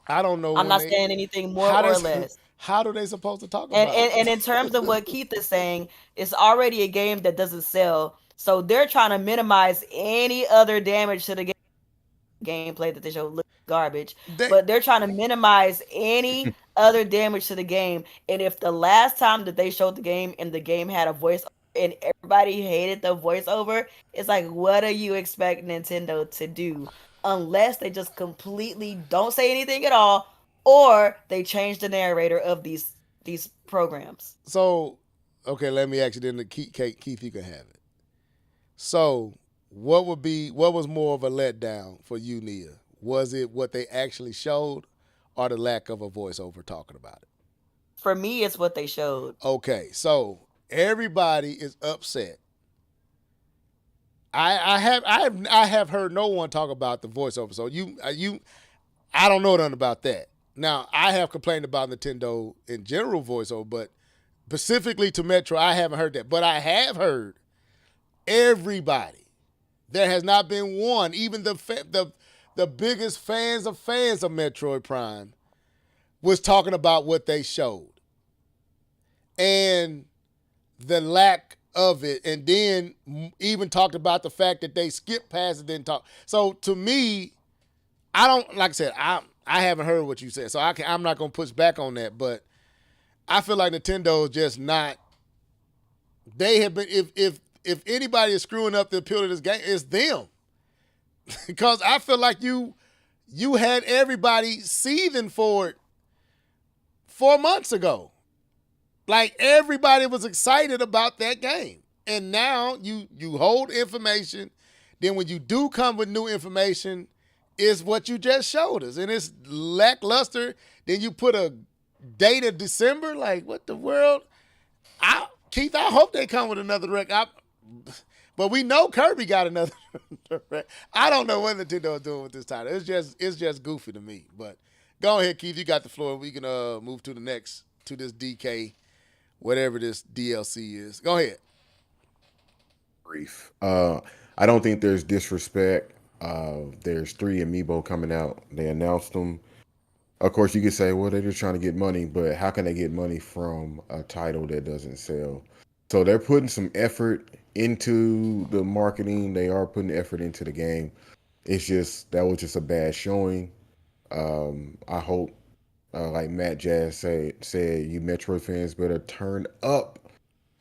I don't know I'm when not they saying anything more how or does less. how do they supposed to talk And, about and it? and in terms of what Keith is saying, it's already a game that doesn't sell. So they're trying to minimize any other damage to the gameplay that they show look garbage. They But they're trying to minimize any other damage to the game. And if the last time that they showed the game and the game had a voice and everybody hated the voiceover, it's like what do you expect Nintendo to do? Unless they just completely don't say anything at all, or they change the narrator of these programs. so okay. Let me ask you then. Keith, you can have it. So what was more of a letdown for you, Nia? Was it what they actually showed, or the lack of a voiceover talking about it? For me, it's what they showed. Okay, so everybody is upset. I have heard no one talk about the voiceover. So I don't know nothing about that. Now I have complained about Nintendo in general voiceover, but specifically to Metro, I haven't heard that. But I have heard everybody. There has not been one, even the biggest fans of Metroid Prime, was talking about what they showed and the lack of it, and then even talked about the fact that they skipped past it, didn't talk. So to me, I don't like I said I haven't heard what you said, so I'm not gonna push back on that. But I feel like Nintendo is just not. They have been if anybody is screwing up the appeal of this game, it's them. Because I feel like you had everybody seething for it 4 months ago. Like everybody was excited about that game. And now you hold information. Then when you do come with new information, it's what you just showed us. And it's lackluster. Then you put a date of December. Like, what the world? Keith, I hope they come with another record. But we know Kirby got another record. I don't know what Nintendo is doing with this title. It's just goofy to me. But go ahead, Keith. You got the floor. We can move to this DK, whatever this DLC is. Go ahead. Brief. I don't think there's disrespect. There's 3 amiibo coming out. They announced them. Of course, you could say, well, they're just trying to get money, but how can they get money from a title that doesn't sell? So they're putting some effort into the marketing. They are putting effort into the game. It's just that was just a bad showing. I hope, like Matt Jazz said, you Metroid fans better turn up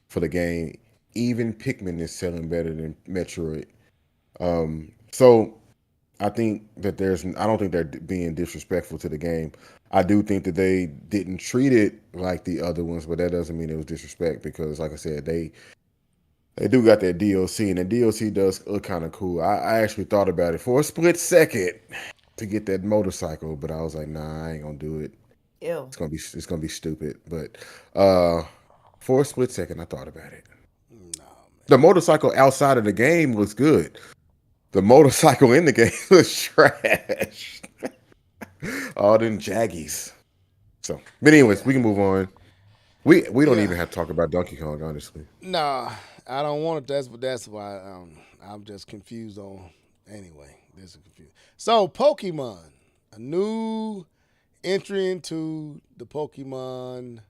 for the game. Even Pikmin is selling better than Metroid. So I think that I don't think they're being disrespectful to the game. I do think that they didn't treat it like the other ones, but that doesn't mean it was disrespect because, like I said, they do got that DLC, and the DLC does look kind of cool. I actually thought about it for a split second to get that motorcycle, but I was like, nah, I ain't gonna do it. Ew. It's gonna be stupid. But for a split second, I thought about it. The motorcycle outside of the game was good. The motorcycle in the game was trash. All them jaggies. So, but anyways, we can move on. We don't even have to talk about Donkey Kong, honestly. Nah, I don't want it. That's why I'm just confused on. Anyway, this is confused. So Pokemon, a new entry into the Pokemon.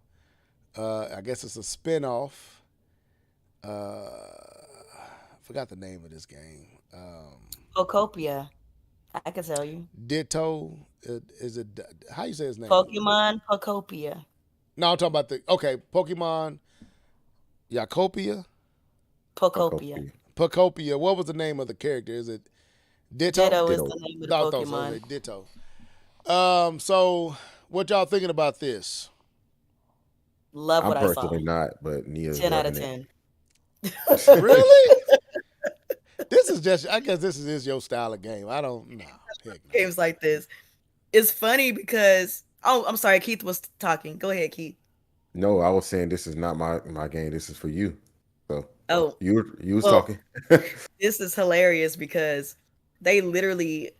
I guess it's a spinoff. Forgot the name of this game. Pocopia. I can tell you. Ditto. Is it? How you say his name? Pokemon Pocopia. No, I'm talking about Pokemon Yacopia. Pocopia. Pocopia. What was the name of the character? Is it Ditto? Ditto is Ditto. the name of the No, I thought so. Pokemon. Ditto. So what y'all thinking about this? Love I'm what I saw. personally not, but Nia's 10 out of loving 10. Really? This is just. I guess this is your style of game. I don't know. Heck no. Games like this. It's funny because I'm sorry, Keith was talking. Go ahead, Keith. No, I was saying this is not my game. This is for you. So Oh, you was well, talking. this is hilarious because they literally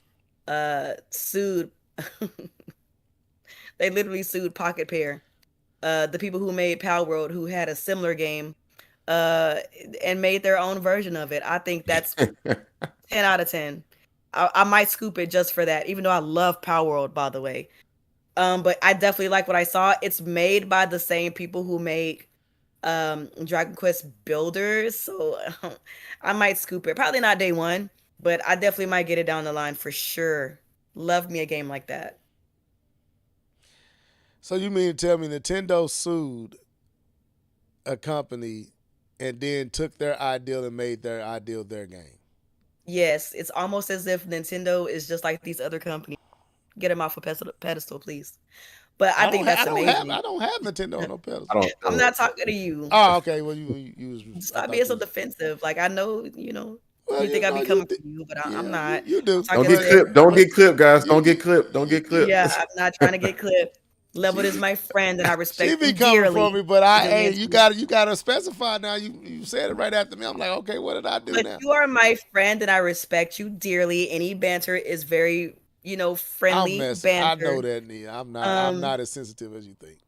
sued they literally sued Pocket Pair, the people who made Power World, who had a similar game, and made their own version of it. I think that's 10 out of 10. I might scoop it just for that, even though I love Power World, by the way. But I definitely like what I saw. It's made by the same people who make Dragon Quest Builders, so I might scoop it. Probably not day one, but I definitely might get it down the line for sure. Love me a game like that. So you mean to tell me Nintendo sued a company and then took their ideal and made their ideal their game? Yes, it's almost as if Nintendo is just like these other companies. Get them off a pedestal, please. But I think that's amazing. I don't have Nintendo on no pedestal. I'm not talking to you. Oh, okay. Well, you Stop being so defensive. Like I know, Well, you think I'd be you coming do- for you, but yeah, I'm not. You do. I'm Don't talking get to- clipped. Don't get clipped, guys. Don't get clipped. Don't get clipped. Yeah, I'm not trying to get clipped. Level is my friend, and I She respect be him coming dearly. for me, but Hey, you gotta specify now. You said it right after me. I'm like, okay, what did I do But now? you are my friend, and I respect you dearly. Any banter is very, friendly I'm messing. I banter. know that, Nia. I'm not as sensitive as you think.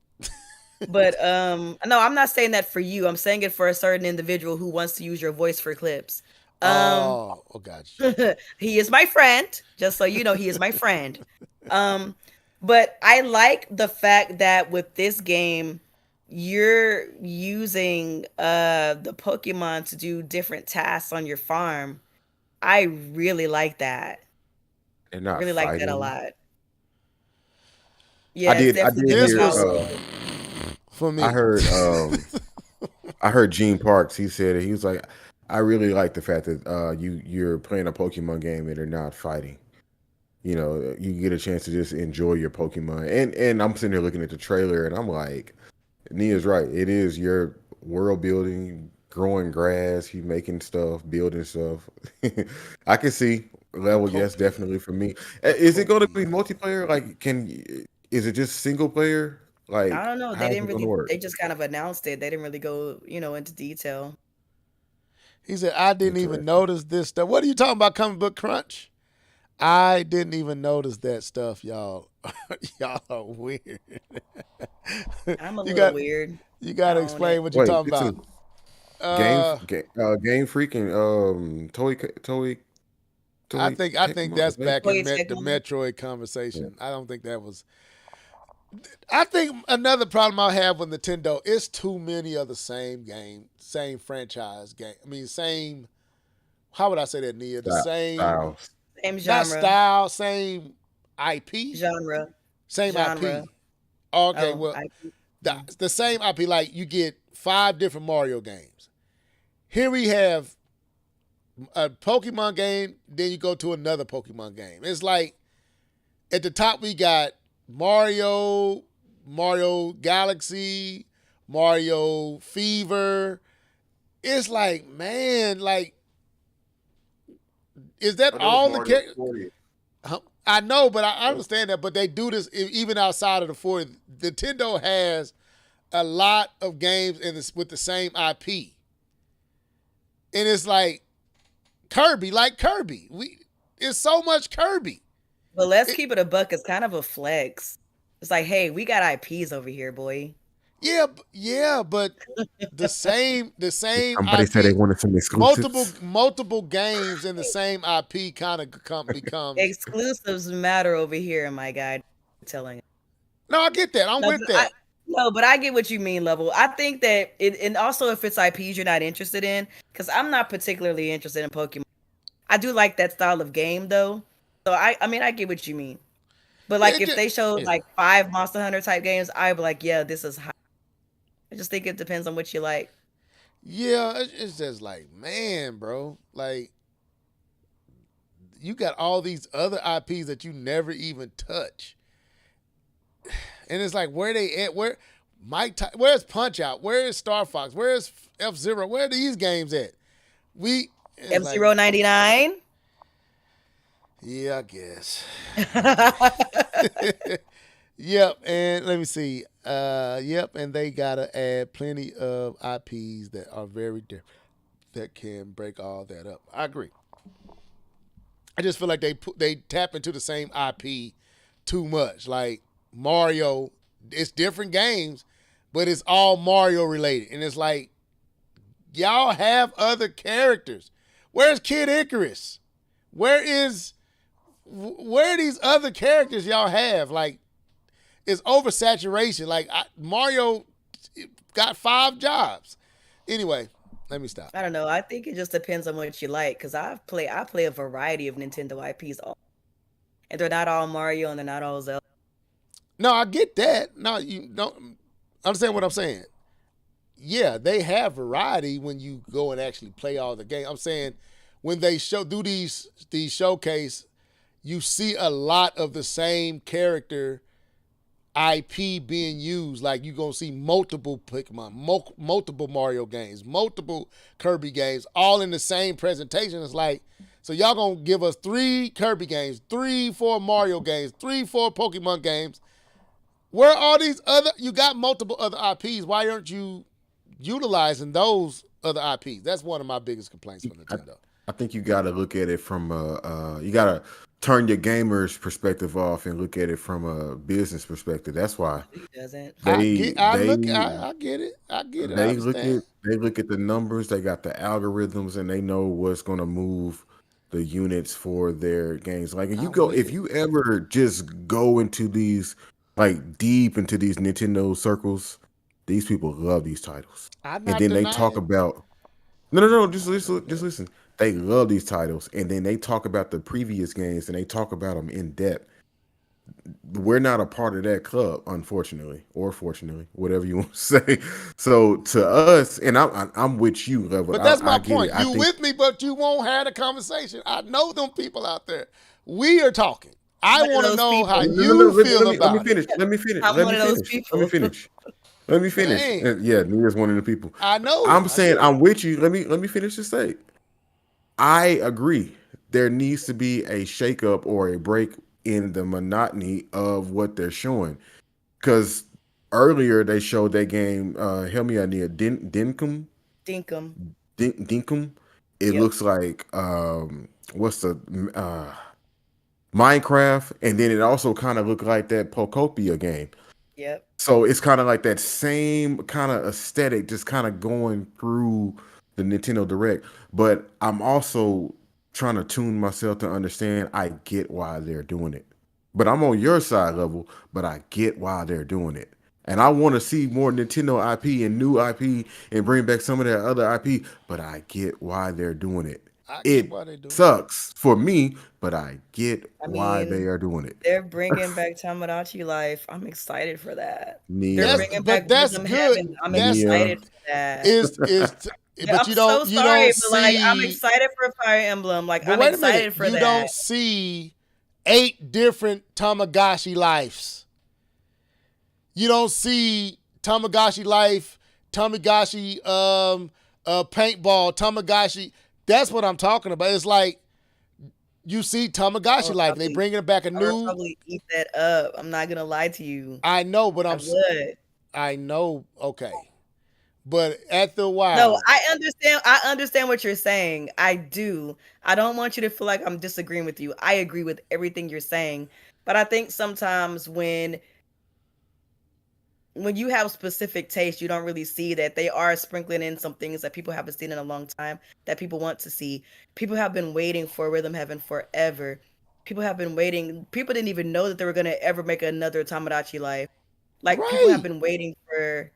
But no, I'm not saying that for you. I'm saying it for a certain individual who wants to use your voice for clips. Gotcha. He is my friend, just so you know, he is my friend. But I like the fact that with this game, you're using the Pokemon to do different tasks on your farm. I really like that. And not Really like that a fighting. lot. Yeah, I it's did definitely This hear. was- For me, I heard Gene Parks. He said it. He was like, I really like the fact that you're playing a Pokemon game and they're not fighting. You get a chance to just enjoy your Pokemon. And I'm sitting here looking at the trailer and I'm like, Nia's right. It is your world building, growing grass, you making stuff, building stuff. I can see level, yes, definitely for me. Is it going to be multiplayer? Like, is it just single player? Like, I don't know. They how's didn't it gonna really. work? They just kind of announced it. They didn't really go, into detail. he said, I didn't even Interesting. notice this stuff. What are you talking about, Comic Book Crunch? I didn't even notice that stuff, y'all. Y'all are weird. I'm a You little weird. You got to I own explain it. what you're Wait, talking this is about. Game Freak and Toy. I think that's back Toy in the Tecmo. Metroid conversation. I don't think that was. I think another problem I have with Nintendo is too many of the same game, same franchise game. I mean, same. How would I say that, Nia? The same, styles. Same not genre. style, same IP, Genre. same genre. IP. Okay, Oh, well, I- the same IP. Like you get 5 different Mario games. Here we have a Pokemon game, then you go to another Pokemon game. It's like at the top we got Mario Galaxy, Mario Fever. It's like, man, like, is that all the characters? I know, but I understand that. But they do this even outside of the 40. Nintendo has a lot of games with the same IP, and it's like Kirby. It's so much Kirby. But let's keep it a buck. It's kind of a flex. It's like, hey, we got IPs over here, boy. Yeah, but the same Somebody IP, said they wanted some exclusives. multiple games in the same IP kind of becomes. Exclusives matter over here, my guy. I'm telling you. No, I get that. I'm with that. No, but I get what you mean, Level. I think that it, and also if it's IPs you're not interested in, because I'm not particularly interested in Pokemon. I do like that style of game though. So I mean, I get what you mean. But like It if just, they showed yeah. like 5 Monster Hunter type games, I'd be like, yeah, this is high. I just think it depends on what you like. Yeah, it's just like, man, bro, like you got all these other IPs that you never even touch, and it's like where they at? Where where's Punch Out? Where is Star Fox? Where is F-Zero? Where are these games at? It's F like, Zero 99. yeah, I guess. Yep, and let me see. Yep, and they gotta add plenty of IPs that are very different that can break all that up. I agree. I just feel like they tap into the same IP too much. Like Mario, it's different games, but it's all Mario related, and it's like y'all have other characters. Where's Kid Icarus? Where are these other characters y'all have? Like it's oversaturation. Like Mario got 5 jobs. Anyway, let me stop. I don't know. I think it just depends on what you like. Cause I play a variety of Nintendo IPs, and they're not all Mario and they're not all Zelda. No, I get that. No, you don't understand what I'm saying. Yeah, they have variety when you go and actually play all the games. I'm saying when they do these showcase, you see a lot of the same character IP being used. Like you're gonna see multiple Pokemon, multiple Mario games, multiple Kirby games, all in the same presentation. It's like, so y'all gonna give us 3 Kirby games, 3-4 Mario games, 3-4 Pokemon games. Where are all these other? You got multiple other IPs. Why aren't you utilizing those other IPs? That's one of my biggest complaints from Nintendo. I think you got to look at it from you got to turn your gamer's perspective off and look at it from a business perspective. That's why It doesn't. I get it. I understand. they look at the numbers. They got the algorithms, and they know what's going to move the units for their games. Like if you ever just go into these like deep into these Nintendo circles, these people love these titles, I'm and not then they denying. talk about no, just listen. They love these titles, and then they talk about the previous games, and they talk about them in depth. We're not a part of that club, unfortunately, or fortunately, whatever you want to say. So to us, and I'm with you, Level. But that's my I get point. it. I You think with me, but you won't have a conversation. I know them people out there. We are talking. I One of want to those know people. how No, you feel let about me it. finish. Let me finish. I'm Let one me of those finish. Let me people. finish. Let me finish. Dang. Yeah, Nia's one of the people. I know. I'm I saying get it. I'm with you. Let me finish the state. I agree. There needs to be a shakeup or a break in the monotony of what they're showing. Because earlier they showed that game, help me out, Nia, Dinkum? Dinkum. Dinkum? It Yep. looks like what's the Minecraft, and then it also kind of looked like that Pocopia game. Yep. So it's kind of like that same kind of aesthetic, just kind of going through the Nintendo Direct. But I'm also trying to tune myself to understand I get why they're doing it. But I'm on your side Level, but I get why they're doing it. And I want to see more Nintendo IP and new IP and bring back some of their other IP, but I get why they're doing it. I get It why they do it. sucks for me, but I get I why they mean, are doing it. they're bringing back Tamagotchi Life. I'm excited for that. They're Nia, bringing back That's Rhythm good. Heaven. I'm That's excited for that. Yeah, but I'm you so don't sorry, but like I'm see. excited for Fire Emblem. Like But I'm wait a minute. excited for You that. don't see 8 different Tamagotchi lives. You don't see Tamagotchi life, Tamagotchi paintball, Tamagotchi. That's what I'm talking about. It's like you see Tamagotchi life. They bringing back a I would new. probably eat that up. I'm not gonna lie to you. I know, but I would. I know. Okay, but after a while, No, I understand. I understand what you're saying. I do. I don't want you to feel like I'm disagreeing with you. I agree with everything you're saying. But I think sometimes when you have specific taste, you don't really see that they are sprinkling in some things that people haven't seen in a long time that people want to see. People have been waiting for Rhythm Heaven forever. People have been waiting. People didn't even know that they were going to ever make another Tamagotchi Life. Like people have Right. been waiting for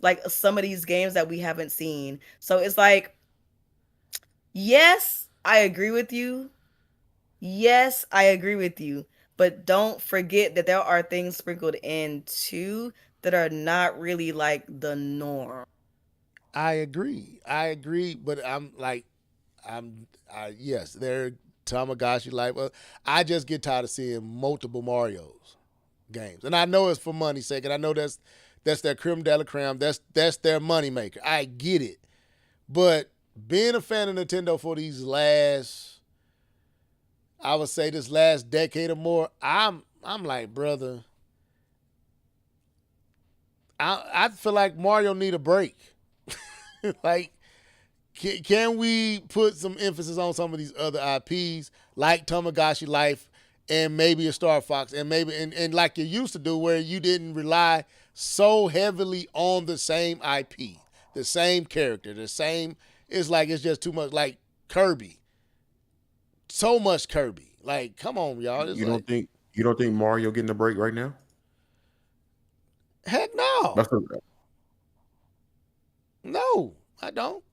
like some of these games that we haven't seen. So it's like, yes, I agree with you. Yes, I agree with you. But don't forget that there are things sprinkled in too that are not really like the norm. I agree. I agree. But I'm like, yes, they're Tamagotchi like. Well, I just get tired of seeing multiple Mario's games, and I know it's for money's sake, and I know that's their creme de la creme. That's their moneymaker. I get it, but being a fan of Nintendo for these last, I would say this last decade or more, I'm like, brother, I feel like Mario need a break. Like, can we put some emphasis on some of these other IPs like Tamagotchi Life and maybe a Star Fox and maybe and like you used to do where you didn't rely so heavily on the same IP, the same character, the same. It's like it's just too much. Like Kirby, so much Kirby. Like, come on, y'all. It's You like, don't think Mario getting a break right now? heck no, That's a, no, I don't.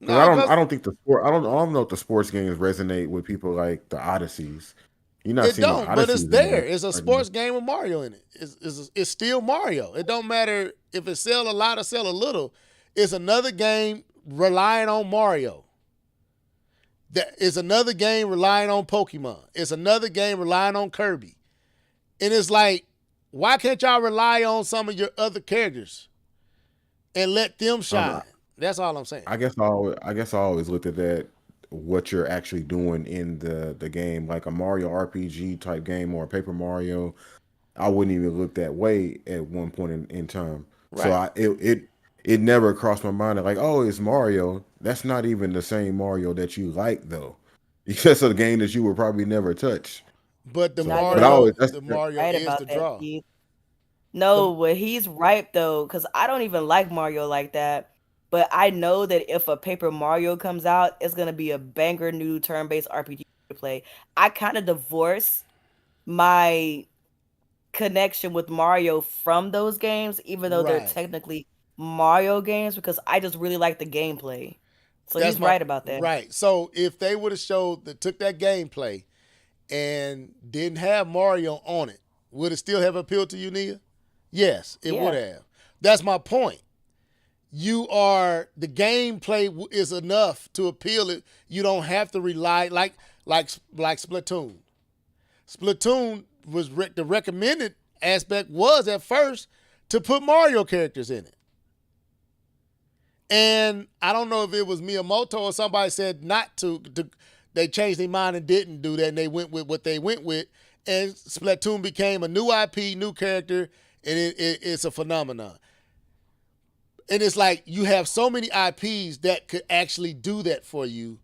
Well, No, because I don't think the sport. I don't know if the sports games resonate with people like the Odysseys. You're not it seeing no don't, but it's Odysseys in there. there It's a right now. sports game with Mario in it. It's still Mario. It don't matter if it sell a lot or sell a little. It's another game relying on Mario. That is another game relying on Pokemon. It's another game relying on Kirby. And it's like, why can't y'all rely on some of your other characters and let them I don't shine? know. That's all I'm saying. I guess I always looked at that what you're actually doing in the game, like a Mario RPG type game or a Paper Mario. I wouldn't even look that way at one point in time. So Right. it never crossed my mind that like, oh, it's Mario. That's not even the same Mario that you like though. Because of the game that you would probably never touch. But the So, Not but I gonna always The Mario right is the about that, draw. Keith. The No, but he's right though, because I don't even like Mario like that. But I know that if a Paper Mario comes out, it's gonna be a banger new turn-based RPG to play. I kind of divorce my connection with Mario from those games, even though they're right. technically Mario games, because I just really like the gameplay. So That's he's my right about that. right. So if they would have showed that took that gameplay and didn't have Mario on it, would it still have appealed to you, Nia? Yes, it would Yeah. have. That's my point. The gameplay is enough to appeal it. You don't have to rely like Splatoon. Splatoon was the recommended aspect was at first to put Mario characters in it. And I don't know if it was Miyamoto or somebody said not to they changed their mind and didn't do that, and they went with what they went with. And Splatoon became a new IP, new character, and it's a phenomenon. And it's like you have so many IPs that could actually do that for you,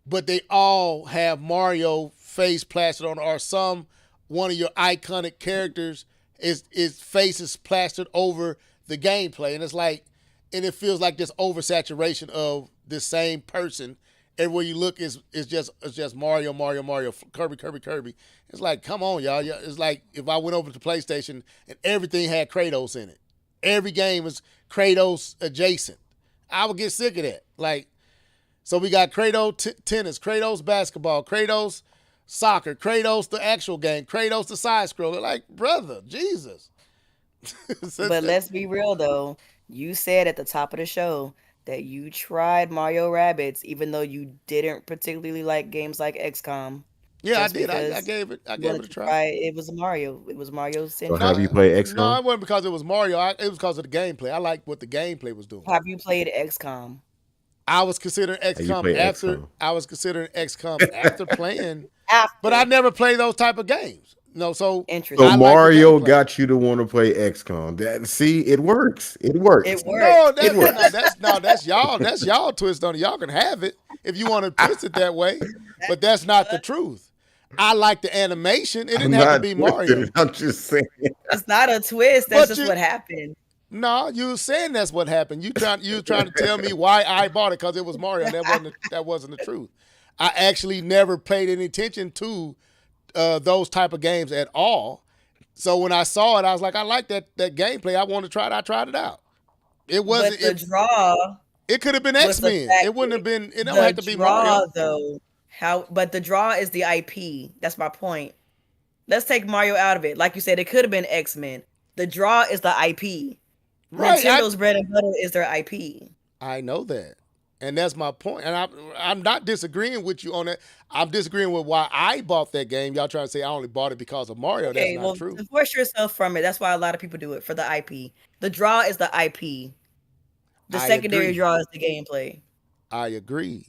but they all have Mario face plastered on, or some one of your iconic characters is face is plastered over the gameplay, and it's like, and it feels like this oversaturation of the same person. Everywhere you look is just Mario, Mario, Mario, Kirby, Kirby, Kirby. It's like, come on, y'all. It's like if I went over to PlayStation and everything had Kratos in it. Every game was Kratos adjacent. I would get sick of that. Like, so we got Kratos tennis, Kratos basketball, Kratos soccer, Kratos the actual game, Kratos the side scroller. Like, brother, Jesus. But let's be real though. You said at the top of the show that you tried Mario Rabbids, even though you didn't particularly like games like XCOM. Yeah, I Just did. I because gave you it a wanted to try. try it was Mario. It was Mario So centric. have you No, played no, XCOM? it wasn't because it was Mario. It was because of the gameplay. I liked what the gameplay was doing. Have you played XCOM? I was considering Have you XCOM played after XCOM? I was considering XCOM after playing, but I After. never played those type of games. No, so So Interesting. I like the Mario gameplay. got you to want to play XCOM. See, it works. It works. It No, worked. It works. that's y'all. That's y'all twist on it. Y'all can have it if you want to twist it that way, but that's not the truth. I like the animation. It I'm didn't have to not be twisting Mario. it. I'm just saying. It's not a twist. That's But just you, what happened. no, you were saying that's what happened. You trying to tell me why I bought it because it was Mario. And that wasn't the truth. I actually never paid any attention to those type of games at all. So when I saw it, I was like, I like that gameplay. I want to try it. I tried it out. It wasn't. But the draw It could have been was the X-Men. fact It wouldn't have that been. It don't the have to be draw Mario. though. But the draw is the IP. That's my point. Let's take Mario out of it. Like you said, it could have been X-Men. The draw is the IP. Right. Nintendo's bread and butter is their IP. I know that. And that's my point. And I'm not disagreeing with you on that. I'm disagreeing with why I bought that game. Y'all trying to say I only bought it because of Mario. Okay, That's not true. divorce yourself from it. That's why a lot of people do it, for the IP. The draw is the IP. The I secondary agree. draw is the gameplay. I agree.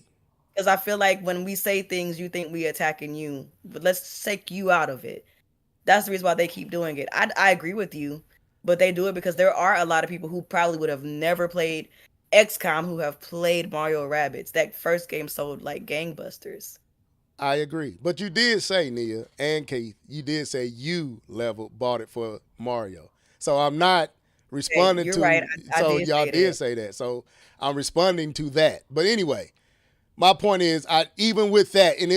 Because I feel like when we say things, you think we attacking you. But let's take you out of it. That's the reason why they keep doing it. I agree with you. But they do it because there are a lot of people who probably would have never played XCOM who have played Mario Rabbids. That first game sold like gangbusters. I agree. But you did say, Nia and Keith, you did say you bought it for Mario. So I'm not responding you're to right. I so did y'all say did that. say that. So I'm responding to that. But anyway, my point is, even with that, and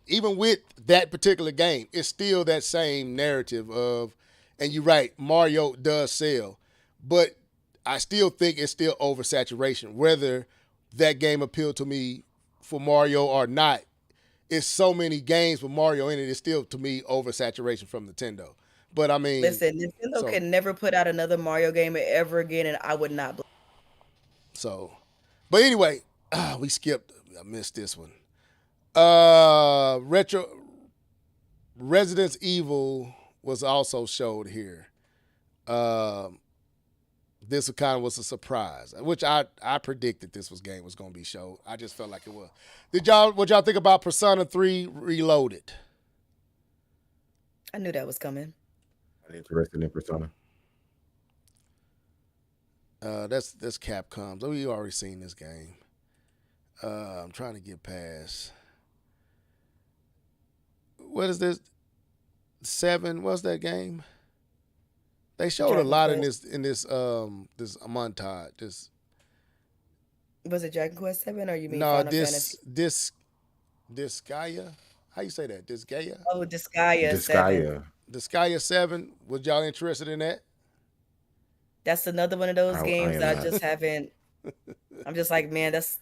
even with that particular game, it's still that same narrative of, and you're right, Mario does sell, but I still think it's still oversaturation. Whether that game appealed to me for Mario or not, it's so many games with Mario in it. It's still to me oversaturation from Nintendo. But I mean, Listen, Nintendo can never put out another Mario game ever again, and I would not. So, but anyway, we skipped. I missed this one. Resident Evil was also showed here. This kind of was a surprise, which I predicted this game was going to be showed. I just felt like it was. What y'all think about Persona 3 Reloaded? I knew that was coming. I'm interested in Persona. That's Capcom. So we already seen this game. I'm trying to get past. What is this? 7? What's that game? They showed Dragon a lot Quest. in this montage. This Was it Dragon Quest 7 or you mean no Final Fantasy? Disgaea. How you say that? Disgaea. Oh, Disgaea 7. Disgaea 7. Was y'all interested in that? That's another one of those I games am that I not. just haven't. I'm just like, man, that's.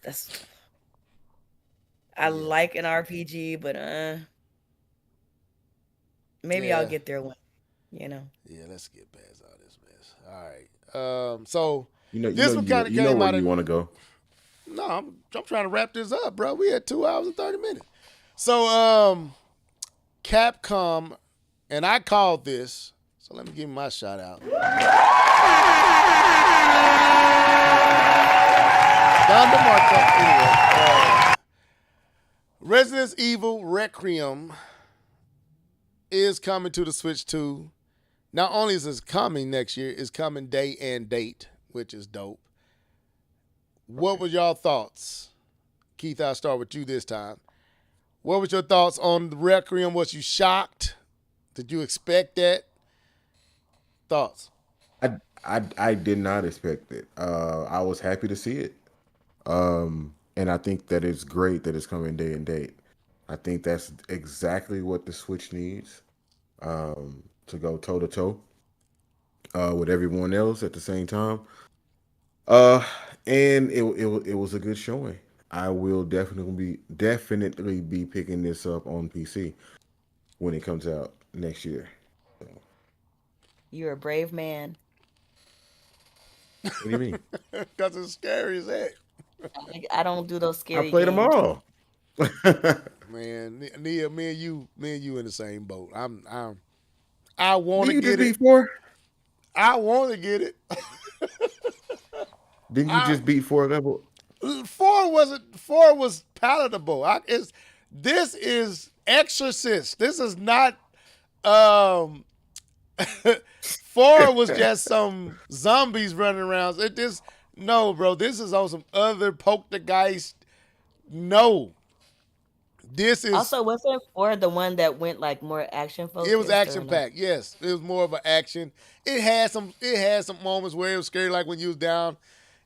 I like an RPG, but maybe I'll Yeah. get there one. You know. Yeah, let's get past all this mess. All right. So This one kinda you know came where out of- you want to go. no, I'm trying to wrap this up, bro. We had 2 hours and 30 minutes. So Capcom, and I called this. So let me give my shout out. Don DeMarco. Anyway, Resident Evil Requiem is coming to the Switch 2. Not only is it coming next year, it's coming day and date, which is dope. What were y'all thoughts? Keith, I'll start with you this time. What was your thoughts on the Requiem? Was you shocked? Did you expect that? Thoughts? I did not expect it. I was happy to see it. And I think that it's great that it's coming day and date. I think that's exactly what the Switch needs, to go toe to toe with everyone else at the same time. And it was a good showing. I will definitely be picking this up on PC when it comes out next year. You're a brave man. What do you mean? Because it's scary as heck. I don't do those scary I played them games. all. Man, Nia, me and you in the same boat. I want to Didn't you get just it. beat 4? I want to get it. Didn't you just beat 4 level? 4 was palatable. This is Exorcist. This is not 4 was just some zombies running around. No, bro. This is on some other poltergeist. No. This is Also, wasn't 4 the one that went like more action focused? it was or action no? packed. Yes. It was more of an action. It had some moments where it was scary, like when you was down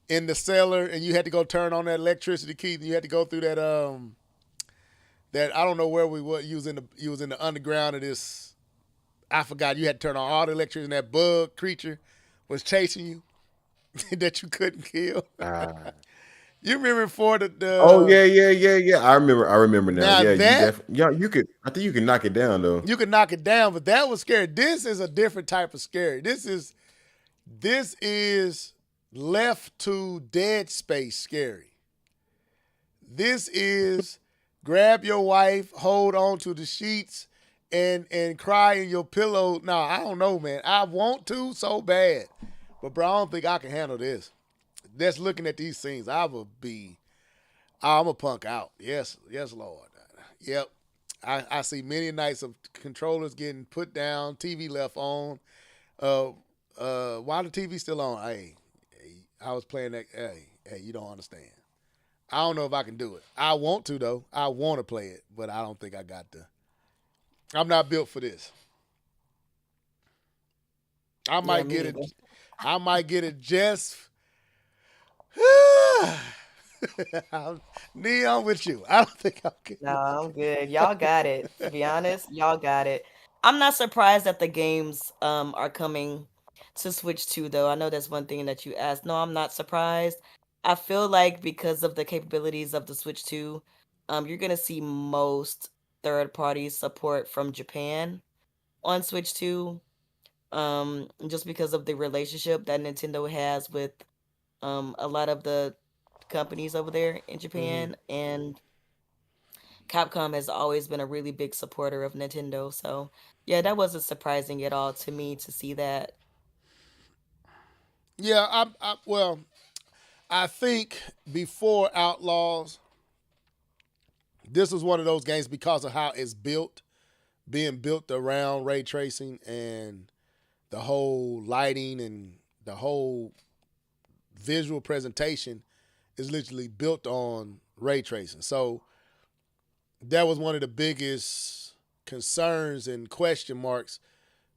in the cellar and you had to go turn on that electricity key and you had to go through that that I don't know where we were. You was in the underground of this I forgot you had to turn on all the electricity and that bug creature was chasing you that you couldn't kill. Ah. You remember before Oh yeah. I remember now. now Yeah, that you could. I think you can knock it down though. you could knock it down, but that was scary. This is a different type of scary. This is left to dead space scary. This is grab your wife, hold on to the sheets, and cry in your pillow. No, I don't know, man. I want to so bad, but bro, I don't think I can handle this. Just looking at these scenes, I'm a punk out. Yes, Lord. Yep. I see many nights of controllers getting put down, TV left on. Why the TV still on? Hey, I was playing that. Hey, you don't understand. I don't know if I can do it. I want to though. I want to play it, but I don't think I got the. I'm not built for this. I might me get it. neither. I might get it just. Neon with you. I don't think I can. No, I'm good. Y'all got it. To be honest, y'all got it. I'm not surprised that the games are coming to Switch 2 though. I know that's one thing that you asked. No, I'm not surprised. I feel like because of the capabilities of the Switch 2, you're gonna see most third-party support from Japan on Switch 2. Just because of the relationship that Nintendo has with a lot of the companies over there in Japan, and Capcom has always been a really big supporter of Nintendo. So yeah, that wasn't surprising at all to me to see that. Yeah, well, I think before Outlaws, this was one of those games because of how it's built, being built around ray tracing and the whole lighting and the whole visual presentation is literally built on ray tracing. So that was one of the biggest concerns and question marks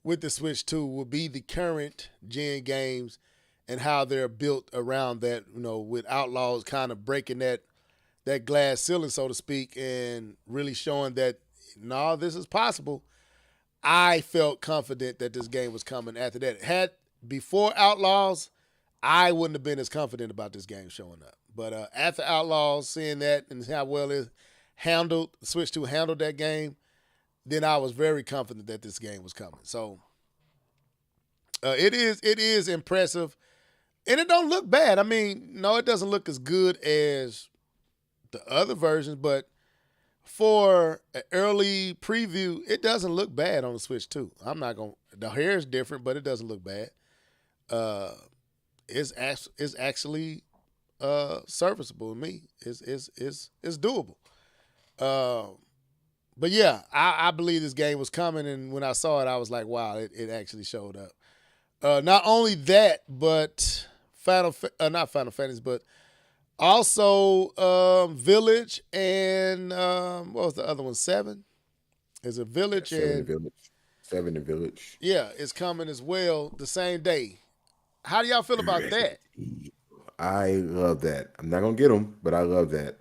with the Switch 2 will be the current gen games and how they're built around that, with Outlaws kind of breaking that glass ceiling, so to speak, and really showing that, no, this is possible. I felt confident that this game was coming after that. Before Outlaws, I wouldn't have been as confident about this game showing up. But after Outlaws, seeing that and how well it handled, Switch 2 handled that game, then I was very confident that this game was coming. So it is impressive. And it don't look bad. I mean, no, it doesn't look as good as the other versions, but for an early preview, it doesn't look bad on the Switch 2. The hair is different, but it doesn't look bad. It's actually serviceable to me. It's doable. But yeah, I believe this game was coming, and when I saw it, I was like, wow, it actually showed up. Not only that, but not Final Fantasy, but also Village and what was the other one? 7? Is it Village? Seven and Village. Yeah, it's coming as well the same day. How do y'all feel about that? I love that. I'm not gonna get them, but I love that.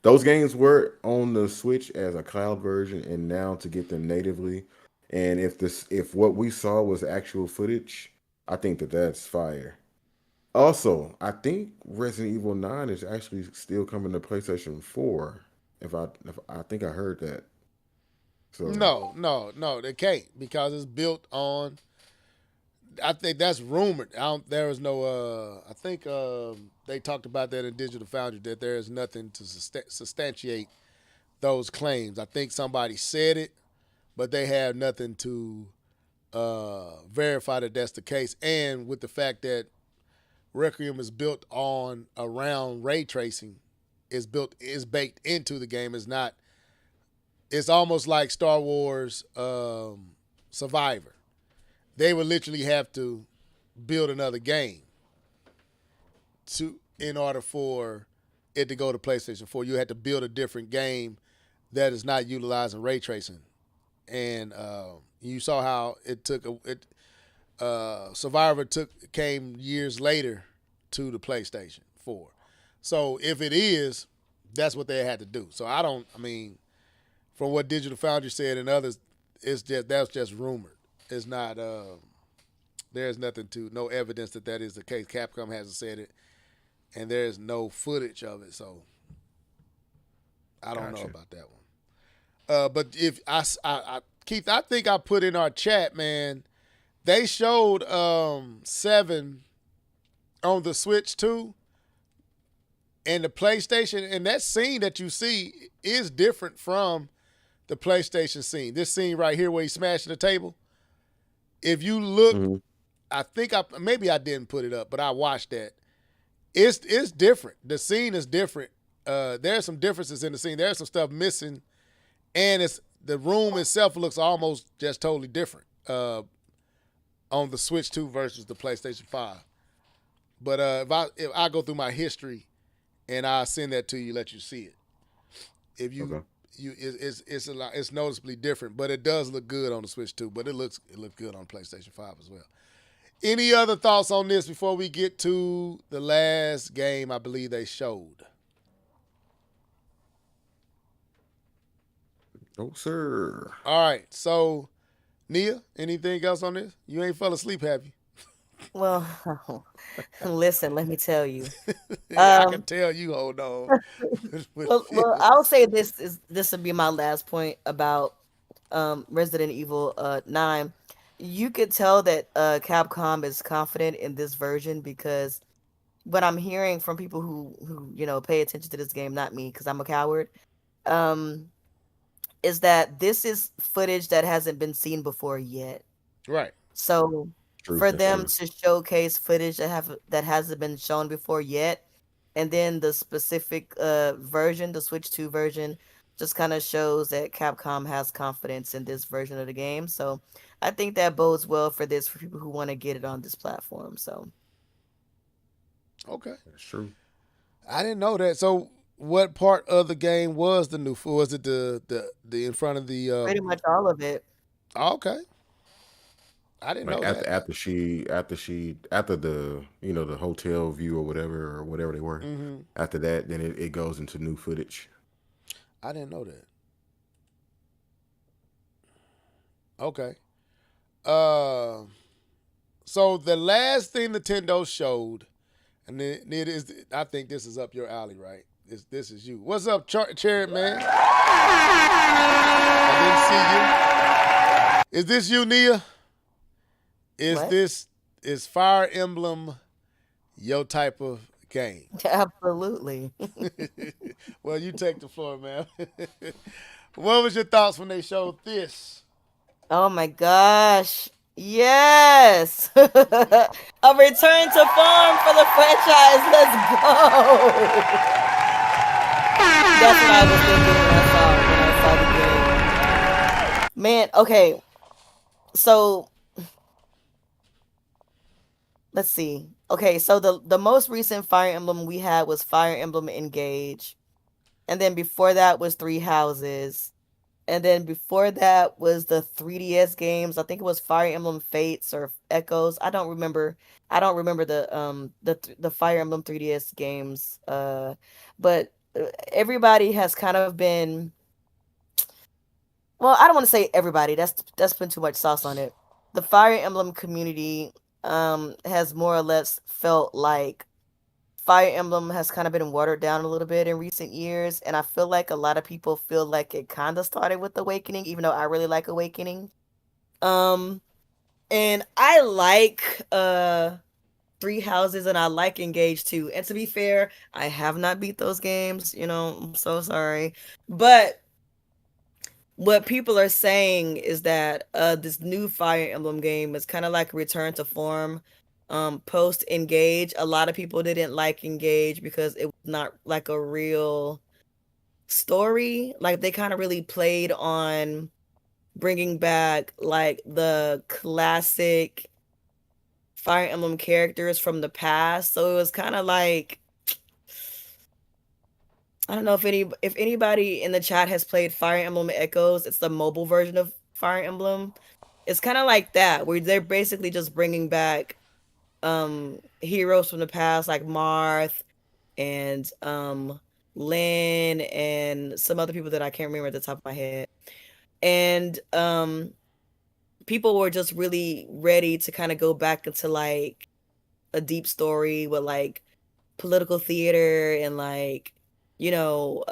Those games were on the Switch as a cloud version, and now to get them natively, and if what we saw was actual footage, I think that's fire. Also, I think Resident Evil 9 is actually still coming to PlayStation 4. If I think I heard that. So No, they can't because it's built on. I think that's rumored. There was no. I think they talked about that in Digital Foundry that there is nothing to substantiate those claims. I think somebody said it, but they have nothing to verify that that's the case. And with the fact that Requiem is built around ray tracing, is baked into the game. It's not. It's almost like Star Wars Survivor. They would literally have to build another game in order for it to go to PlayStation 4. You had to build a different game that is not utilizing ray tracing. And you saw how it took Survivor came years later to the PlayStation 4. So if it is, that's what they had to do. So from what Digital Foundry said and others, it's just that's just rumored. It's not. There's nothing to no evidence that is the case. Capcom hasn't said it, and there's no footage of it, so I don't know Gotcha. about that one. But if Keith, I think I put in our chat, man. They showed 7 on the Switch too, and the PlayStation, and that scene that you see is different from the PlayStation scene. This scene right here where he's smashing the table. If you look, Mhm. I think maybe I didn't put it up, but I watched that. It's different. The scene is different. There's some differences in the scene. There's some stuff missing, and the room itself looks almost just totally different on the Switch 2 versus the PlayStation 5. But if I go through my history and I send that to you, let you see it. If you Okay. it's a lot, it's noticeably different, but it does look good on the Switch 2. But it looks good on PlayStation 5 as well. Any other thoughts on this before we get to the last game I believe they showed? Oh, sir. All right, so Nia, anything else on this? You ain't fell asleep, have you? Well, listen, let me tell you. Yeah, I can Um, tell you hold on. well, I'll say this will be my last point about Resident Evil 9. You could tell that Capcom is confident in this version because what I'm hearing from people who pay attention to this game, not me because I'm a coward, um, is that this is footage that hasn't been seen before yet. Right. So True. for That's them true. to showcase footage that hasn't been shown before yet, and then the specific version, the Switch 2 version, just kind of shows that Capcom has confidence in this version of the game. So I think that bodes well for this for people who want to get it on this platform. So Okay. That's true. I didn't know that. So what part of the game was the new food? Was it the in front of the pretty much all of it. okay. I didn't Like know that. after the the hotel view or whatever they were. Hmm. After that, then it goes into new footage. I didn't know that. Okay. Uh so the last thing Nintendo showed, and it is I think this is up your alley, right? This is you. What's up, Chariot Man? I didn't see you. Is this you, Nia? What? Is Fire Emblem your type of game? Absolutely. Well, you take the floor, man. What was your thoughts when they showed this? Oh my gosh. Yes. A return to farm for the franchise. Let's go. That's what I was thinking when I saw the game. Man, okay. So let's see. Okay, so the most recent Fire Emblem we had was Fire Emblem Engage. And then before that was Three Houses. And then before that was the 3DS games. I think it was Fire Emblem Fates or Echoes. I don't remember. I don't remember the Fire Emblem 3DS games. But everybody has kind of been. Well, I don't want to say everybody. That's been too much sauce on it. The Fire Emblem community has more or less felt like Fire Emblem has kind of been watered down a little bit in recent years, and I feel like a lot of people feel like it kind of started with Awakening, even though I really like Awakening. Um, and I like Three Houses, and I like Engage too. And to be fair, I have not beat those games. I'm so sorry, but what people are saying is that this new Fire Emblem game is kind of like a return to form post Engage. A lot of people didn't like Engage because it was not like a real story. Like they kind of really played on bringing back like the classic Fire Emblem characters from the past. So it was kind of like, I don't know if anybody in the chat has played Fire Emblem Echoes. It's the mobile version of Fire Emblem. It's kind of like that, where they're basically just bringing back heroes from the past like Marth and Lynn and some other people that I can't remember at the top of my head. and people were just really ready to kind of go back into like a deep story with like political theater and like you know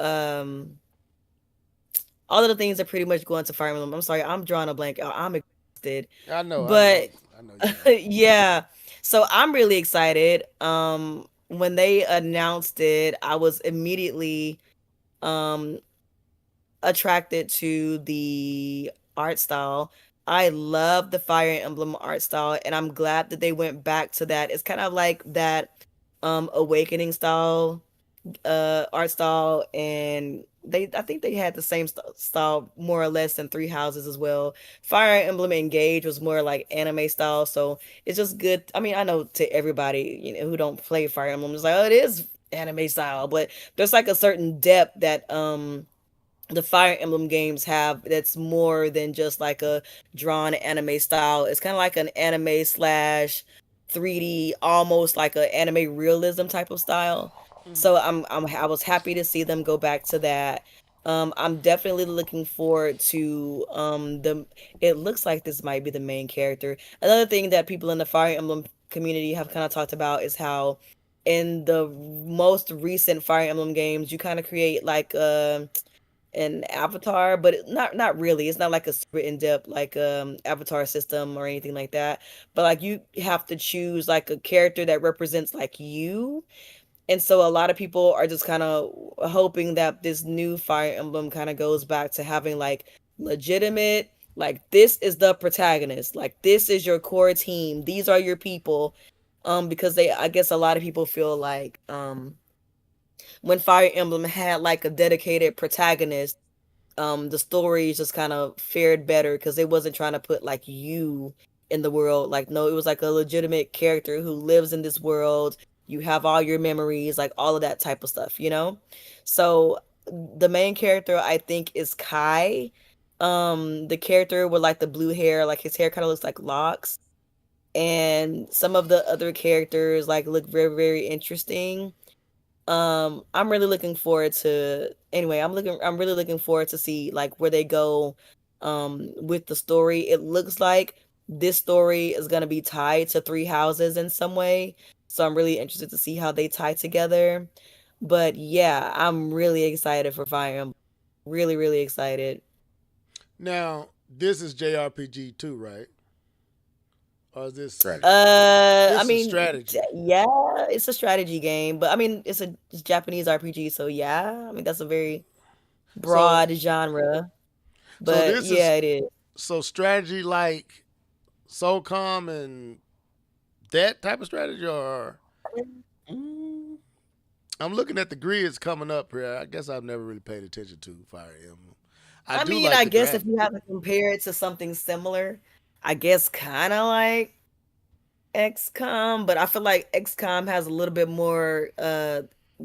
all of the things that pretty much go into Fire Emblem. I'm sorry, I'm drawing a blank. I'm exhausted, I know, I know, but I know you are. yeah. So I'm really excited. When they announced it, I was immediately um attracted to the art style. I love the Fire Emblem art style, and I'm glad that they went back to that. It's kind of like that awakening style art style, and they I think they had the same style more or less in Three Houses as well. Fire Emblem Engage was more like anime style, so it's just good. I mean, I know to everybody who don't play Fire Emblem, it's like, oh, it is anime style, but there's like a certain depth that the Fire Emblem games have that's more than just like a drawn anime style. It's kind of like an anime slash 3D, almost like an anime realism type of style. So I was happy to see them go back to that. I'm definitely looking forward to the. It looks like this might be the main character. Another thing that people in the Fire Emblem community have kind of talked about is how in the most recent Fire Emblem games you kind of create like an avatar, but not really. It's not like a super in-depth like avatar system or anything like that. But like you have to choose like a character that represents like you. And so a lot of people are just kind of hoping that this new Fire Emblem kind of goes back to having like legitimate, like this is the protagonist, like this is your core team, these are your people. Because I guess a lot of people feel like when Fire Emblem had like a dedicated protagonist, the stories just kind of fared better because it wasn't trying to put like you in the world. Like, no, it was like a legitimate character who lives in this world. You have all your memories, like all of that type of stuff. So the main character I think is Kai. The character with like the blue hair, like his hair kind of looks like locks. And some of the other characters like look very, very interesting. I'm really looking forward to anyway, I'm really looking forward to see like where they go with the story. It looks like this story is going to be tied to Three Houses in some way. So I'm really interested to see how they tie together. But yeah, I'm really excited for Fire Emblem. Really, really excited. Now, this is JRPG too, right? Or is this Strategy. I this is mean, strategy? yeah, it's a strategy game, but I mean, it's Japanese RPG, so yeah, I mean that's a very So broad genre. so But this yeah, is it is. so strategy like SOCOM and that type of strategy, or Mm, I'm looking at the grids coming up here. I guess I've never really paid attention to Fire Emblem. I I do mean, like I the guess if graphic. you have to compare it to something similar, I guess kind of like XCOM, but I feel like XCOM has a little bit more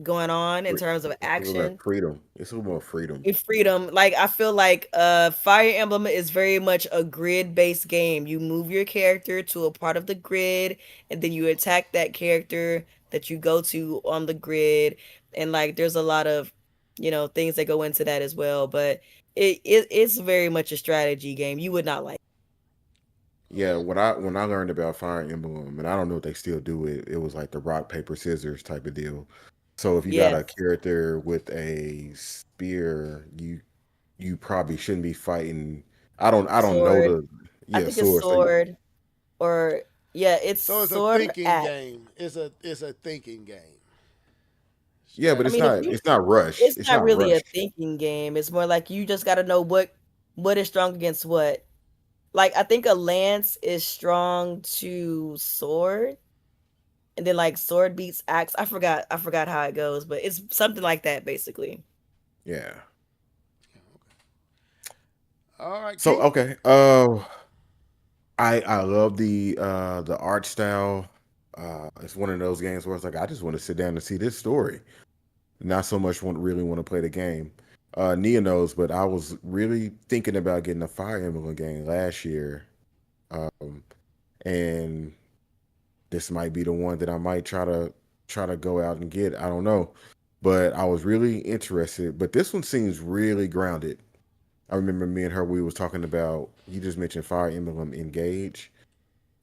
going on in free- terms of it's a little bit action freedom. It's a little more freedom. and freedom. Like I feel like Fire Emblem is very much a grid-based game. You move your character to a part of the grid and then you attack that character that you go to on the grid, and like there's a lot of things that go into that as well, but it's very much a strategy game. You would not like. Yeah, when I learned about Fire Emblem, and I don't know if they still do it, it was like the rock, paper, scissors type of deal. So if you got a Yes, character with a spear, you probably shouldn't be fighting. I don't know sword. the I yeah, think it's sword. So sword, or yeah, it's So it's a sword or thinking axe. game. It's a thinking game. yeah, but I Strategy. it's mean, if not you it's not rush. it's It's not not really a rush. thinking game. It's more like you just got to know what is strong against what. Like I think a lance is strong to sword, and then like sword beats axe. I forgot how it goes, but it's something like that basically. Yeah. All right, So Keith. okay. I love the art style. It's one of those games where it's like I just want to sit down and see this story. Not so much really want to play the game. Nia knows, but I was really thinking about getting a Fire Emblem game last year, um, and this might be the one that I might try to go out and get. I don't know, but I was really interested. But this one seems really grounded. I remember me and her, we was talking about, you just mentioned Fire Emblem Engage,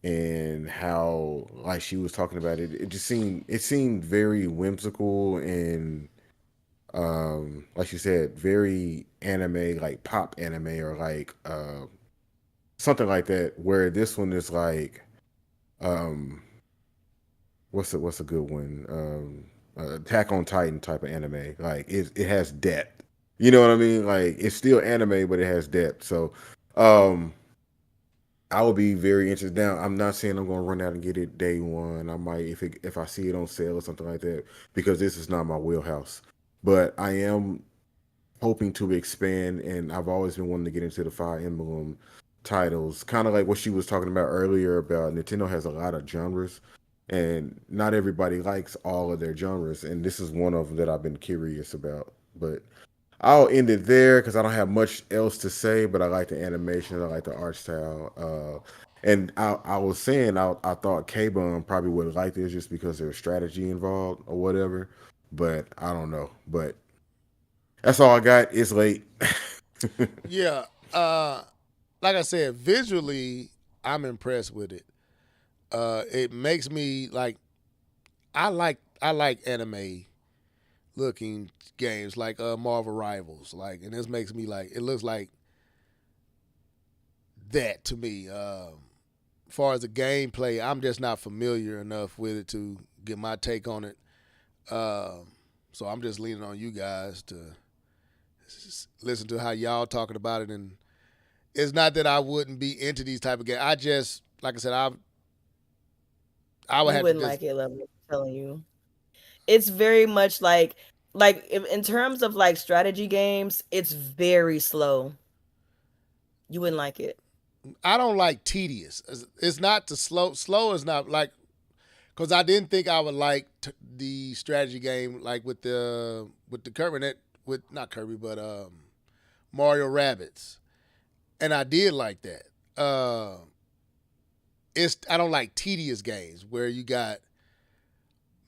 and how like she was talking about it. It seemed very whimsical and like you said, very anime, like pop anime or like something like that. Where this one is like um what's a good one? Attack on Titan type of anime. Like it has depth. You know what I mean? Like it's still anime, but it has depth. So um I will be very interested. Now, I'm not saying I'm gonna run out and get it day one. I might if I see it on sale or something like that, because this is not my wheelhouse. But I am hoping to expand, and I've always been wanting to get into the Fire Emblem titles. Kind of like what she was talking about earlier about Nintendo has a lot of genres, and not everybody likes all of their genres, and this is one of them that I've been curious about. But I'll end it there because I don't have much else to say. But I like the animation, I like the art style, and I was saying I thought K-Bun probably would like this just because there's strategy involved or whatever. But I don't know. But that's all I got. It's late. Yeah. Like I said, visually, I'm impressed with it. It makes me like I like anime looking games like Marvel Rivals, like, and this makes me like it looks like that to me. As far as the gameplay, I'm just not familiar enough with it to get my take on it. So I'm just leaning on you guys to listen to how y'all talking about it. And it's not that I wouldn't be into these type of games. I just, like I said, I would You have to wouldn't just like it, love me. I'm telling you. It's very much like in terms of like strategy games, it's very slow. You wouldn't like it. I don't like tedious. It's not the slow. Slow is not like because I didn't think I would like the strategy game like with the Kirby with not Kirby but Mario Rabbits, and I did like that. It's I don't like tedious games where you got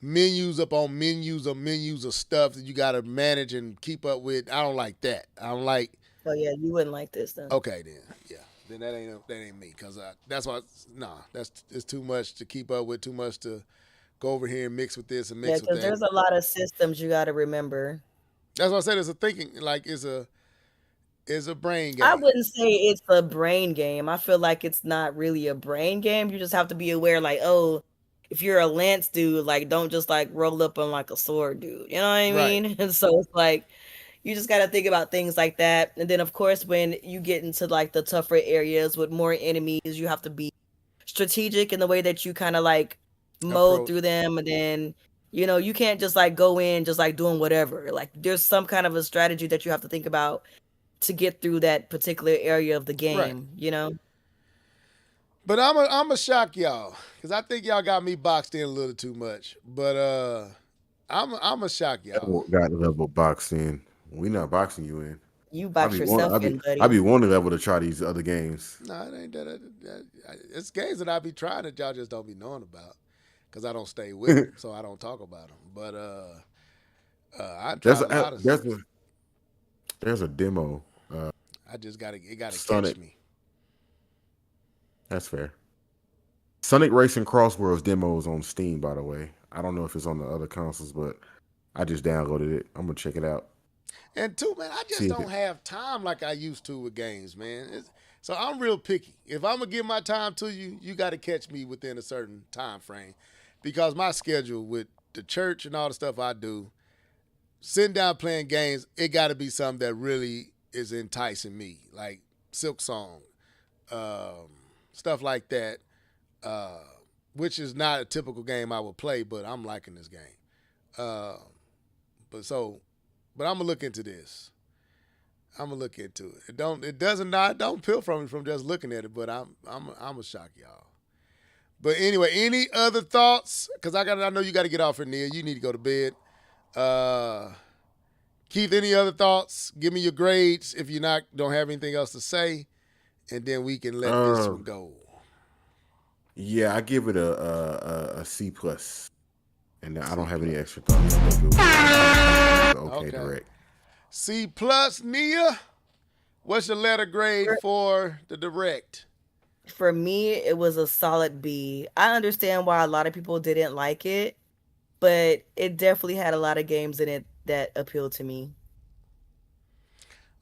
menus upon menus of stuff that you got to manage and keep up with. I don't like that. I don't like. So yeah, you wouldn't like this then. Okay, then yeah, then that ain't me because that's why nah, that's it's too much to keep up with, too much to go over here and mix with this and Yeah, mix with because that. there's a lot of systems you got to remember. That's why I said it's a thinking like it's a brain I game. wouldn't say it's a brain game. I feel like it's not really a brain game. You just have to be aware, like, oh, if you're a lance dude, like, don't just like roll up on like a sword dude. You know what I Right. mean? And so it's like you just got to think about things like that. And then, of course, when you get into like the tougher areas with more enemies, you have to be strategic in the way that you kind of like mow Approach. through them. And then, you can't just like go in just like doing whatever. Like, there's some kind of a strategy that you have to think about to get through that particular area of the Right. game. But I'm a shock y'all because I think y'all got me boxed in a little too much. But I'm a shock y'all. Got level boxed in. We not boxing you in. You I box be one. yourself in, I buddy. be wanting level to try these other games. No, it ain't it's games that I be trying that y'all just don't be knowing about because I don't stay with them, so I don't talk about them. But I There's tried a a lot of there's stuff. a there's a demo. I just it gotta catch Sonic. me. That's fair. Sonic Racing Crossworlds demo is on Steam, by the way. I don't know if it's on the other consoles, but I just downloaded it. I'm gonna check it out. And two, man, I See just if don't it. have time like I used to with games, man. So I'm real picky. If I'm gonna give my time to you, you got to catch me within a certain time frame, because my schedule with the church and all the stuff I do, sitting down playing games, it got to be something that really is enticing me, like Silk Song, um, stuff like that, uh, which is not a typical game I would play, but I'm liking this game. Uh, but so, but I'm gonna look into this. I'm gonna look into it. It doesn't not don't peel from me from just looking at it, but I'm a shock y'all. But anyway, any other thoughts? Because I know you got to get off here, Neil. You need to go to bed. Uh, Keith, any other thoughts? Give me your grades if you not don't have anything else to say, and then we can let this Uh, one go. yeah, I give it a C plus, and I don't have any extra thoughts. I'm gonna give it okay, Okay. direct. C plus, Nia. What's your letter grade for the direct? For me, it was a solid B. I understand why a lot of people didn't like it, but it definitely had a lot of games in it that appealed to me.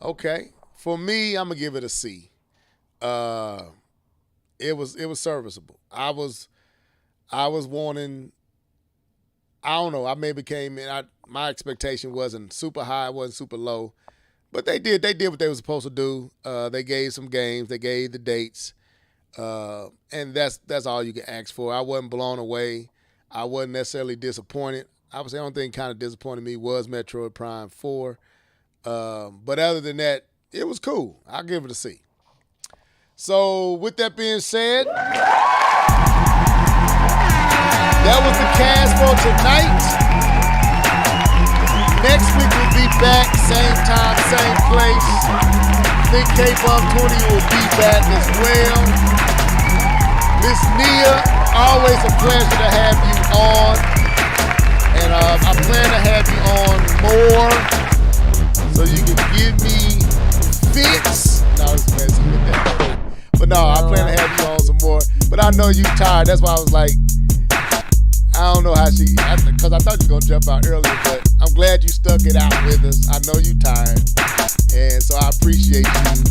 Okay. For me, I'm gonna give it a C. It was serviceable. I was wanting. I don't know. I maybe came in. My expectation wasn't super high, wasn't super low, but they did what they were supposed to do. They gave some games. They gave the dates, and that's all you can ask for. I wasn't blown away. I wasn't necessarily disappointed. I would say the only thing kind of disappointed me was Metroid Prime 4. But other than that, it was cool. I'll give it a C. So with that being said, that was the cast for tonight. Next week we'll be back, same time, same place. I think K-Bump 20 will be back as well. Miss Nia, always a pleasure to have you on. And I plan to have you on more so you can give me fits. No, I was messing with that. But no, I plan to have you on some more. But I know you tired. That's why I was like, I don't know how because I thought you were going to jump out earlier, but I'm glad you stuck it out with us. I know you tired. And so I appreciate you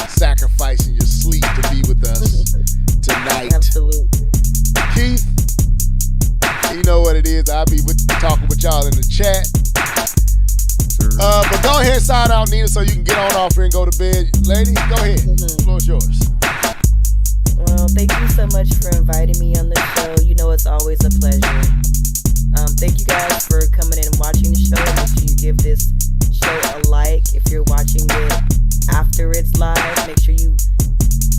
sacrificing your sleep to be with us tonight. Absolutely. Keith, you know what it is. I'll be talking with y'all in the chat. But go ahead and sign out, Nina, so you can get on off here and go to bed. Lady, go ahead. The floor's yours. Well, thank you so much for inviting me on the show. You know it's always a pleasure. Thank you guys for coming in and watching the show. Make sure you give this show a like. If you're watching it after it's live, make sure you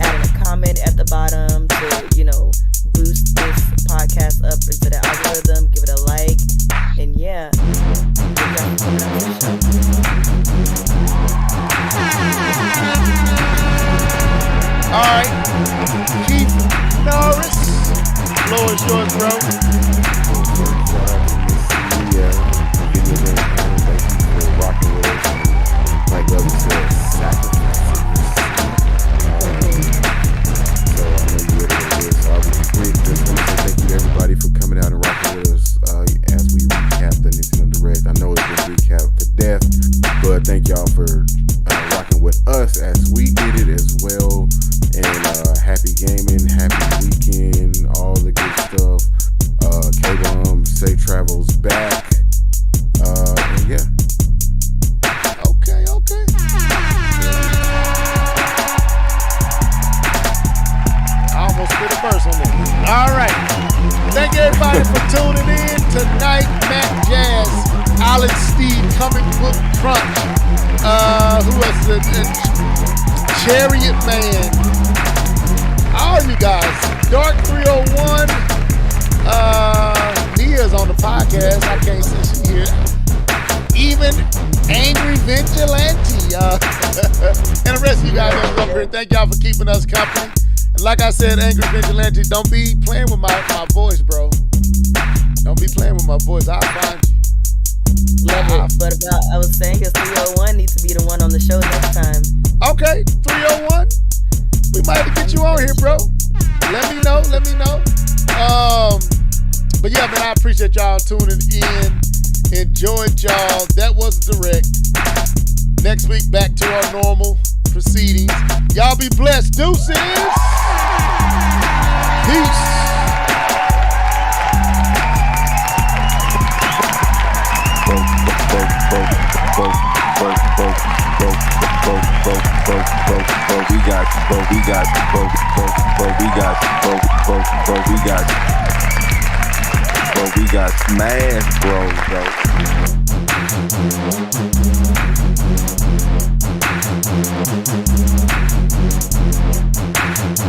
add a comment at the bottom to, boost this podcast up into the algorithm. Give it a like. And yeah, thank you guys for coming on the show. All right, Keith Norris, floor is yours, bro. Rocking with us. Like Lovey said, sacrificing. So I know you ready to do it. So I'll be quick. Just want to say thank you to everybody for coming out and rocking with us as we recap the Nintendo Direct. I know it's been recapped to death, but thank y'all for rocking with us as we did it as well. And happy gaming, happy weekend, all the good stuff. K-Bum, safe travels back. And yeah. Okay. I almost spit a verse on there. All right. Thank everybody for tuning in tonight. Matt Jazz, Alan Steve, Comic Book Crunch. Who else? The Chariot Man. All you guys. Dark 301. Nia's on the podcast. I can't see she here. Even Angry Vigilante. And the rest of you guys that was up here. Thank y'all for keeping us company. And like I said, Angry Vigilante, don't be playing with my voice, bro. Don't be playing with my voice. I'll find you. Love it. But I was saying, because 301 needs to be the one on the show next time. Okay, 301. We might have to get you on here, bro. Let me know. But yeah, man, I appreciate y'all tuning in. Enjoyed y'all. That was the direct. Next week, back to our normal proceedings. Y'all be blessed. Deuces. Peace. We got Smash Bros. though.